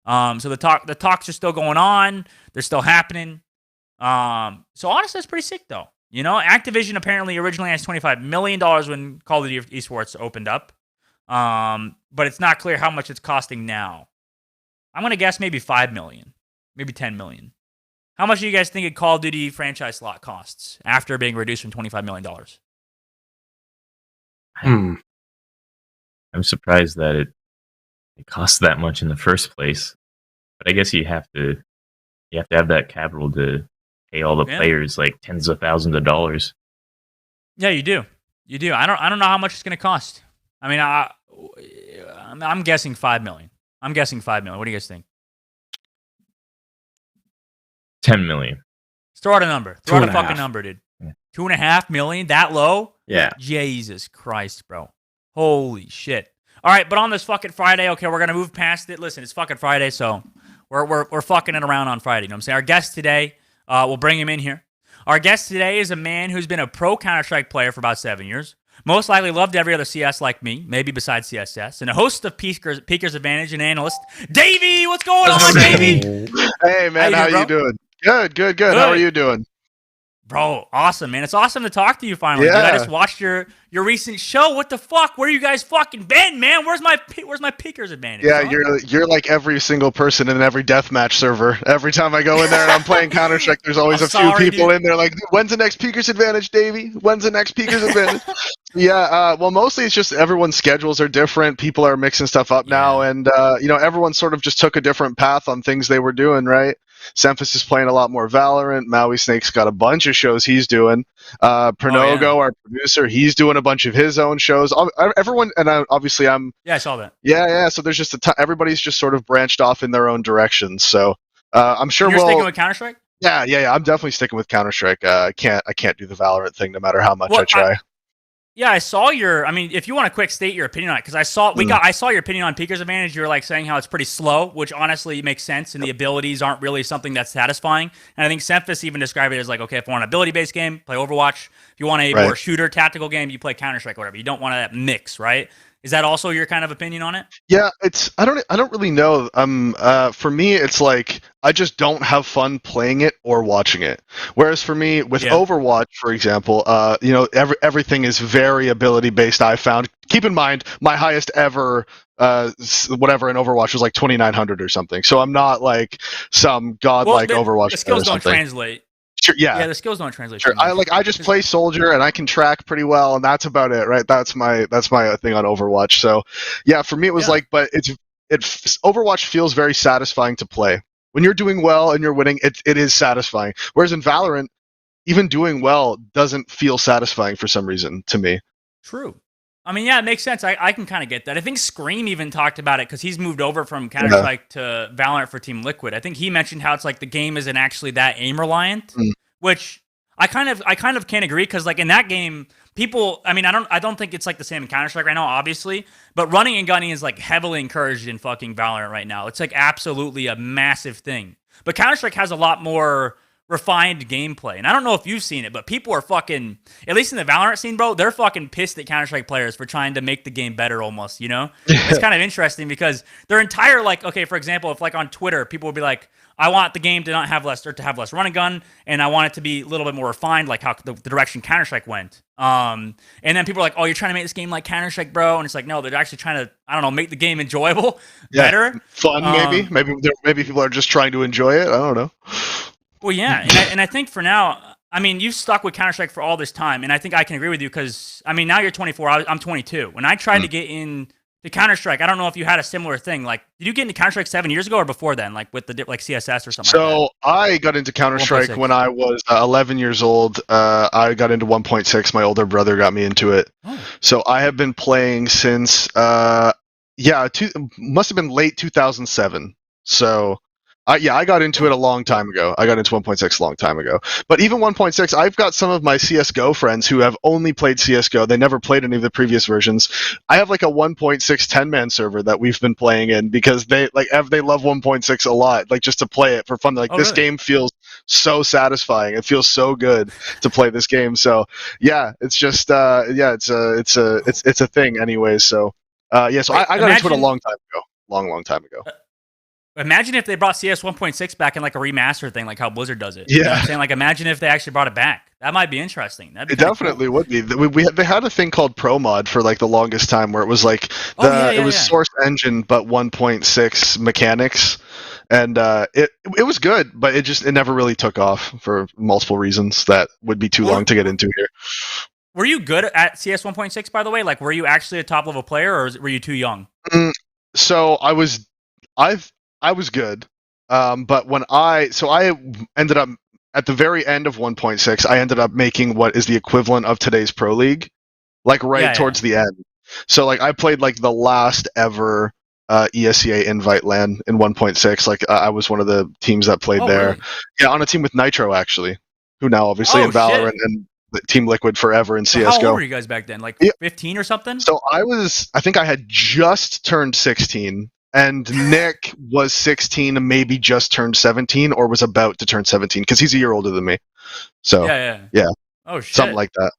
So the talks are still going on. They're still happening. So honestly, it's pretty sick though. You know, Activision apparently originally has $25 million when Call of Duty Esports opened up. But it's not clear how much it's costing now. I'm going to guess maybe $5 million, maybe $10 million. How much do you guys think a Call of Duty franchise slot costs after being reduced from $25 million? I'm surprised that it costs that much in the first place. But I guess you have to have that capital to pay all the players like tens of thousands of dollars. Yeah, you do. I don't know how much it's going to cost. I mean, I'm guessing $5 million. What do you guys think? $10 million. Just throw out a number. Throw out a fucking number, dude. Yeah. $2.5 million? That low? Yeah. Jesus Christ, bro. Holy shit. All right, but on this fucking Friday, okay, we're gonna move past it. Listen, it's fucking Friday, so we're fucking it around on Friday. You know what I'm saying? Our guest today, we'll bring him in here. Our guest today is a man who's been a pro Counter-Strike player for about 7 years. Most likely loved every other CS like me, maybe besides CSS, and a host of Peaker's Advantage and analyst, Davey. What's going on, Davey? Hey man, how you doing? Good. How are you doing? Bro, awesome, man. It's awesome to talk to you finally. Yeah. Dude, I just watched your recent show. What the fuck? Where you guys fucking been, man? Where's my Peaker's Advantage? Yeah, huh? you're like every single person in every deathmatch server. Every time I go in there and I'm playing Counter-Strike, there's always a few people in there like, when's the next Peaker's Advantage, Davey? When's the next Peaker's Advantage? Yeah, well, mostly it's just everyone's schedules are different. People are mixing stuff up now, and everyone sort of just took a different path on things they were doing, right? Semphis is playing a lot more Valorant. Maui Snake's got a bunch of shows he's doing. Pernogo, our producer, he's doing a bunch of his own shows. Everyone, and obviously I'm... Yeah, I saw that. Yeah, so there's just everybody's just sort of branched off in their own directions. So I'm sure You're sticking with Counter-Strike? Yeah, I'm definitely sticking with Counter-Strike. I can't do the Valorant thing no matter how much I try. Yeah, I saw your. I mean, if you want to quick state your opinion on it, because I saw your opinion on Peaker's Advantage. You were like saying how it's pretty slow, which honestly makes sense, and the abilities aren't really something that's satisfying. And I think Semphis even described it as like, okay, if you want an ability-based game, play Overwatch. If you want a more shooter tactical game, you play Counter-Strike or whatever. You don't want that mix, right? Is that also your kind of opinion on it? Yeah, I don't really know. For me, it's like I just don't have fun playing it or watching it. Whereas for me, with Overwatch, for example, everything is very ability based. I found. Keep in mind, my highest ever whatever in Overwatch was like 2,900 or something. So I'm not like some godlike Overwatch. The skills don't translate. Sure, yeah, the skills don't translate. Sure, I just play soldier and I can track pretty well, and that's about it, right? That's my thing on Overwatch. So, yeah, for me it was like, but Overwatch feels very satisfying to play when you're doing well and you're winning. It is satisfying. Whereas in Valorant, even doing well doesn't feel satisfying for some reason to me. True. I mean, yeah, it makes sense. I can kind of get that. I think Scream even talked about it because he's moved over from Counter-Strike to Valorant for Team Liquid. I think he mentioned how it's like the game isn't actually that aim reliant, which I kind of can't agree because like in that game, people. I mean, I don't think it's like the same in Counter-Strike right now, obviously, but running and gunning is like heavily encouraged in fucking Valorant right now. It's like absolutely a massive thing. But Counter-Strike has a lot more refined gameplay. And I don't know if you've seen it, but people are fucking, at least in the Valorant scene, bro, they're fucking pissed at Counter-Strike players for trying to make the game better almost, you know? It's kind of interesting because their entire, like, okay, for example, if like on Twitter, people would be like, I want the game to not have less, or to have less run and gun, and I want it to be a little bit more refined, like how the direction Counter-Strike went. And then people are like, oh, you're trying to make this game like Counter-Strike, bro? And it's like, no, they're actually trying to, I don't know, make the game enjoyable, better. Fun, maybe. Maybe people are just trying to enjoy it. I don't know. Well, yeah, and I think for now, I mean, you've stuck with Counter-Strike for all this time, and I think I can agree with you because, I mean, now you're 24, I'm 22. When I tried to get into to Counter-Strike, I don't know if you had a similar thing. Like, did you get into Counter-Strike 7 years ago or before then, like with the like CSS or something? So I got into Counter-Strike when I was 11 years old. I got into 1.6. My older brother got me into it. Oh. So I have been playing since must have been late 2007. So I got into it a long time ago. I got into 1.6 a long time ago. But even 1.6, I've got some of my CSGO friends who have only played CSGO. They never played any of the previous versions. I have like a 1.6 10-man server that we've been playing in because they love 1.6 a lot, like just to play it for fun. Like this game feels so satisfying. It feels so good to play this game. So yeah, it's just it's a thing anyway. So so I got into it a long time ago. Long time ago. Imagine if they brought CS 1.6 back in like a remaster thing, like how Blizzard does it. Yeah. You know what I'm saying? Like, imagine if they actually brought it back. That might be interesting. That'd be It definitely would be. They had a thing called Pro Mod for like the longest time, where it was like it was Source Engine but 1.6 mechanics, and it was good, but it never really took off for multiple reasons that would be too long to get into here. Were you good at CS 1.6, by the way? Like, were you actually a top level player, or were you too young? So I was good, but when I ended up at the very end of 1.6, I ended up making what is the equivalent of today's Pro League, like towards the end. So like I played like the last ever ESEA invite LAN in 1.6. Like I was one of the teams that played there. Really? Yeah, on a team with Nitro actually, who now obviously in Valorant and Team Liquid forever in CSGO. How old were you guys back then? Like 15 or something? So I think I had just turned 16. And Nick was 16 and maybe just turned 17 or was about to turn 17 because he's a year older than me. So yeah. Oh shit. Something like that.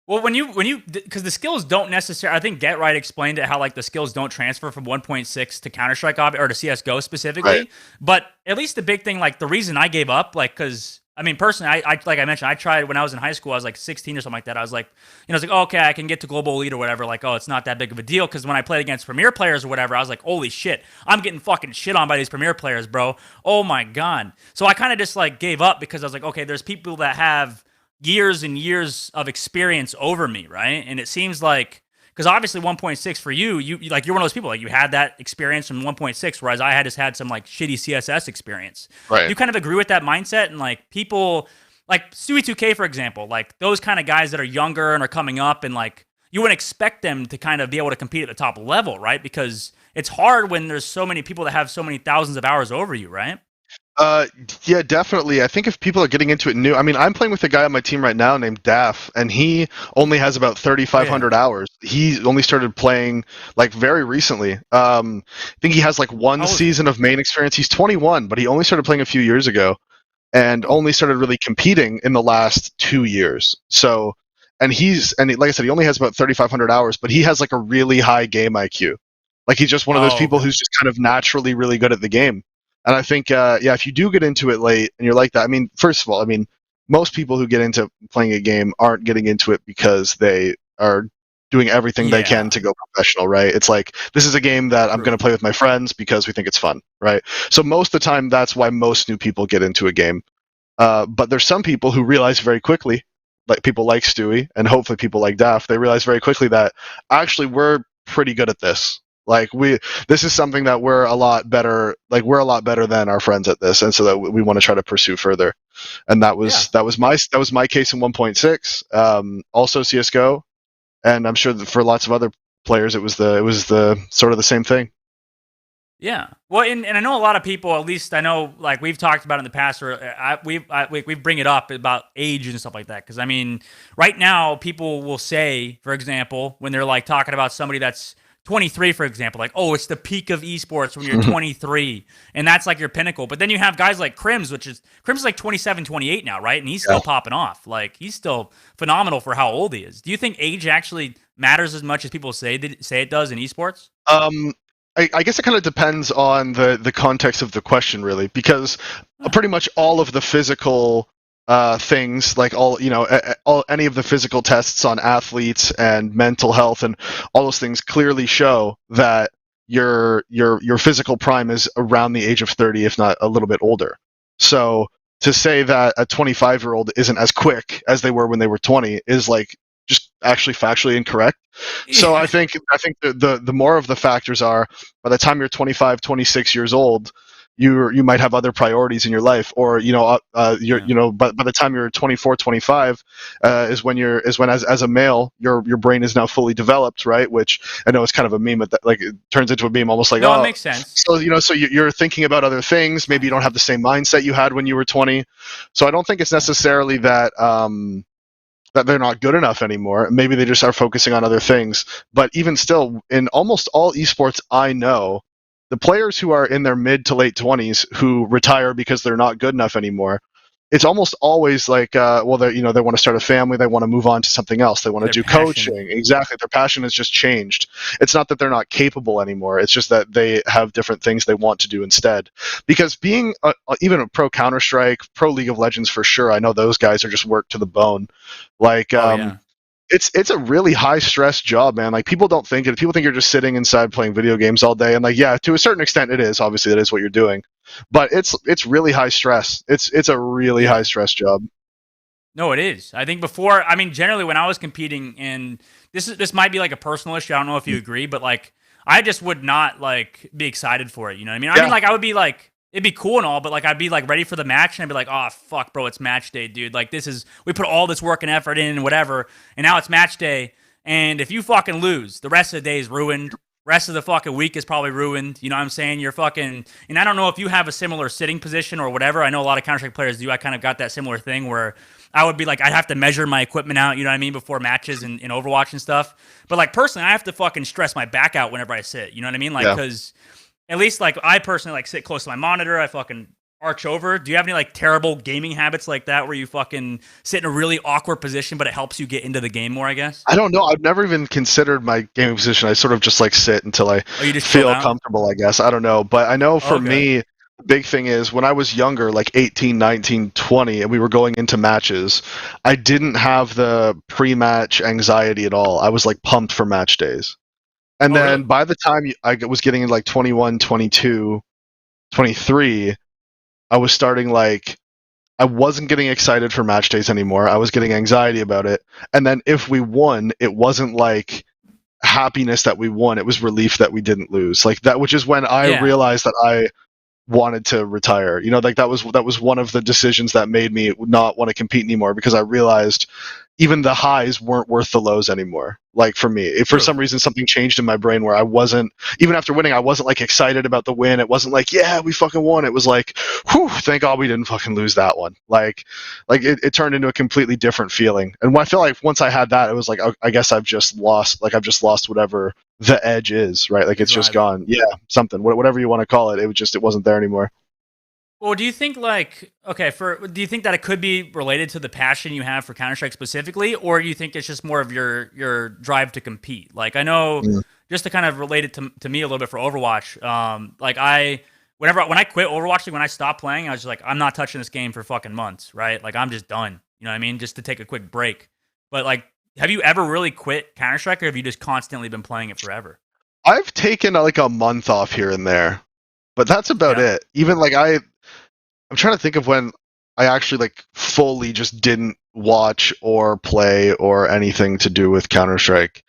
Well, when you because the skills don't necessarily, I think Get Right explained it how like the skills don't transfer from 1.6 to Counter-Strike or to CSGO specifically. Right. But at least the big thing, like the reason I gave up, like because I mean personally, I like I mentioned, I tried when I was in high school. I was like 16 or something like that. I was like, I was like, oh, okay, I can get to global elite or whatever. Like, oh, it's not that big of a deal. Because when I played against Premier players or whatever, I was like, holy shit, I'm getting fucking shit on by these Premier players, bro. Oh my god. So I kind of just like gave up because I was like, okay, there's people that have years and years of experience over me, right? And it seems like, because obviously 1.6 for you like you're one of those people, like you had that experience from 1.6, whereas I had some like shitty CSS experience. Right. You kind of agree with that mindset, and like people like Stewie 2K, for example, like those kind of guys that are younger and are coming up, and like you wouldn't expect them to kind of be able to compete at the top level, right? Because it's hard when there's so many people that have so many thousands of hours over you, right? Yeah, definitely. I think if people are getting into it new, I mean, I'm playing with a guy on my team right now named Daff, and he only has about 3,500 hours. He only started playing like very recently. I think he has like one season of main experience. He's 21, but he only started playing a few years ago, and only started really competing in the last 2 years. So, and like I said, he only has about 3,500 hours, but he has like a really high game IQ. Like he's just one of those people who's just kind of naturally really good at the game. And I think, if you do get into it late and you're like that, I mean, first of all, I mean, most people who get into playing a game aren't getting into it because they are doing everything they can to go professional, right? It's like, this is a game that I'm going to play with my friends because we think it's fun, right? So most of the time, that's why most new people get into a game. But there's some people who realize very quickly, like people like Stewie and hopefully people like Daff, they realize very quickly that actually we're pretty good at this. Like this is something that we're a lot better than our friends at this, and so that we want to try to pursue further. And that was my case in 1.6. Also CS:GO, and I'm sure that for lots of other players, it was the sort of the same thing. Yeah. Well, and I know a lot of people, at least I know, like we've talked about in the past, or we bring it up about age and stuff like that. Because I mean, right now people will say, for example, when they're like talking about somebody that's 23, for example, like, oh, it's the peak of esports when you're 23, and that's like your pinnacle. But then you have guys like Crims is like 27, 28 now, right? And he's still popping off. Like, he's still phenomenal for how old he is. Do you think age actually matters as much as people say it does in esports? I guess it kind of depends on the context of the question, really, because pretty much all of the physical things, like any of the physical tests on athletes and mental health and all those things clearly show that your physical prime is around the age of 30, if not a little bit older. So to say that a 25-year-old isn't as quick as they were when they were 20 is like just actually factually incorrect. So I think the more of the factors are, by the time you're 25, 26 years old, you might have other priorities in your life, or by the time you're 24, 25 is when as a male your brain is now fully developed, right? Which I know is kind of a meme, but like it turns into a meme almost like, no, it makes sense. So so you're thinking about other things. Maybe you don't have the same mindset you had when you were 20. So I don't think it's necessarily that that they're not good enough anymore. Maybe they just are focusing on other things. But even still, in almost all esports I know, the players who are in their mid to late 20s who retire because they're not good enough anymore, it's almost always like, they want to start a family, they want to move on to something else, they want to do coaching. Exactly, their passion has just changed. It's not that they're not capable anymore, it's just that they have different things they want to do instead. Because being even a pro Counter-Strike, pro League of Legends for sure, I know those guys are just worked to the bone. Like, it's a really high stress job, man. Like, people don't think it. People think you're just sitting inside playing video games all day, and like, yeah, to a certain extent it is. Obviously that is what you're doing. But it's really high stress. It's a really high stress job. No, it is. I think before, I mean, generally when I was competing, and this might be like a personal issue, I don't know if you agree, but like I just would not like be excited for it, you know what I mean? I mean, like I would be like, it'd be cool and all, but like I'd be like ready for the match and I'd be like, oh fuck, bro, it's match day, dude. Like we put all this work and effort in and whatever, and now it's match day, and if you fucking lose, the rest of the day is ruined. Rest of the fucking week is probably ruined. You know what I'm saying? You're fucking... And I don't know if you have a similar sitting position or whatever. I know a lot of Counter-Strike players do. I kind of got that similar thing where I would be like, I'd have to measure my equipment out, you know what I mean, before matches in Overwatch and stuff. But like personally, I have to fucking stress my back out whenever I sit. You know what I mean? Like, because at least like I personally like sit close to my monitor. I fucking arch over. Do you have any like terrible gaming habits like that where you fucking sit in a really awkward position but it helps you get into the game more, I guess? I don't know. I've never even considered my gaming position. I sort of just like sit until I feel comfortable, I guess. I don't know. But I know for me, the big thing is when I was younger, like 18, 19, 20, and we were going into matches, I didn't have the pre-match anxiety at all. I was like pumped for match days. And then by the time I was getting in like 21, 22, 23, I was starting like, I wasn't getting excited for match days anymore. I was getting anxiety about it. And then if we won, it wasn't like happiness that we won. It was relief that we didn't lose. Like that, which is when I realized that I wanted to retire. You know, like that was one of the decisions that made me not want to compete anymore, because I realized even the highs weren't worth the lows anymore. Like for me, if for some reason something changed in my brain where I wasn't, even after winning, I wasn't like excited about the win. It wasn't like, yeah, we fucking won. It was like, whew, thank God we didn't fucking lose that one. Like it turned into a completely different feeling. And I feel like once I had that, it was like, I guess I've just lost do the edge is, right? Like it's just gone. Yeah, something, whatever you want to call it. It wasn't there anymore. Well, do you think do you think that it could be related to the passion you have for Counter-Strike specifically, or do you think it's just more of your drive to compete? Like I know, just to kind of relate it to me a little bit for Overwatch, like when I quit Overwatch, when I stopped playing, I was just like, I'm not touching this game for fucking months, right? Like I'm just done. You know what I mean? Just to take a quick break. But like, have you ever really quit Counter-Strike, or have you just constantly been playing it forever? I've taken like a month off here and there, but that's about it. Even like I'm trying to think of when I actually like fully just didn't watch or play or anything to do with Counter-Strike.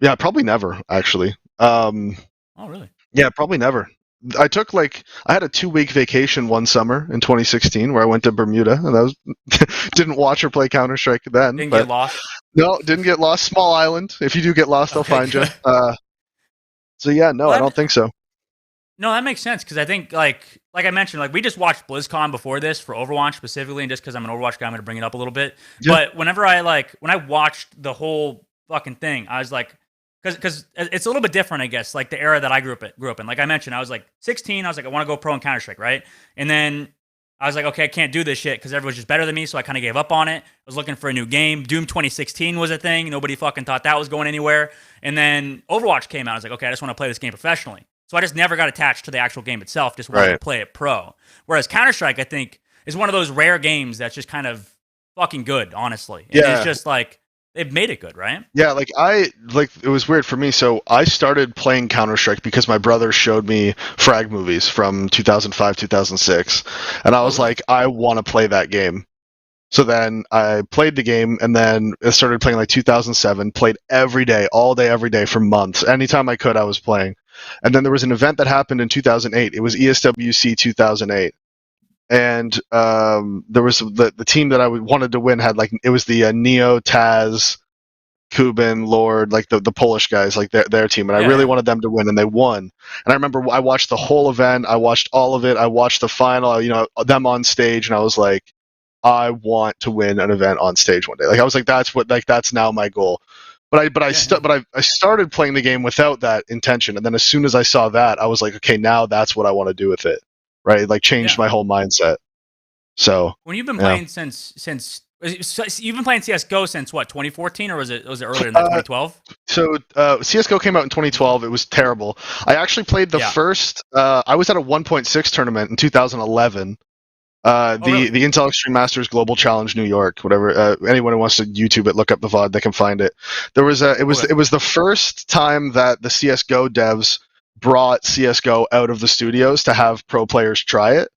Yeah, probably never actually. Oh, really? Yeah, probably never. I had a 2-week vacation one summer in 2016 where I went to Bermuda, and I didn't watch or play Counter-Strike then. Didn't get lost? No, didn't get lost. Small island. If you do get lost, they'll find you. So yeah, no, I don't think so. No, that makes sense, because I think, like I mentioned, like we just watched BlizzCon before this for Overwatch specifically, and just because I'm an Overwatch guy, I'm going to bring it up a little bit. Yeah. But when I watched the whole fucking thing, I was like, because it's a little bit different, I guess, like the era that I grew up in. Like I mentioned, I was like 16, I was like, I want to go pro in Counter-Strike, right? And then I was like, okay, I can't do this shit because everyone's just better than me, so I kind of gave up on it. I was looking for a new game. Doom 2016 was a thing. Nobody fucking thought that was going anywhere. And then Overwatch came out. I was like, okay, I just want to play this game professionally. So I just never got attached to the actual game itself, just wanted to play it pro. Whereas Counter-Strike, I think, is one of those rare games that's just kind of fucking good, honestly. And it's just like, they've made it good, right? Yeah, it was weird for me. So I started playing Counter-Strike because my brother showed me Frag movies from 2005, 2006. And I was like, I want to play that game. So then I played the game, and then I started playing like 2007. Played every day, all day, every day for months. Anytime I could, I was playing. And then there was an event that happened in 2008. It was ESWC 2008, and there was the team that I wanted to win had like it was the Neo, Taz, Kuban, Lord, like the Polish guys, like their team, and I really wanted them to win, and they won. And I remember I watched the whole event. I watched all of it. I watched the final. You know, them on stage, and I was like, I want to win an event on stage one day. Like I was like, that's now my goal. But I started playing the game without that intention, and then as soon as I saw that, I was like, okay, now that's what I want to do with it, right? Like changed my whole mindset. So when you've been playing since you've been playing CSGO since what, 2014, or was it earlier than that, 2012? So CSGO came out in 2012. It was terrible. I actually played the first. I was at a 1.6 tournament in 2011. The Intel Extreme Masters Global Challenge New York, whatever. Anyone who wants to YouTube it, look up the VOD, they can find it. It was the first time that the CSGO devs brought CSGO out of the studios to have pro players try it.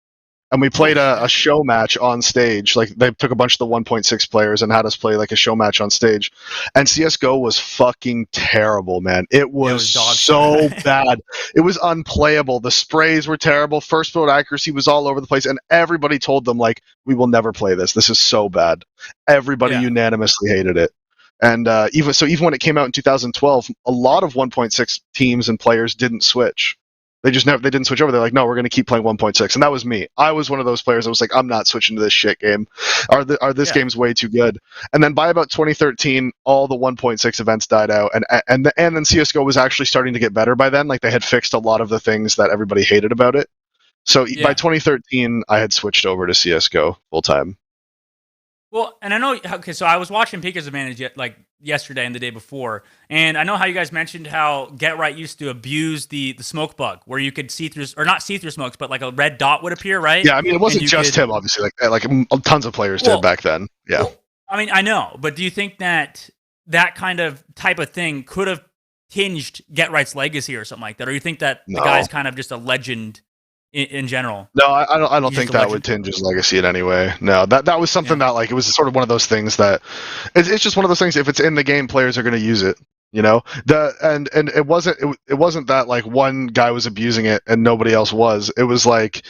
And we played a show match on stage. Like they took a bunch of the 1.6 players and had us play like a show match on stage. And CSGO was fucking terrible, man. It was so bad. It was unplayable. The sprays were terrible. First bullet accuracy was all over the place. And everybody told them like, we will never play this. This is so bad. Everybody unanimously hated it. And even when it came out in 2012, a lot of 1.6 teams and players didn't switch. They didn't switch over. They're like, no, we're going to keep playing 1.6. And that was me. I was one of those players that was like, I'm not switching to this shit game. This game's way too good. And then by about 2013, all the 1.6 events died out. And then CSGO was actually starting to get better by then. Like they had fixed a lot of the things that everybody hated about it. So by 2013, I had switched over to CSGO full time. Well, and I know, okay, so I was watching Pika's Advantage like yesterday and the day before, and I know how you guys mentioned how Get Right used to abuse the smoke bug, where you could see through, or not see through smokes, but like a red dot would appear, right? Yeah, I mean, it wasn't just him, obviously. Like tons of players did back then. Yeah. Well, I mean, I know, but do you think that kind of type of thing could have tinged Get Right's legacy or something like that, or you think that the guy's kind of just a legend in general? No, I don't think that would tinge his legacy in any way. No, that was something that like it was sort of one of those things that it's just one of those things. If it's in the game, players are going to use it. You know, and it wasn't that like one guy was abusing it and nobody else was. It was like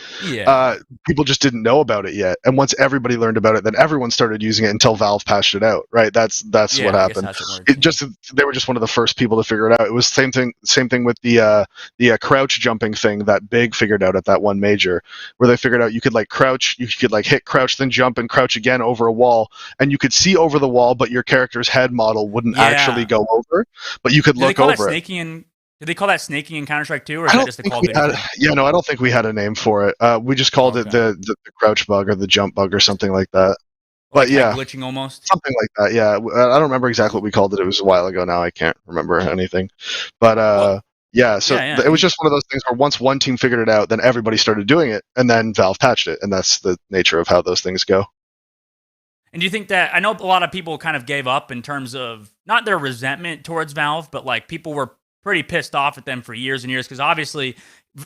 people just didn't know about it yet. And once everybody learned about it, then everyone started using it until Valve patched it out. Right? That's what happened. They were just one of the first people to figure it out. It was same thing with the crouch jumping thing that Big figured out at that one major, where they figured out you could like crouch, you could like hit crouch, then jump and crouch again over a wall, and you could see over the wall, but your character's head model wouldn't actually go over. But you could look over it. Did they call that snaking in Counter-Strike 2, or is that just a call? No, I don't think we had a name for it. We just called it the crouch bug or the jump bug or something like that. But like glitching almost? Something like that, yeah. I don't remember exactly what we called it. It was a while ago now. I can't remember anything. But it was just one of those things where once one team figured it out, then everybody started doing it, and then Valve patched it, and that's the nature of how those things go. And do you think that, I know a lot of people kind of gave up in terms of, not their resentment towards Valve, but like people were pretty pissed off at them for years and years, because obviously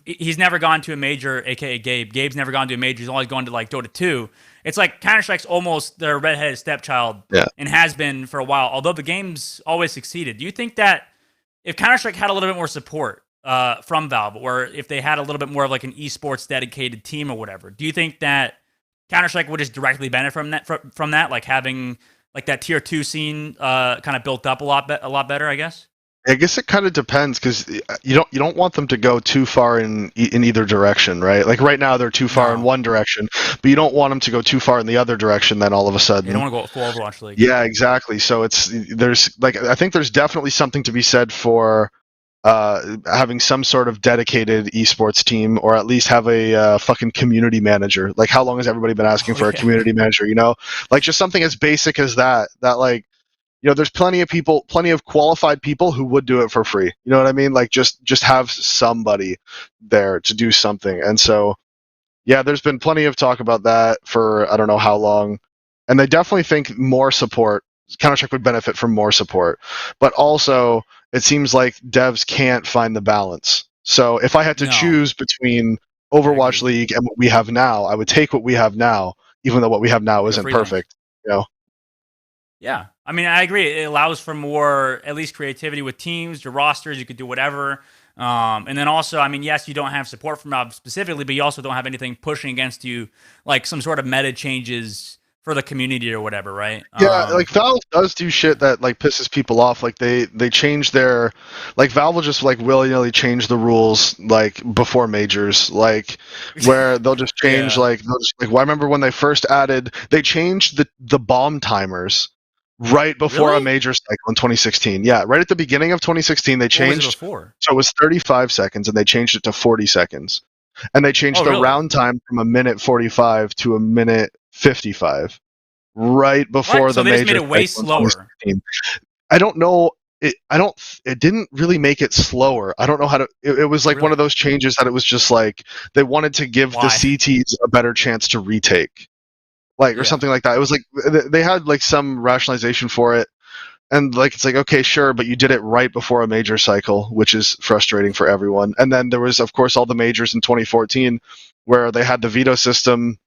he's never gone to a major, aka Gabe. Gabe's never gone to a major. He's always gone to like Dota 2. It's like Counter-Strike's almost their redheaded stepchild and has been for a while, although the game's always succeeded. Do you think that if Counter-Strike had a little bit more support from Valve, or if they had a little bit more of like an esports dedicated team or whatever, do you think that Counter-Strike would just directly benefit from that, like having like that tier 2 scene kind of built up a lot better, I guess? I guess it kind of depends, because you don't want them to go too far in either direction, right? Like right now they're too far in one direction, but you don't want them to go too far in the other direction. Then all of a sudden, you don't want to go full Overwatch League. Yeah, exactly. So I think there's definitely something to be said for having some sort of dedicated esports team, or at least have a fucking community manager. Like, how long has everybody been asking for a community manager? You know, like just something as basic as that. That like, you know, there's plenty of qualified people who would do it for free. You know what I mean? Like just have somebody there to do something. And so, yeah, there's been plenty of talk about that for I don't know how long, and they definitely think more support. Counter-Strike would benefit from more support, but also it seems like devs can't find the balance. So if I had to choose between Overwatch League and what we have now, I would take what we have now, even though what we have now isn't perfect. You know. Yeah, I mean, I agree. It allows for more, at least, creativity with teams, your rosters. You could do whatever. And then also, I mean, yes, you don't have support from Valve specifically, but you also don't have anything pushing against you, like some sort of meta changes for the community or whatever, right? Yeah, like Valve does do shit that like pisses people off. Like they change their, like Valve will just like willy-nilly change the rules like before majors, like where they'll just change like well, I remember when they first added, they changed the bomb timers right before a major cycle in 2016. Yeah, right at the beginning of 2016 they changed. What was it before? So it was 35 seconds and they changed it to 40 seconds. And they changed the round time from a minute 45 to a minute 55. Right before so the they major. just made it way slower. I don't know. It didn't really make it slower. I don't know how to. It was like one of those changes that it was just like they wanted to give the CTs a better chance to retake, like or something like that. It was like they had like some rationalization for it, and like it's like okay, sure, but you did it right before a major cycle, which is frustrating for everyone. And then there was, of course, all the majors in 2014 where they had the veto system,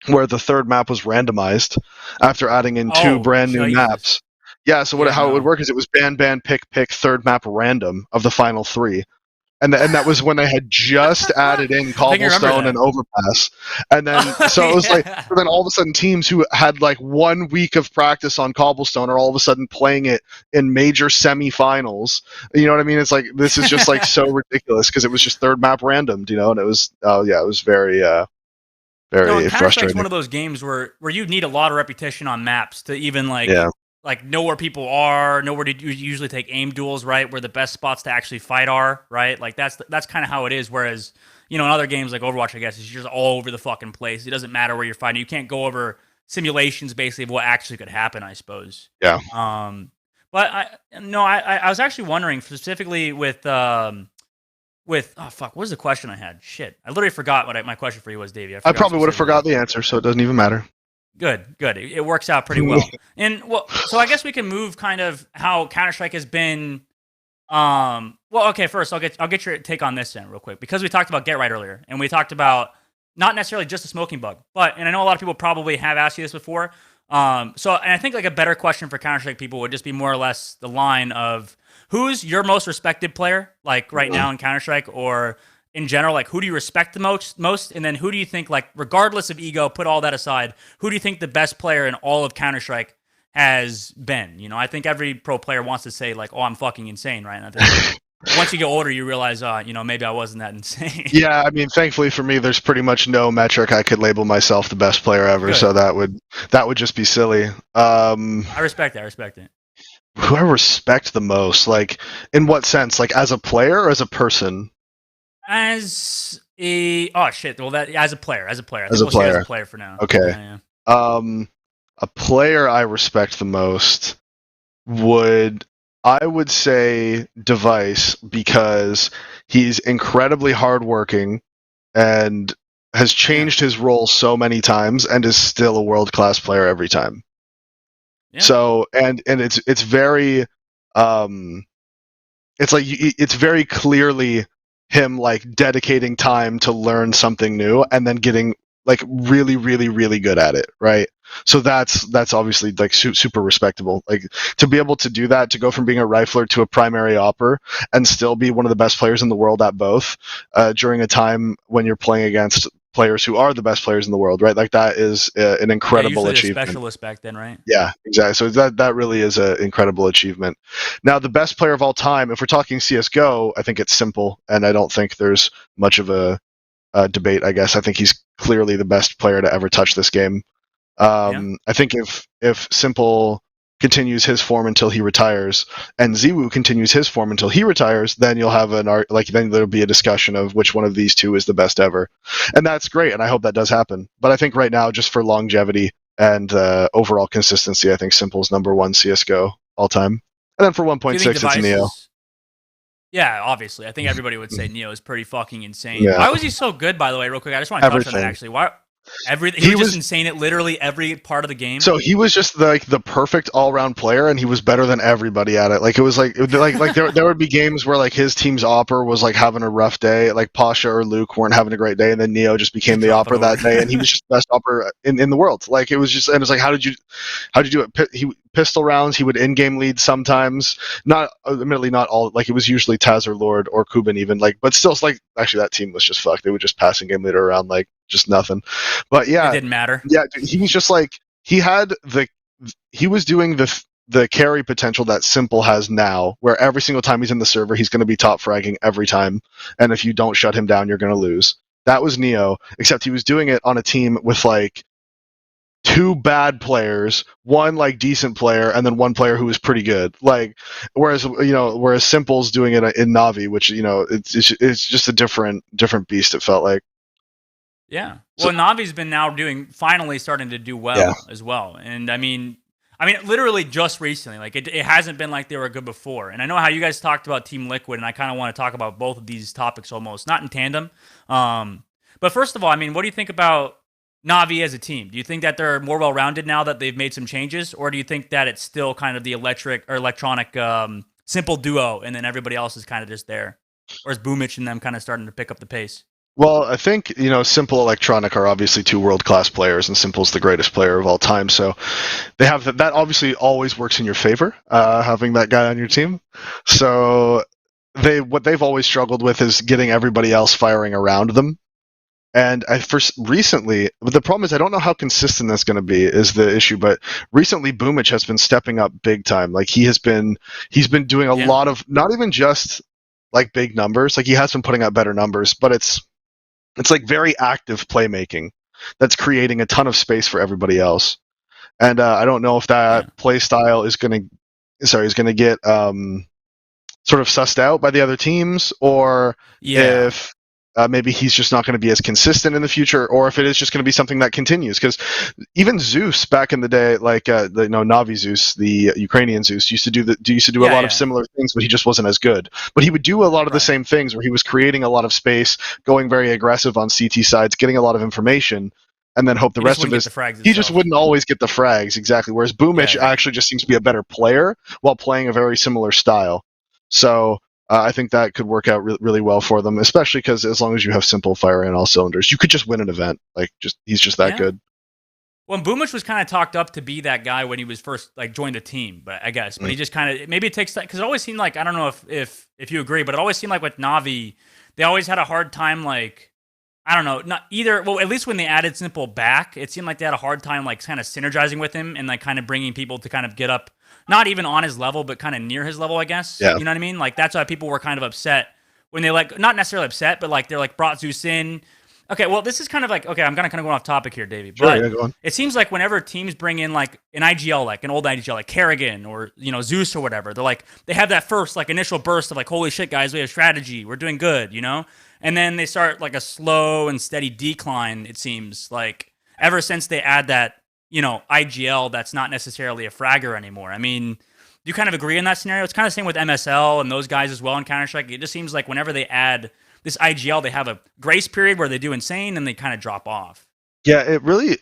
where the third map was randomized after adding in two brand new maps. Yeah, so how it would work is it was ban, pick, third map random of the final three. And that was when they had just added in Cobblestone and Overpass. And then, so it was like, so then all of a sudden teams who had like 1 week of practice on Cobblestone are all of a sudden playing it in major semifinals. You know what I mean? It's like, this is just like so ridiculous because it was just third map randomed, you know, and it was, it was very frustrating. Counter-Strike's one of those games where you need a lot of repetition on maps to even like know where people are, know where to usually take aim duels, right? Where the best spots to actually fight are, right? Like that's kind of how it is. Whereas, you know, in other games like Overwatch, I guess, it's just all over the fucking place. It doesn't matter where you're fighting. You can't go over simulations basically of what actually could happen, I suppose. Yeah. But I was actually wondering specifically with what was the question I had? Shit, I literally forgot what my question for you was, Davey. I probably would have forgot the answer, so it doesn't even matter. Good. It works out pretty well. And so I guess we can move kind of how Counter-Strike has been. Okay, first I'll get your take on this then real quick, because we talked about Get Right earlier, and we talked about not necessarily just a smoking bug, and I know a lot of people probably have asked you this before. And I think like a better question for Counter-Strike people would just be more or less the line of who's your most respected player, like right now in Counter-Strike, or in general, like who do you respect the most, and then who do you think, like regardless of ego, put all that aside, who do you think the best player in all of Counter-Strike has been? You know, I think every pro player wants to say like, oh, I'm fucking insane, right? And I think once you get older, you realize, maybe I wasn't that insane. Yeah, I mean, thankfully for me, there's pretty much no metric I could label myself the best player ever. Good. So that would just be silly. I respect it. Who I respect the most, like in what sense? Like as a player or as a person? As a as a player. As a player for now. Okay. Yeah. A player I respect the most I would say Device, because he's incredibly hardworking and has changed his role so many times and is still a world-class player every time. Yeah. So and it's very it's very clearly him like dedicating time to learn something new and then getting like really, really, really good at it, right? So that's obviously like super respectable. Like to be able to do that, to go from being a rifler to a primary opper and still be one of the best players in the world at both during a time when you're playing against players who are the best players in the world, right? Like that is an incredible achievement. A specialist back then, right? Yeah, exactly. So that really is an incredible achievement. Now, the best player of all time, if we're talking CSGO, I think it's simple, and I don't think there's much of a debate, I guess. I think he's clearly the best player to ever touch this game. I think if Simple continues his form until he retires, and Ziwu continues his form until he retires, then you'll have then there'll be a discussion of which one of these two is the best ever, and that's great, and I hope that does happen. But I think right now, just for longevity and overall consistency, I think Simple's number one CS:GO all time, and then for 1.6, it's Neo. Yeah, obviously, I think everybody would say Neo is pretty fucking insane. Yeah. Why was he so good, by the way? Real quick, I just want to touch on that actually. Why He was just insane at literally every part of the game. So he was just like the perfect all-round player, and he was better than everybody at it. Like it was like there would be games where like his team's opper was like having a rough day, like Pasha or Luke weren't having a great day, and then Neo just became the opper that day, and he was just the best opper in the world. Like it was just, and it was like, how did you do it? He pistol rounds, he would in-game lead sometimes. Not admittedly not all. Like it was usually Taz or Lord or Kuban even. Like, but still, it's like actually that team was just fucked. They would just pass in-game leader around like just nothing. But yeah, it didn't matter. Yeah, he was just like he was doing the carry potential that Simple has now, where every single time he's in the server, he's going to be top fragging every time, and if you don't shut him down, you're going to lose. That was Neo, except he was doing it on a team with like 2 bad players, 1 like decent player, and then 1 player who was pretty good. Like, whereas Simple's doing it in Navi, which it's just a different beast. It felt like. Yeah. Well, Navi's been now finally starting to do well as well. And I mean, literally just recently, like it hasn't been like they were good before. And I know how you guys talked about Team Liquid, and I kind of want to talk about both of these topics almost, not in tandem. But first of all, I mean, what do you think about Navi as a team? Do you think that they're more well-rounded now that they've made some changes? Or do you think that it's still kind of the electronic Simple duo, and then everybody else is kind of just there? Or is Boomich and them kind of starting to pick up the pace? Well, I think, Simple Electronic are obviously 2 world-class players, and Simple's the greatest player of all time. So they have that obviously always works in your favor, having that guy on your team. So what they've always struggled with is getting everybody else firing around them. And recently, the problem is I don't know how consistent that's going to be is the issue, but recently Boomich has been stepping up big time. Like he's been doing a lot of, not even just like big numbers, like he has been putting out better numbers, but it's like very active playmaking that's creating a ton of space for everybody else. And I don't know if that play style is going to get sort of sussed out by the other teams, or if maybe he's just not going to be as consistent in the future, or if it is just going to be something that continues. Because even Zeus back in the day, like Navi Zeus, the Ukrainian Zeus, used to do a lot of similar things, but he just wasn't as good. But he would do a lot of the same things, where he was creating a lot of space, going very aggressive on CT sides, getting a lot of information, and then hope the rest of he just wouldn't always get the frags, exactly. Whereas Boomich actually just seems to be a better player while playing a very similar style. So I think that could work out really well for them, especially because as long as you have Simple firing on all cylinders, you could just win an event. Like, he's just that good. Well, Boomich was kind of talked up to be that guy when he was first joined the team, but I guess, but he just kind of, maybe it takes that, because it always seemed like, I don't know if you agree, but it always seemed like with Navi, they always had a hard time, like, I don't know, not either. Well, at least when they added Simple back, it seemed like they had a hard time, like, kind of synergizing with him and like kind of bringing people to kind of get up. Not even on his level, but kind of near his level, I guess. Yeah. You know what I mean? Like, that's why people were kind of upset when they, like, not necessarily upset, but, like, they're, like, brought Zeus in. Okay, well, this is kind of like, okay, I'm kind of going off topic here, Davey. But go on. It seems like whenever teams bring in, like, an IGL, like, an old IGL, like Kerrigan or, Zeus or whatever, they're like, they have that first, like, initial burst of, like, holy shit, guys, we have strategy. We're doing good, And then they start, like, a slow and steady decline, it seems, like, ever since they add that, IGL that's not necessarily a fragger anymore. I mean, do you kind of agree in that scenario? It's kind of the same with MSL and those guys as well in Counter-Strike. It just seems like whenever they add this IGL, they have a grace period where they do insane and they kind of drop off. Yeah, it really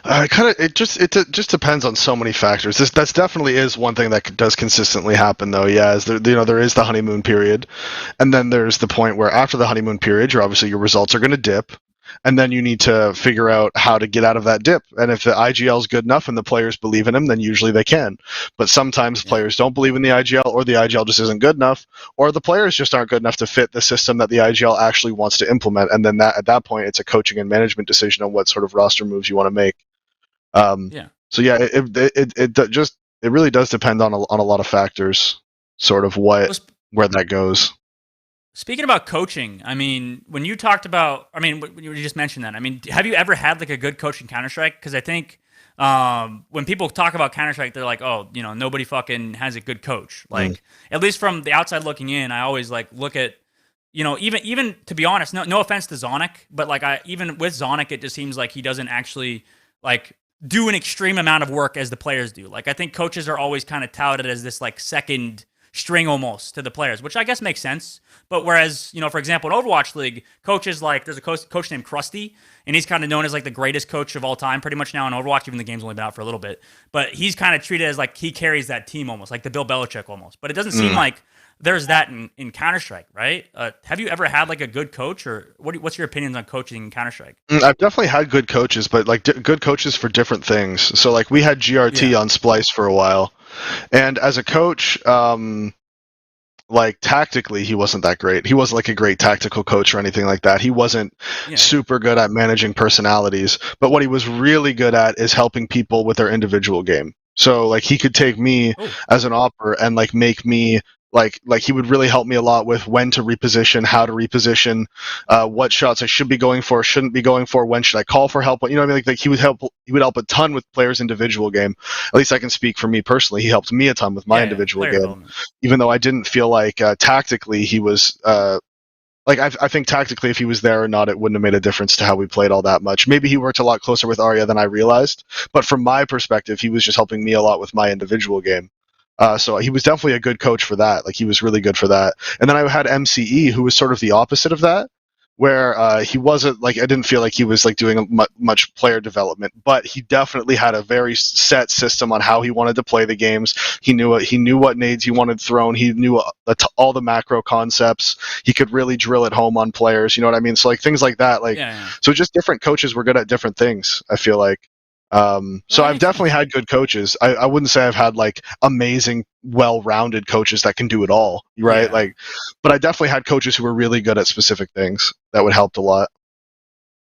it just depends on so many factors. That's definitely is one thing that does consistently happen, though. Yeah, is there is the honeymoon period, and then there's the point where after the honeymoon period, your results are going to dip. And then you need to figure out how to get out of that dip. And if the IGL is good enough and the players believe in him, then usually they can. But sometimes players don't believe in the IGL, or the IGL just isn't good enough, or the players just aren't good enough to fit the system that the IGL actually wants to implement. And then at that point, it's a coaching and management decision on what sort of roster moves you want to make. So yeah, it really does depend on a lot of factors, sort of where that goes. Speaking about coaching, I mean, when you talked about, when you just mentioned that, I mean, have you ever had like a good coach in Counter-Strike? Because I think when people talk about Counter-Strike, they're like, oh, nobody fucking has a good coach. Like, at least from the outside looking in, I always like look at, even to be honest, no offense to Zonic, but like even with Zonic, it just seems like he doesn't actually like do an extreme amount of work as the players do. Like, I think coaches are always kind of touted as this like second string almost to the players, which I guess makes sense. But whereas, you know, for example, in Overwatch League, coaches like, there's a coach named Krusty, and he's kind of known as like the greatest coach of all time pretty much now in Overwatch, even the game's only been out for a little bit. But he's kind of treated as like he carries that team almost, like the Bill Belichick almost. But it doesn't seem like there's that in Counter-Strike, right? Have you ever had like a good coach, or what's your opinions on coaching in Counter-Strike? I've definitely had good coaches, but like good coaches for different things. So like we had GRT on Splice for a while, and as a coach, like tactically he wasn't that great. He wasn't like a great tactical coach or anything like that. He wasn't super good at managing personalities, but what he was really good at is helping people with their individual game. So like he could take me as an opper and like make me like he would really help me a lot with when to reposition, how to reposition, what shots I should be going for, shouldn't be going for, when should I call for help. You know what I mean? Like he would help a ton with players' individual game. At least I can speak for me personally. He helped me a ton with my individual game, even though I didn't feel like tactically he was. Like I think tactically, if he was there or not, it wouldn't have made a difference to how we played all that much. Maybe he worked a lot closer with Arya than I realized, but from my perspective, he was just helping me a lot with my individual game. So he was definitely a good coach for that. Like he was really good for that. And then I had MCE, who was sort of the opposite of that, where he wasn't like, I didn't feel like he was like doing much player development, but he definitely had a very set system on how he wanted to play the games. He knew what nades he wanted thrown. He knew all the macro concepts. He could really drill it home on players. You know what I mean? So like things like that. Like so, just different coaches were good at different things, I feel like. So I've definitely had good coaches. I wouldn't say I've had like amazing, well-rounded coaches that can do it all, right? Yeah. Like, but I definitely had coaches who were really good at specific things that would help a lot.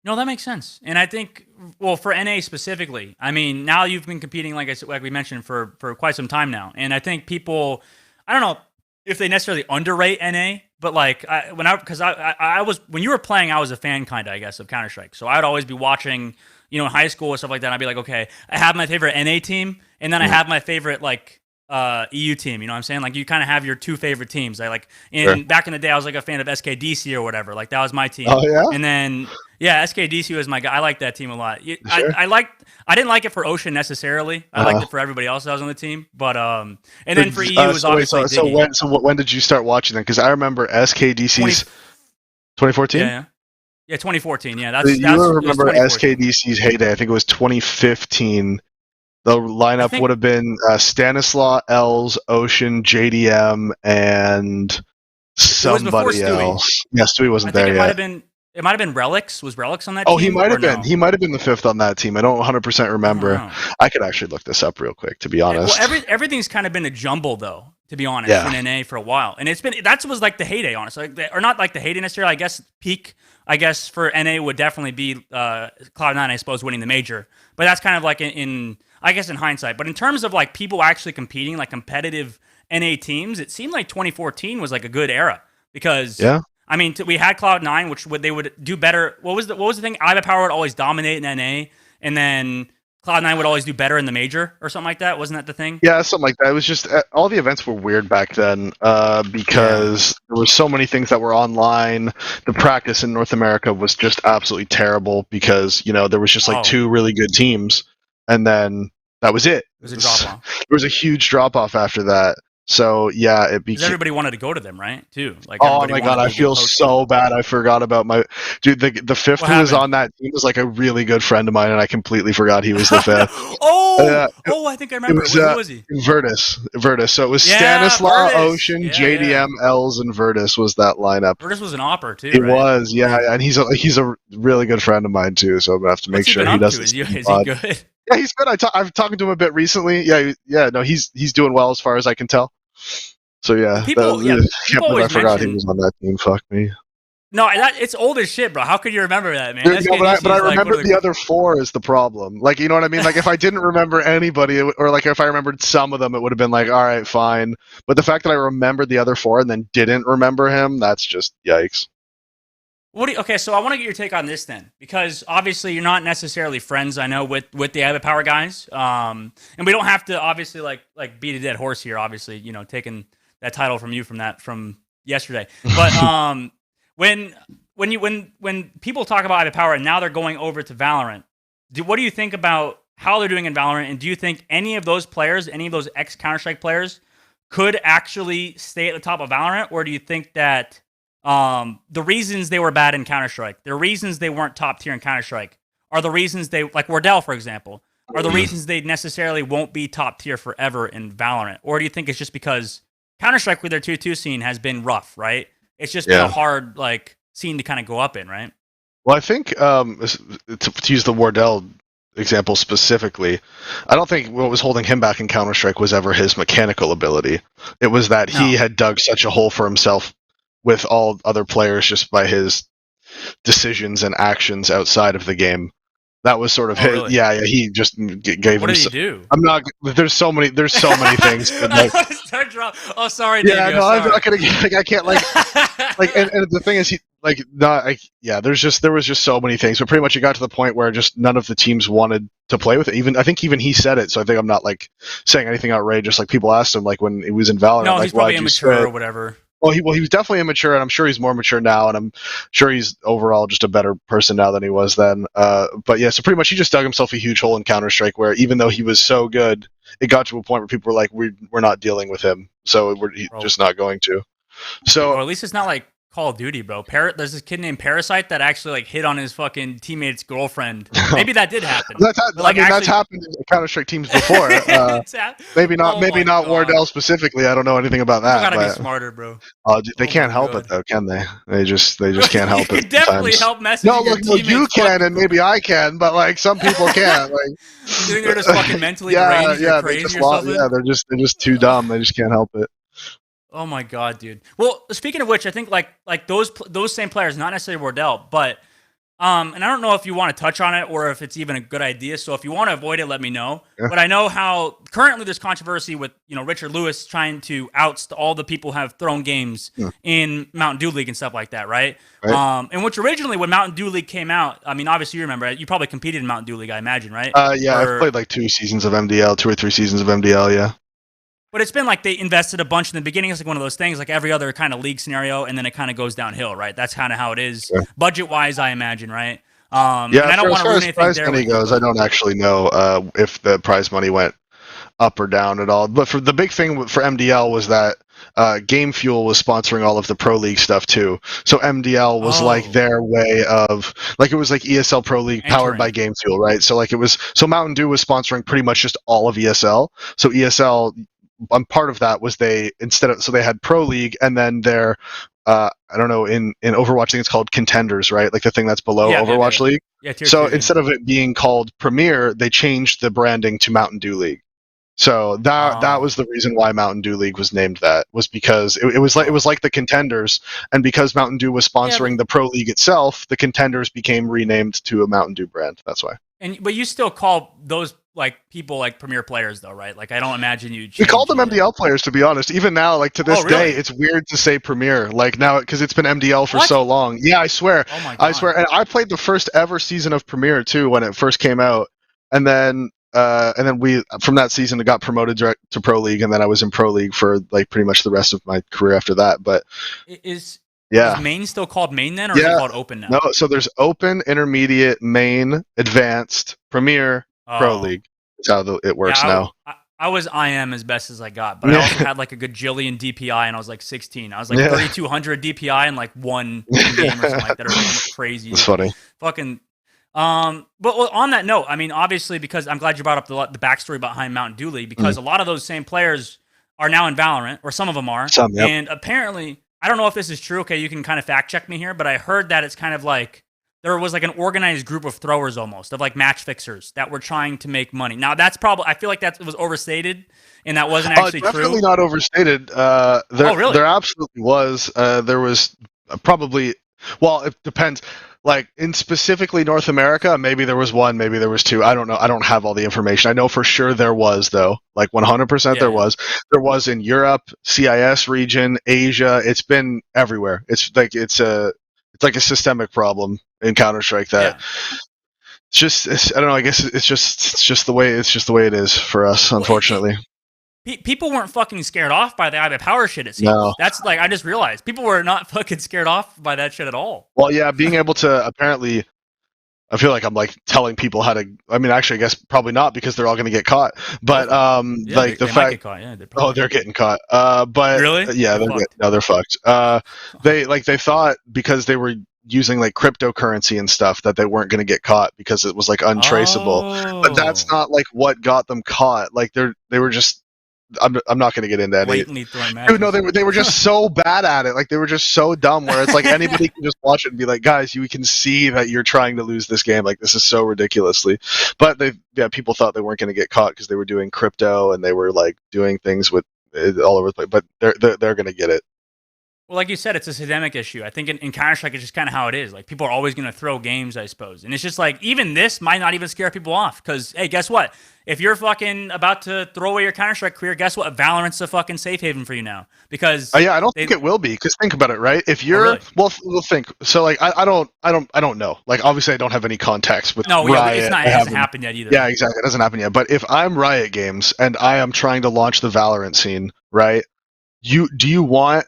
No, that makes sense. And I think, well, for NA specifically, I mean, now you've been competing, like we mentioned, for quite some time now. And I think people, I don't know if they necessarily underrate NA, but like when you were playing, I was a fan kind of, I guess, of Counter-Strike. So I'd always be watching, you know, in high school or stuff like that. I'd be like, okay, I have my favorite NA team, and then I have my favorite like EU team. You know what I'm saying? Like you kind of have your two favorite teams. I like back in the day, I was like a fan of SKDC or whatever. Like that was my team. Oh yeah. And then SKDC was my guy. I liked that team a lot. I didn't like it for Ocean necessarally. I liked it for everybody else that was on the team. But and then for EU was obviously. When did you start watching them? Because I remember SKDC's 2014. Yeah, 2014. Yeah, you remember SKDC's heyday? I think it was 2015. The lineup would have been Stanislaw, Els, Ocean, JDM, and somebody else. Yeah, Stewie wasn't there yet. It might have been Relics. Was Relics on that team? Oh, he might have been. No? He might have been the fifth on that team. I don't 100% remember. I could actually look this up real quick, to be honest. Well, everything's kind of been a jumble, though, to be honest, in NA for a while. And that was like the heyday, honestly. Or not like the heyday necessarily. I guess peak, for NA would definitely be Cloud9, I suppose, winning the major. But that's kind of like in hindsight. But in terms of like people actually competing, like competitive NA teams, it seemed like 2014 was like a good era because I mean, we had Cloud9, which they would do better. What was the thing? iBuyPower would always dominate in NA, and then Cloud9 would always do better in the major or something like that. Wasn't that the thing? Yeah, something like that. It was just all the events were weird back then because there were so many things that were online. The practice in North America was just absolutely terrible because, you know, there was just like two really good teams, and then that was it. It was a drop-off. There was a huge drop-off after that. So yeah, it became. Everybody wanted to go to them, right? Too. Like, oh my god, I feel so bad. I forgot about my dude. The fifth who was on that team was like a really good friend of mine, and I completely forgot he was the fifth. I think I remember. Who was he? Virtus. So it was Stanislaw, Ocean, JDM, Els, and Virtus was that lineup. Virtus was an opper too. He was, and he's a really good friend of mine too. So I'm gonna have to make sure he doesn't. Is he good? Yeah, he's good. I've talked to him a bit recently. No, he's doing well as far as I can tell. So yeah, I forgot he was on that team. Fuck me. No, it's old as shit, bro. How could you remember that, man? Dude, no, but I remember the other four is the problem. Like, you know what I mean? Like, if I didn't remember anybody, or like if I remembered some of them, it would have been like, all right, fine. But the fact that I remembered the other four and then didn't remember him, that's just yikes. Okay, so I want to get your take on this then, because obviously you're not necessarily friends, I know, with the iBuyPower guys, and we don't have to obviously like beat a dead horse here. Obviously, you know, taking that title from you from yesterday, but when people talk about iBuyPower and now they're going over to Valorant, what do you think about how they're doing in Valorant, and do you think any of those players, any of those ex Counter-Strike players, could actually stay at the top of Valorant, or do you think that the reasons they were bad in Counter-Strike, the reasons they weren't top tier in Counter-Strike, are the reasons they, like Wardell, for example, are the reasons they necessarily won't be top tier forever in Valorant? Or do you think it's just because Counter-Strike with their 2-2 scene has been rough, right? It's just been a hard scene to kind of go up in, right? Well, I think to use the Wardell example specifically, I don't think what was holding him back in Counter-Strike was ever his mechanical ability. It was that he had dug such a hole for himself with all other players just by his decisions and actions outside of the game. That was sort of his. Really? Yeah. He just gave. What did he do? I'm not. There's so many things. Oh, sorry, Davey. Yeah, no, I'm not gonna. I can't and the thing is, there was just so many things. But pretty much, it got to the point where just none of the teams wanted to play with it. I think even he said it. So I think I'm not saying anything outrageous. Like people asked him, when he was in Valorant, no, he's probably immature or whatever. Well, he was definitely immature, and I'm sure he's more mature now, and I'm sure he's overall just a better person now than he was then. But yeah, so pretty much he just dug himself a huge hole in Counter-Strike, where even though he was so good, it got to a point where people were like, we're not dealing with him, so we're just not going to. So or at least it's not like Call of Duty, bro. There's this kid named Parasite that actually hit on his fucking teammate's girlfriend. Maybe that did happen. That's happened in Counter-Strike teams before. Maybe not Wardell specifically. I don't know anything about that. You gotta be smarter, bro. They can't help it though, can they? They just can't help it. You can definitely help messaging. No, look, you can, and maybe I can, but some people can't. You think they're just fucking mentally deranged or crazy or something? Yeah, they're just too dumb. They just can't help it. Oh my god, dude. Well, speaking of which, I think like those same players, not necessarily Wardell, but and I don't know if you want to touch on it or if it's even a good idea. So if you want to avoid it, let me know. Yeah. But I know how currently there's controversy with Richard Lewis trying to oust all the people who have thrown games in Mountain Dew League and stuff like that, right? And which originally when Mountain Dew League came out, I mean, obviously you remember you probably competed in Mountain Dew League, I imagine, right? Yeah, I've played 2 seasons of MDL, 2 or 3 seasons of MDL, yeah. But it's been they invested a bunch in the beginning. It's one of those things, like every other kind of league scenario, and then it kind of goes downhill, right? That's kind of how it is, budget-wise, I imagine, right? And I don't want to ruin anything prize there. Money goes, I don't actually know if the prize money went up or down at all. But for the big thing for MDL was that Game Fuel was sponsoring all of the Pro League stuff too. So MDL was their way of it was like ESL Pro League powered by Game Fuel, right? So Mountain Dew was sponsoring pretty much just all of ESL. So ESL. Part of that was they had Pro League and then their I don't know in Overwatch I think it's called Contenders, right? Like the thing that's below Overwatch League. Yeah, instead of it being called Premier, they changed the branding to Mountain Dew League. So that was the reason why Mountain Dew League was named that, was because it was like the Contenders, and because Mountain Dew was sponsoring the Pro League itself, the Contenders became renamed to a Mountain Dew brand. That's why. But you still call those people Premier players though, right? I don't imagine you. We call them MDL players, to be honest. Even now, to this day, it's weird to say Premier. Now, because it's been MDL for so long. Yeah, I swear. Oh my God. I swear. And I played the first ever season of Premier too when it first came out, and then we from that season it got promoted direct to Pro League, and then I was in Pro League for pretty much the rest of my career after that. But is main still called main then, or is it called open now? No, so there's open, intermediate, main, advanced, Premier, Pro League. That's how it works now. I was IM as best as I got, but I also had a gajillion DPI, and I was 16. I was 3,200 DPI and one game or something like that, or crazy. It's funny. Fucking. But on that note, I mean, obviously, because I'm glad you brought up the backstory behind Mountain Dew League, because a lot of those same players are now in Valorant, or some of them are. And apparently, I don't know if this is true. Okay, you can kind of fact check me here, but I heard that it's kind of there was an organized group of throwers almost, of match fixers that were trying to make money. Now that's probably, I feel like that was overstated, and that wasn't actually true. Definitely not overstated. Really? There absolutely was. There was probably, well, it depends. In specifically North America, maybe there was 1, maybe there was 2. I don't know. I don't have all the information. I know for sure there was, though. 100% there was. There was in Europe, CIS region, Asia. It's been everywhere. It's a systemic problem in Counter-Strike that I don't know. I guess it's just the way it is for us, unfortunately. People weren't fucking scared off by the IBA power shit, it seems. No. That's I just realized. People were not fucking scared off by that shit at all. Well, yeah, being able to apparently I feel like I'm like telling people how to. I mean, actually, I guess probably not because they're all going to get caught. But like the they might fact, get caught, yeah, they're getting caught. But Really? yeah, they're fucked. They thought because they were using like cryptocurrency and stuff that they weren't going to get caught because it was like untraceable. But that's not like what got them caught. Like they were just. I'm not going to get into that. Blatantly throwing matches. Dude, no, they were just so bad at it. Like they were just so dumb. Where it's like anybody can just watch it and be like, guys, you can see that you're trying to lose this game. Like this is so ridiculously. But people thought they weren't going to get caught because they were doing crypto and they were like doing things with it all over the place. But they're going to get it. Well, like you said, it's a systemic issue. I think in Counter-Strike, it's just kind of how it is. Like, people are always going to throw games, I suppose. And it's just like, even this might not even scare people off. Because, hey, guess what? If you're fucking about to throw away your Counter-Strike career, guess what? Valorant's a fucking safe haven for you now. Because yeah, I don't think it will be. Because think about it, right? If you're we'll think. So like, I don't know. Like, obviously, I don't have any contacts with Riot. It hasn't happened yet either. Yeah, exactly. It hasn't happened yet. But if I'm Riot Games and I am trying to launch the Valorant scene, right? Do you want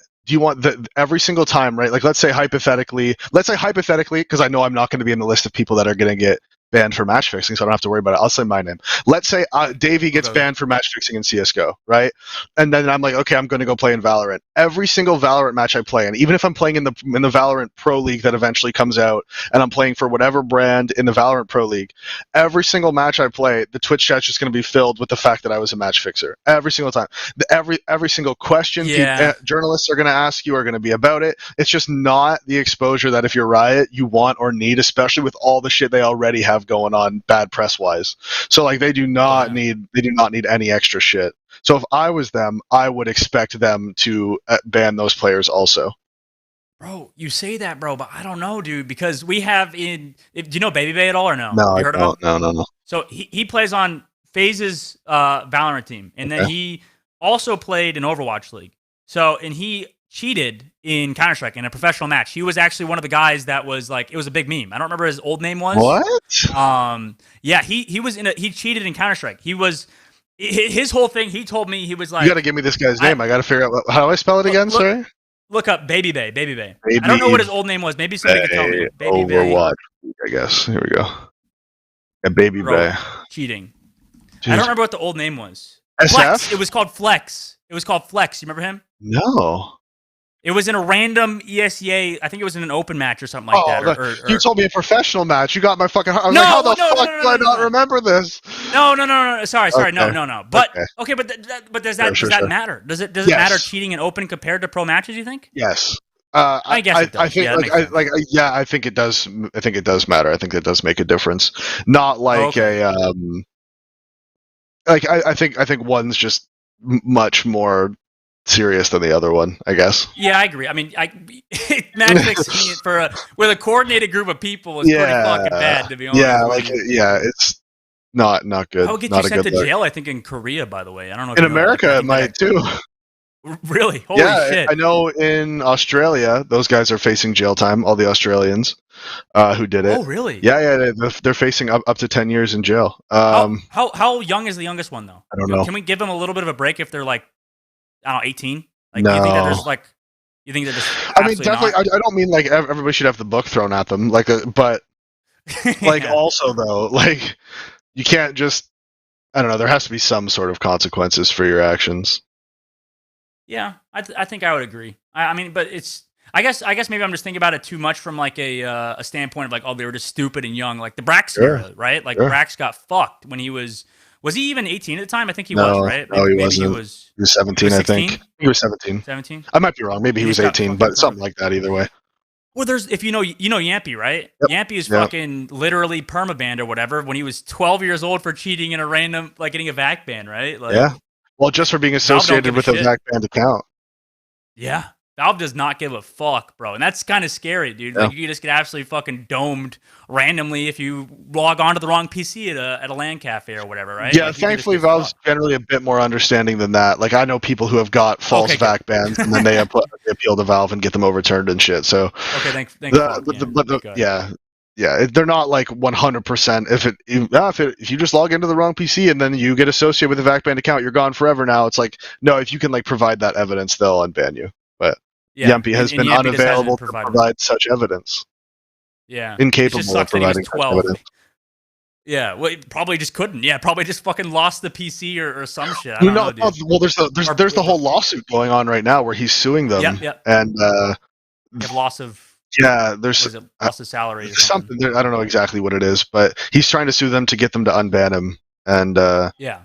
every single time, right? Like, let's say hypothetically, because I know I'm not going to be in the list of people that are going to get banned for match fixing, so I don't have to worry about it. I'll say my name. Let's say Davey gets banned for match fixing in CSGO, right? And then I'm like, okay, I'm going to go play in Valorant. Every single Valorant match I play in, even if I'm playing in the Valorant Pro League that eventually comes out, and I'm playing for whatever brand in the Valorant Pro League, every single match I play, the Twitch chat's just going to be filled with the fact that I was a match fixer. Every single time. Every single question journalists are going to ask you are going to be about it. It's just not the exposure that if you're Riot, you want or need, especially with all the shit they already have going on bad press wise. So like they do not need any extra shit. So if I was them, I would expect them to ban those players also. Bro, you say that, bro, but I don't know, dude, because we have do you know Baby Bay at all or no? No, you heard of him? No. So he plays on FaZe's Valorant team, and then he also played in Overwatch League. So, and he cheated in Counter-Strike in a professional match. He was actually one of the guys that was like, it was a big meme. I don't remember his old name was. What? Yeah, he was he cheated in Counter-Strike. He was, his whole thing, he told me, he was like, you got to give me this guy's name. I got to figure out, how do I spell it again? Sorry? Look up Baby Bay. I don't know what his old name was. Maybe somebody could tell me. Baby Overwatch, I guess. Here we go. Yeah, Baby Bay. Cheating. Jeez. I don't remember what the old name was. SF? Flex. It was called Flex. You remember him? No. It was in a random ESEA. I think it was in an open match or something like that. You told me a professional match. You got my fucking heart. I was like, how the fuck do I not remember this? No. Sorry. No. But okay, but does that matter? Does it matter cheating in open compared to pro matches? You think? Yes. I guess it does. I think I think it does. I think it does matter. I think it does make a difference. Not like I think one's just much more serious than the other one, I guess. Yeah, I agree. I mean, match fixing it with a coordinated group of people is pretty fucking bad, to be honest. Yeah, it's not good. I would get you sent to jail, I think, in Korea, by the way. I don't know if in America it might too. Really? Holy shit. I know in Australia, those guys are facing jail time, all the Australians who did it. Oh, really? Yeah, they're facing up to 10 years in jail. How young is the youngest one, though? I don't know. Can we give them a little bit of a break if they're like, I don't know, 18? Like, no. Do you think that there's like, you think that just I mean, definitely, I don't mean like everybody should have the book thrown at them, but like also though, like you can't just, I don't know, there has to be some sort of consequences for your actions. Yeah, I think I would agree. I mean, but it's, I guess maybe I'm just thinking about it too much from like a standpoint of like, oh, they were just stupid and young, like the Brax era, right? Like Brax got fucked when he was he even 18 at the time? I think he was, right? No, he wasn't. He was 17, I think. He was 17. 17? I might be wrong. Maybe he was 18, but something like that either way. Well, if you know Yampy, right? Yep. Yampy is fucking literally permabanned or whatever when he was 12 years old for cheating in a random, like getting a VAC ban, right? Like, yeah. Well, just for being associated with a VAC banned account. Yeah. Valve does not give a fuck, bro. And that's kind of scary, dude. Like, you just get absolutely fucking domed randomly if you log onto the wrong PC at a LAN cafe or whatever, right? Yeah, like, thankfully Valve's generally a bit more understanding than that. Like, I know people who have got false VAC bans and then they appeal to Valve and get them overturned and shit. So, okay, thank yeah, they're not like 100%. If you just log into the wrong PC and then you get associated with a VAC banned account, you're gone forever now. It's like, no, if you can like provide that evidence, they'll unban you. But Yampy has been unavailable to provide such evidence. Yeah. incapable it just of sucks that he was providing such 12. evidence. Yeah, well, he probably just couldn't. Yeah, probably just fucking lost the PC or some shit. I don't know, dude. Well, there's the whole lawsuit going on right now where he's suing them, Yep. and You have loss of there's loss of salary or something there, I don't know exactly what it is, but he's trying to sue them to get them to unban him, and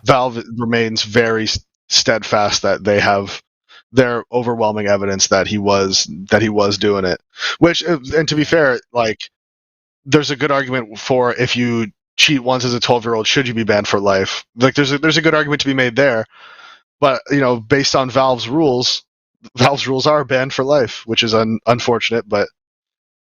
Valve remains very steadfast that they have their overwhelming evidence that he was doing it. Which, and to be fair, like, there's a good argument for if you cheat once as a 12-year-old, should you be banned for life? Like, there's a good argument to be made there, but based on Valve's rules are banned for life, which is unfortunate, but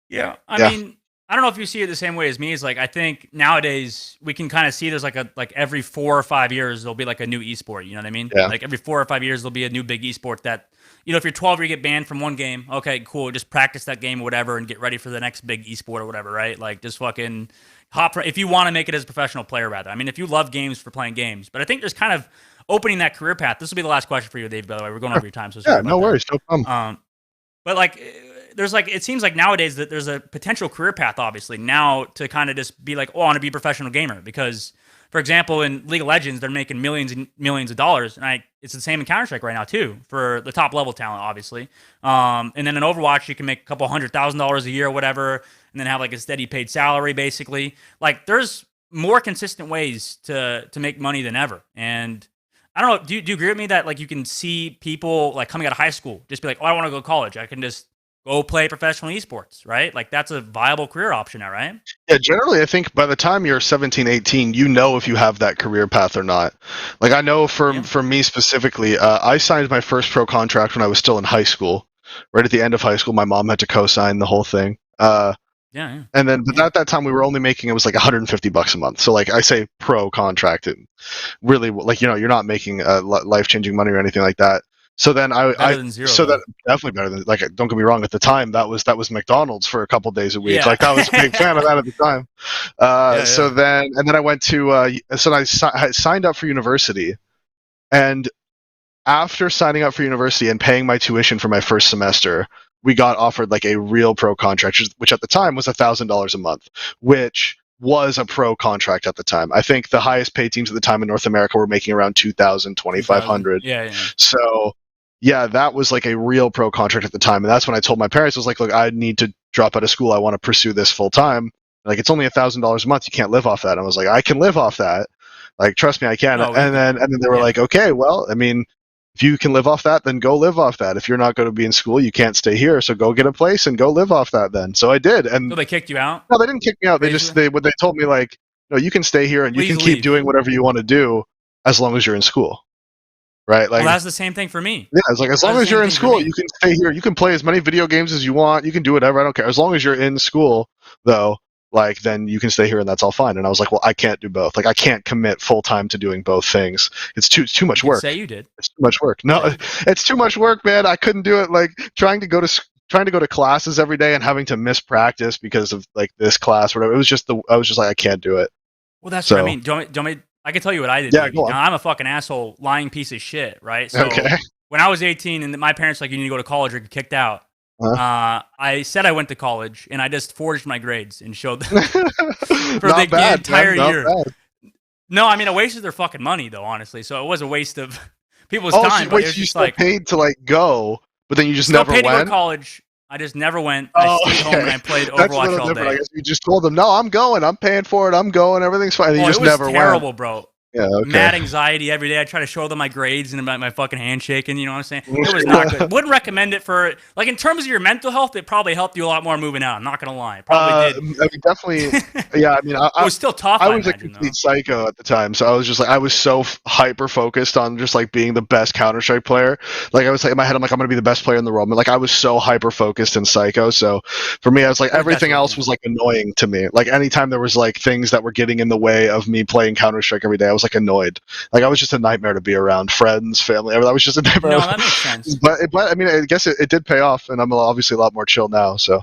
yeah. I mean, I don't know if you see it the same way as me. It's like, I think nowadays we can kind of see there's like every 4 or 5 years there'll be like a new esport. You know what I mean? Yeah. Like every 4 or 5 years there'll be a new big esport that, if you're 12 or you get banned from one game, okay, cool, just practice that game or whatever and get ready for the next big esport or whatever, right? Like, just fucking hop if you want to make it as a professional player, rather. I mean, if you love games for playing games, but I think there's kind of opening that career path. This will be the last question for you, Dave, by the way. We're going over your time, so sorry about no that. worries, no problem. But like, it seems like nowadays that there's a potential career path, obviously, now to kind of just be like, oh, I want to be a professional gamer. Because, for example, in League of Legends, they're making millions and millions of dollars. And it's the same in Counter-Strike right now, too, for the top level talent, obviously. And then in Overwatch, you can make a couple $100,000 a year or whatever, and then have like a steady paid salary, basically. Like, there's more consistent ways to make money than ever. And I don't know, do you agree with me that like you can see people like coming out of high school just be like, oh, I want to go to college. I can just go play professional esports, right? Like, that's a viable career option now, right? Yeah, generally, I think by the time you're 17, 18, you know if you have that career path or not. Like, I know for me specifically, I signed my first pro contract when I was still in high school. Right at the end of high school, my mom had to co-sign the whole thing. And then, but at that time, we were only making, it was like $150 a month. So, like, I say pro contract, it really, like, you're not making life-changing money or anything like that. So then better than zero, that definitely better than, like, don't get me wrong, at the time that was McDonald's for a couple days a week. Yeah. Like, I was a big fan of that at the time. So then I went to I signed up for university, and after signing up for university and paying my tuition for my first semester, we got offered like a real pro contract, which at the time was $1,000 a month, which was a pro contract at the time. I think the highest paid teams at the time in North America were making around $2,000, $2,500. Yeah. So yeah, that was like a real pro contract at the time. And that's when I told my parents, I was like, look, I need to drop out of school. I want to pursue this full time. Like, it's only $1,000 a month. You can't live off that. And I was like, I can live off that. Like, trust me, I can. And then they were like, okay, well, I mean, if you can live off that, then go live off that. If you're not going to be in school, you can't stay here. So go get a place and go live off that then. So I did. And so they kicked you out? No, they didn't kick me out. They told me, like, no, you can stay here and you can keep doing whatever you want to do as long as you're in school. Right? Like, well, that's the same thing for me. Yeah, it's like, as long as you're in school, you can stay here. You can play as many video games as you want. You can do whatever. I don't care. As long as you're in school, though, like, then you can stay here and that's all fine. And I was like, well, I can't do both. Like, I can't commit full time to doing both things. It's too much work. Say you did. It's too much work. No, it's too much work, man. I couldn't do it. Like, trying to go to classes every day and having to miss practice because of like this class or whatever. I was just like, I can't do it. Well, that's what I mean. Do you want me, I can tell you what I did. Yeah, go on. Now, I'm a fucking asshole, lying piece of shit, right? So when I was 18 and my parents were like, you need to go to college or get kicked out, I said I went to college and I just forged my grades and showed them for the entire year. No, I mean, I wasted their fucking money though, honestly. So it was a waste of people's time. So wait, you still paid to like go, but then you just never went? To go to college. I just never went. I stayed home and I played Overwatch all day. I guess you just told them, no, I'm going. I'm paying for it. I'm going. Everything's fine. And you just never went. It was terrible, bro. Yeah, okay. Mad anxiety every day. I try to show them my grades and my fucking handshaking. You know what I'm saying? It was not good. Wouldn't recommend it for, like, in terms of your mental health. It probably helped you a lot more moving out. I'm not gonna lie. It probably did. I mean, definitely. Yeah, I mean, it was still tough. I was a complete psycho at the time, so I was just like, I was so hyper focused on just like being the best Counter-Strike player. Like, I was like in my head, I'm like, I'm gonna be the best player in the world. But like, I was so hyper focused and psycho. So for me, I was like, everything else was like annoying to me. Like, anytime there was like things that were getting in the way of me playing Counter-Strike every day, I was like annoyed. Like, I was just a nightmare to be around. Friends, family, that was just a nightmare. No, that makes sense. But I mean, I guess it did pay off, and I'm obviously a lot more chill now. So.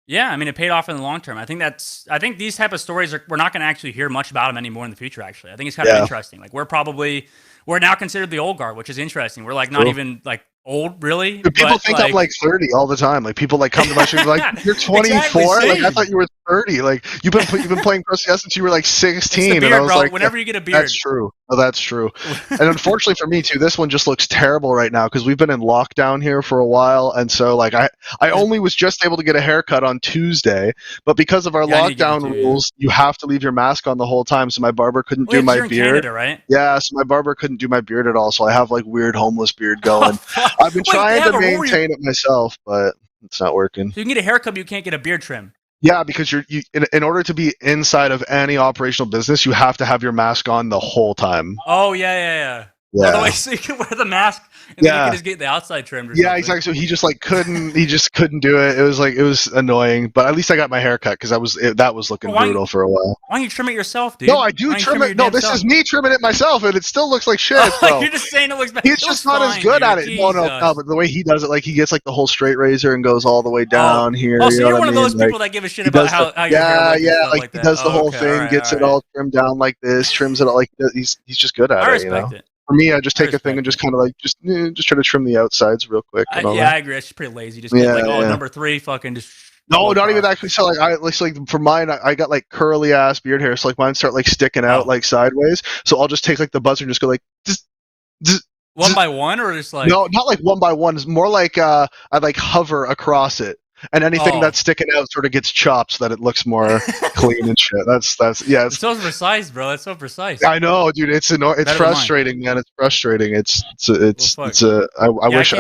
Yeah, I mean, it paid off in the long term. I think these type of stories we're not going to actually hear much about them anymore in the future. Actually, I think it's kind of interesting. Like, we're now considered the old guard, which is interesting. We're like not even like old, really. Dude, people but, think I'm like 30 all the time. Like people like come to my stream like, "You're 24." Exactly, like same. I thought you were 30. Like you've been playing Pro CS since you were like 16. It's the beard, and I was bro. like, Whenever you get a beard. That's true. Oh, that's true. And unfortunately for me too, this one just looks terrible right now because we've been in lockdown here for a while, and so like I only was just able to get a haircut on Tuesday, but because of our Yeah, I need to get lockdown one too, rules, you have to leave your mask on the whole time. So my barber couldn't do my you're in beard. Canada, right? Yeah, so my barber couldn't do my beard at all, so I have like weird homeless beard going. I've been trying to maintain it myself, but it's not working. So you can get a haircut, but you can't get a beard trim. Yeah, because you in order to be inside of any operational business, you have to have your mask on the whole time. Oh yeah. Yeah. Otherwise, so you can wear the mask and then you can just get the outside trimmed. Or Yeah, something. exactly. So he just like couldn't. He just couldn't do it. It was annoying, but at least I got my hair cut because that was looking brutal for a while. Why don't you trim it yourself, dude? No, I do trim it. No, this is me trimming it myself, and it still looks like shit. Bro. You're just saying it looks bad. He's just not as good at it. No, but the way he does it, like he gets like the whole straight razor and goes all the way down here. Oh, so you know you're one of those like, people that give a shit about how your hair looks. Yeah, like he that. does the whole okay, thing, gets it all trimmed down like this, trims it all like he's just good at I it. respect you know? it. For me, I just take a thing and just kind of like just try to trim the outsides real quick. And all that. I agree. It's just pretty lazy. Just get number 3, fucking just. No, not even that. So like for mine, I got like curly ass beard hair, so like mine start like sticking out like sideways. So I'll just take like the buzzer and just go like. One by one, or just like. No, not like one by one. It's more like I like hover across it. And anything that's sticking out sort of gets chopped so that it looks more clean and shit. That's yeah. It's so precise, bro. That's so precise. I know, dude. It's frustrating, man. It's frustrating. I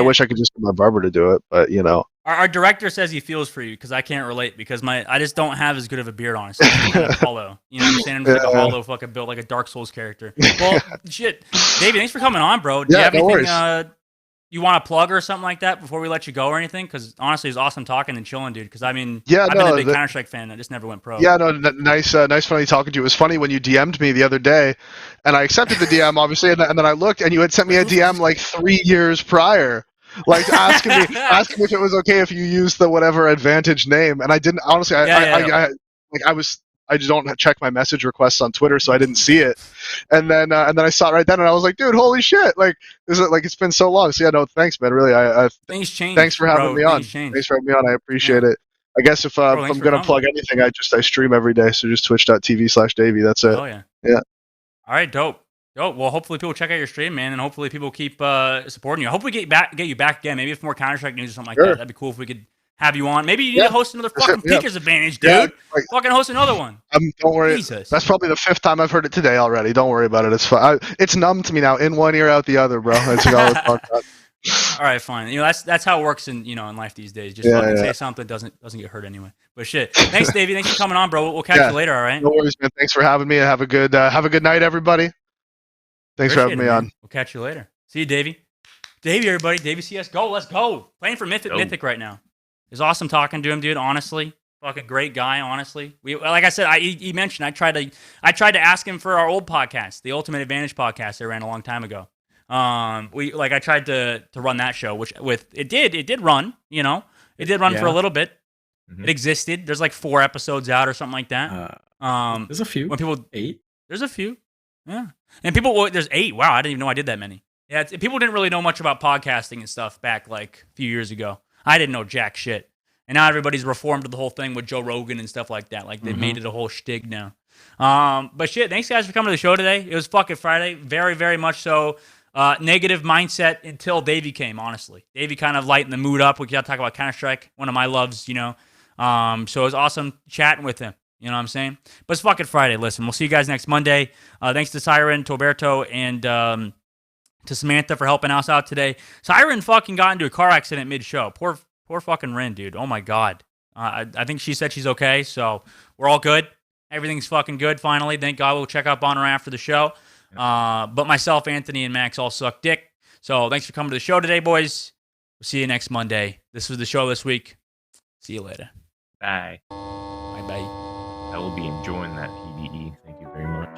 wish I could just get my barber to do it, but you know. Our director says he feels for you because I can't relate because I just don't have as good of a beard, honestly. Kind of hollow. You know what I'm saying? I'm just like a hollow fucking built like a Dark Souls character. Well, shit. Davey, thanks for coming on, bro. Do you have anything you want to plug or something like that before we let you go or anything? Because honestly, it's awesome talking and chilling, dude. Because I mean, I've been a big Counter-Strike fan. I just never went pro. Yeah, no, nice funny talking to you. It was funny when you DM'd me the other day, and I accepted the DM, obviously, and then I looked, and you had sent me a DM like 3 years prior. Like asking me if it was okay if you used the whatever advantage name, and I didn't. Honestly, I just don't check my message requests on Twitter, so I didn't see it. And then I saw it right then, and I was like, dude, holy shit! Like, it's been so long. So yeah, no, thanks, man. Really, things change. Thanks for having me on. Thanks for having me on. I appreciate it. I guess if I'm gonna plug anything, I stream every day. So just twitch.tv/Davey. That's it. Oh yeah. Yeah. All right, dope. Well, hopefully people check out your stream, man, and hopefully people keep supporting you. I hope we get you back again. Maybe if more Counter-Strike news or something like that. That'd be cool if we could have you on. Maybe you need to host another fucking Peekers Advantage, dude. Yeah, like, fucking host another one. Don't worry. Jesus. That's probably the 5th time I've heard it today already. Don't worry about it. It's fine. It's numb to me now. In one ear, out the other, bro. That's what I was talking about. All right, fine. You know that's how it works in life these days. Just fucking say something doesn't get hurt anyway. But shit. Thanks, Davey. Thanks for coming on, bro. We'll catch you later. All right. No worries, man. Thanks for having me. Have a good night, everybody. Thanks for having me on. We'll catch you later. See you, Davey. Davey, everybody. Davey CSGO. Let's go. Playing for Mythic right now. It's awesome talking to him, dude. Honestly, fucking great guy. Honestly, like I said, he mentioned I tried to ask him for our old podcast, the Ultimate Advantage podcast I ran a long time ago. I tried to run that show, which it did run. You know, it did run for a little bit. Mm-hmm. It existed. There's like 4 episodes out or something like that. There's a few. When people 8. There's a few. Yeah, and there's 8. Wow, I didn't even know I did that many. Yeah, people didn't really know much about podcasting and stuff back like a few years ago. I didn't know jack shit. And now everybody's reformed to the whole thing with Joe Rogan and stuff like that. Like, they've made it a whole shtick now. But shit, thanks guys for coming to the show today. It was fucking Friday. Very, very much so. Negative mindset until Davey came, honestly. Davey kind of lightened the mood up. We got to talk about Counter-Strike, one of my loves, you know. So it was awesome chatting with him. You know what I'm saying? But it's fucking Friday. Listen, we'll see you guys next Monday. Thanks to Siren, to Alberto, and to Samantha for helping us out today. Siren fucking got into a car accident mid-show. Poor fucking Rin, dude. Oh my God. I think she said she's okay, so we're all good. Everything's fucking good finally. Thank God. We'll check up on her after the show. But myself, Anthony, and Max all suck dick. So thanks for coming to the show today, boys. We'll see you next Monday. This was the show this week. See you later. Bye. Bye-bye. I will be enjoying that PvE. Thank you very much.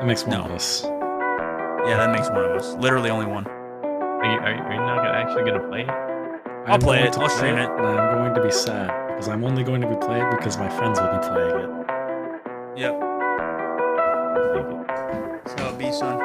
That makes one of us. Yeah, that makes one of us. Literally only one. Are you not actually going to play it? I'll play it. I'll stream it. And I'm going to be sad because I'm only going to be playing it because my friends will be playing it. Yep. So be son.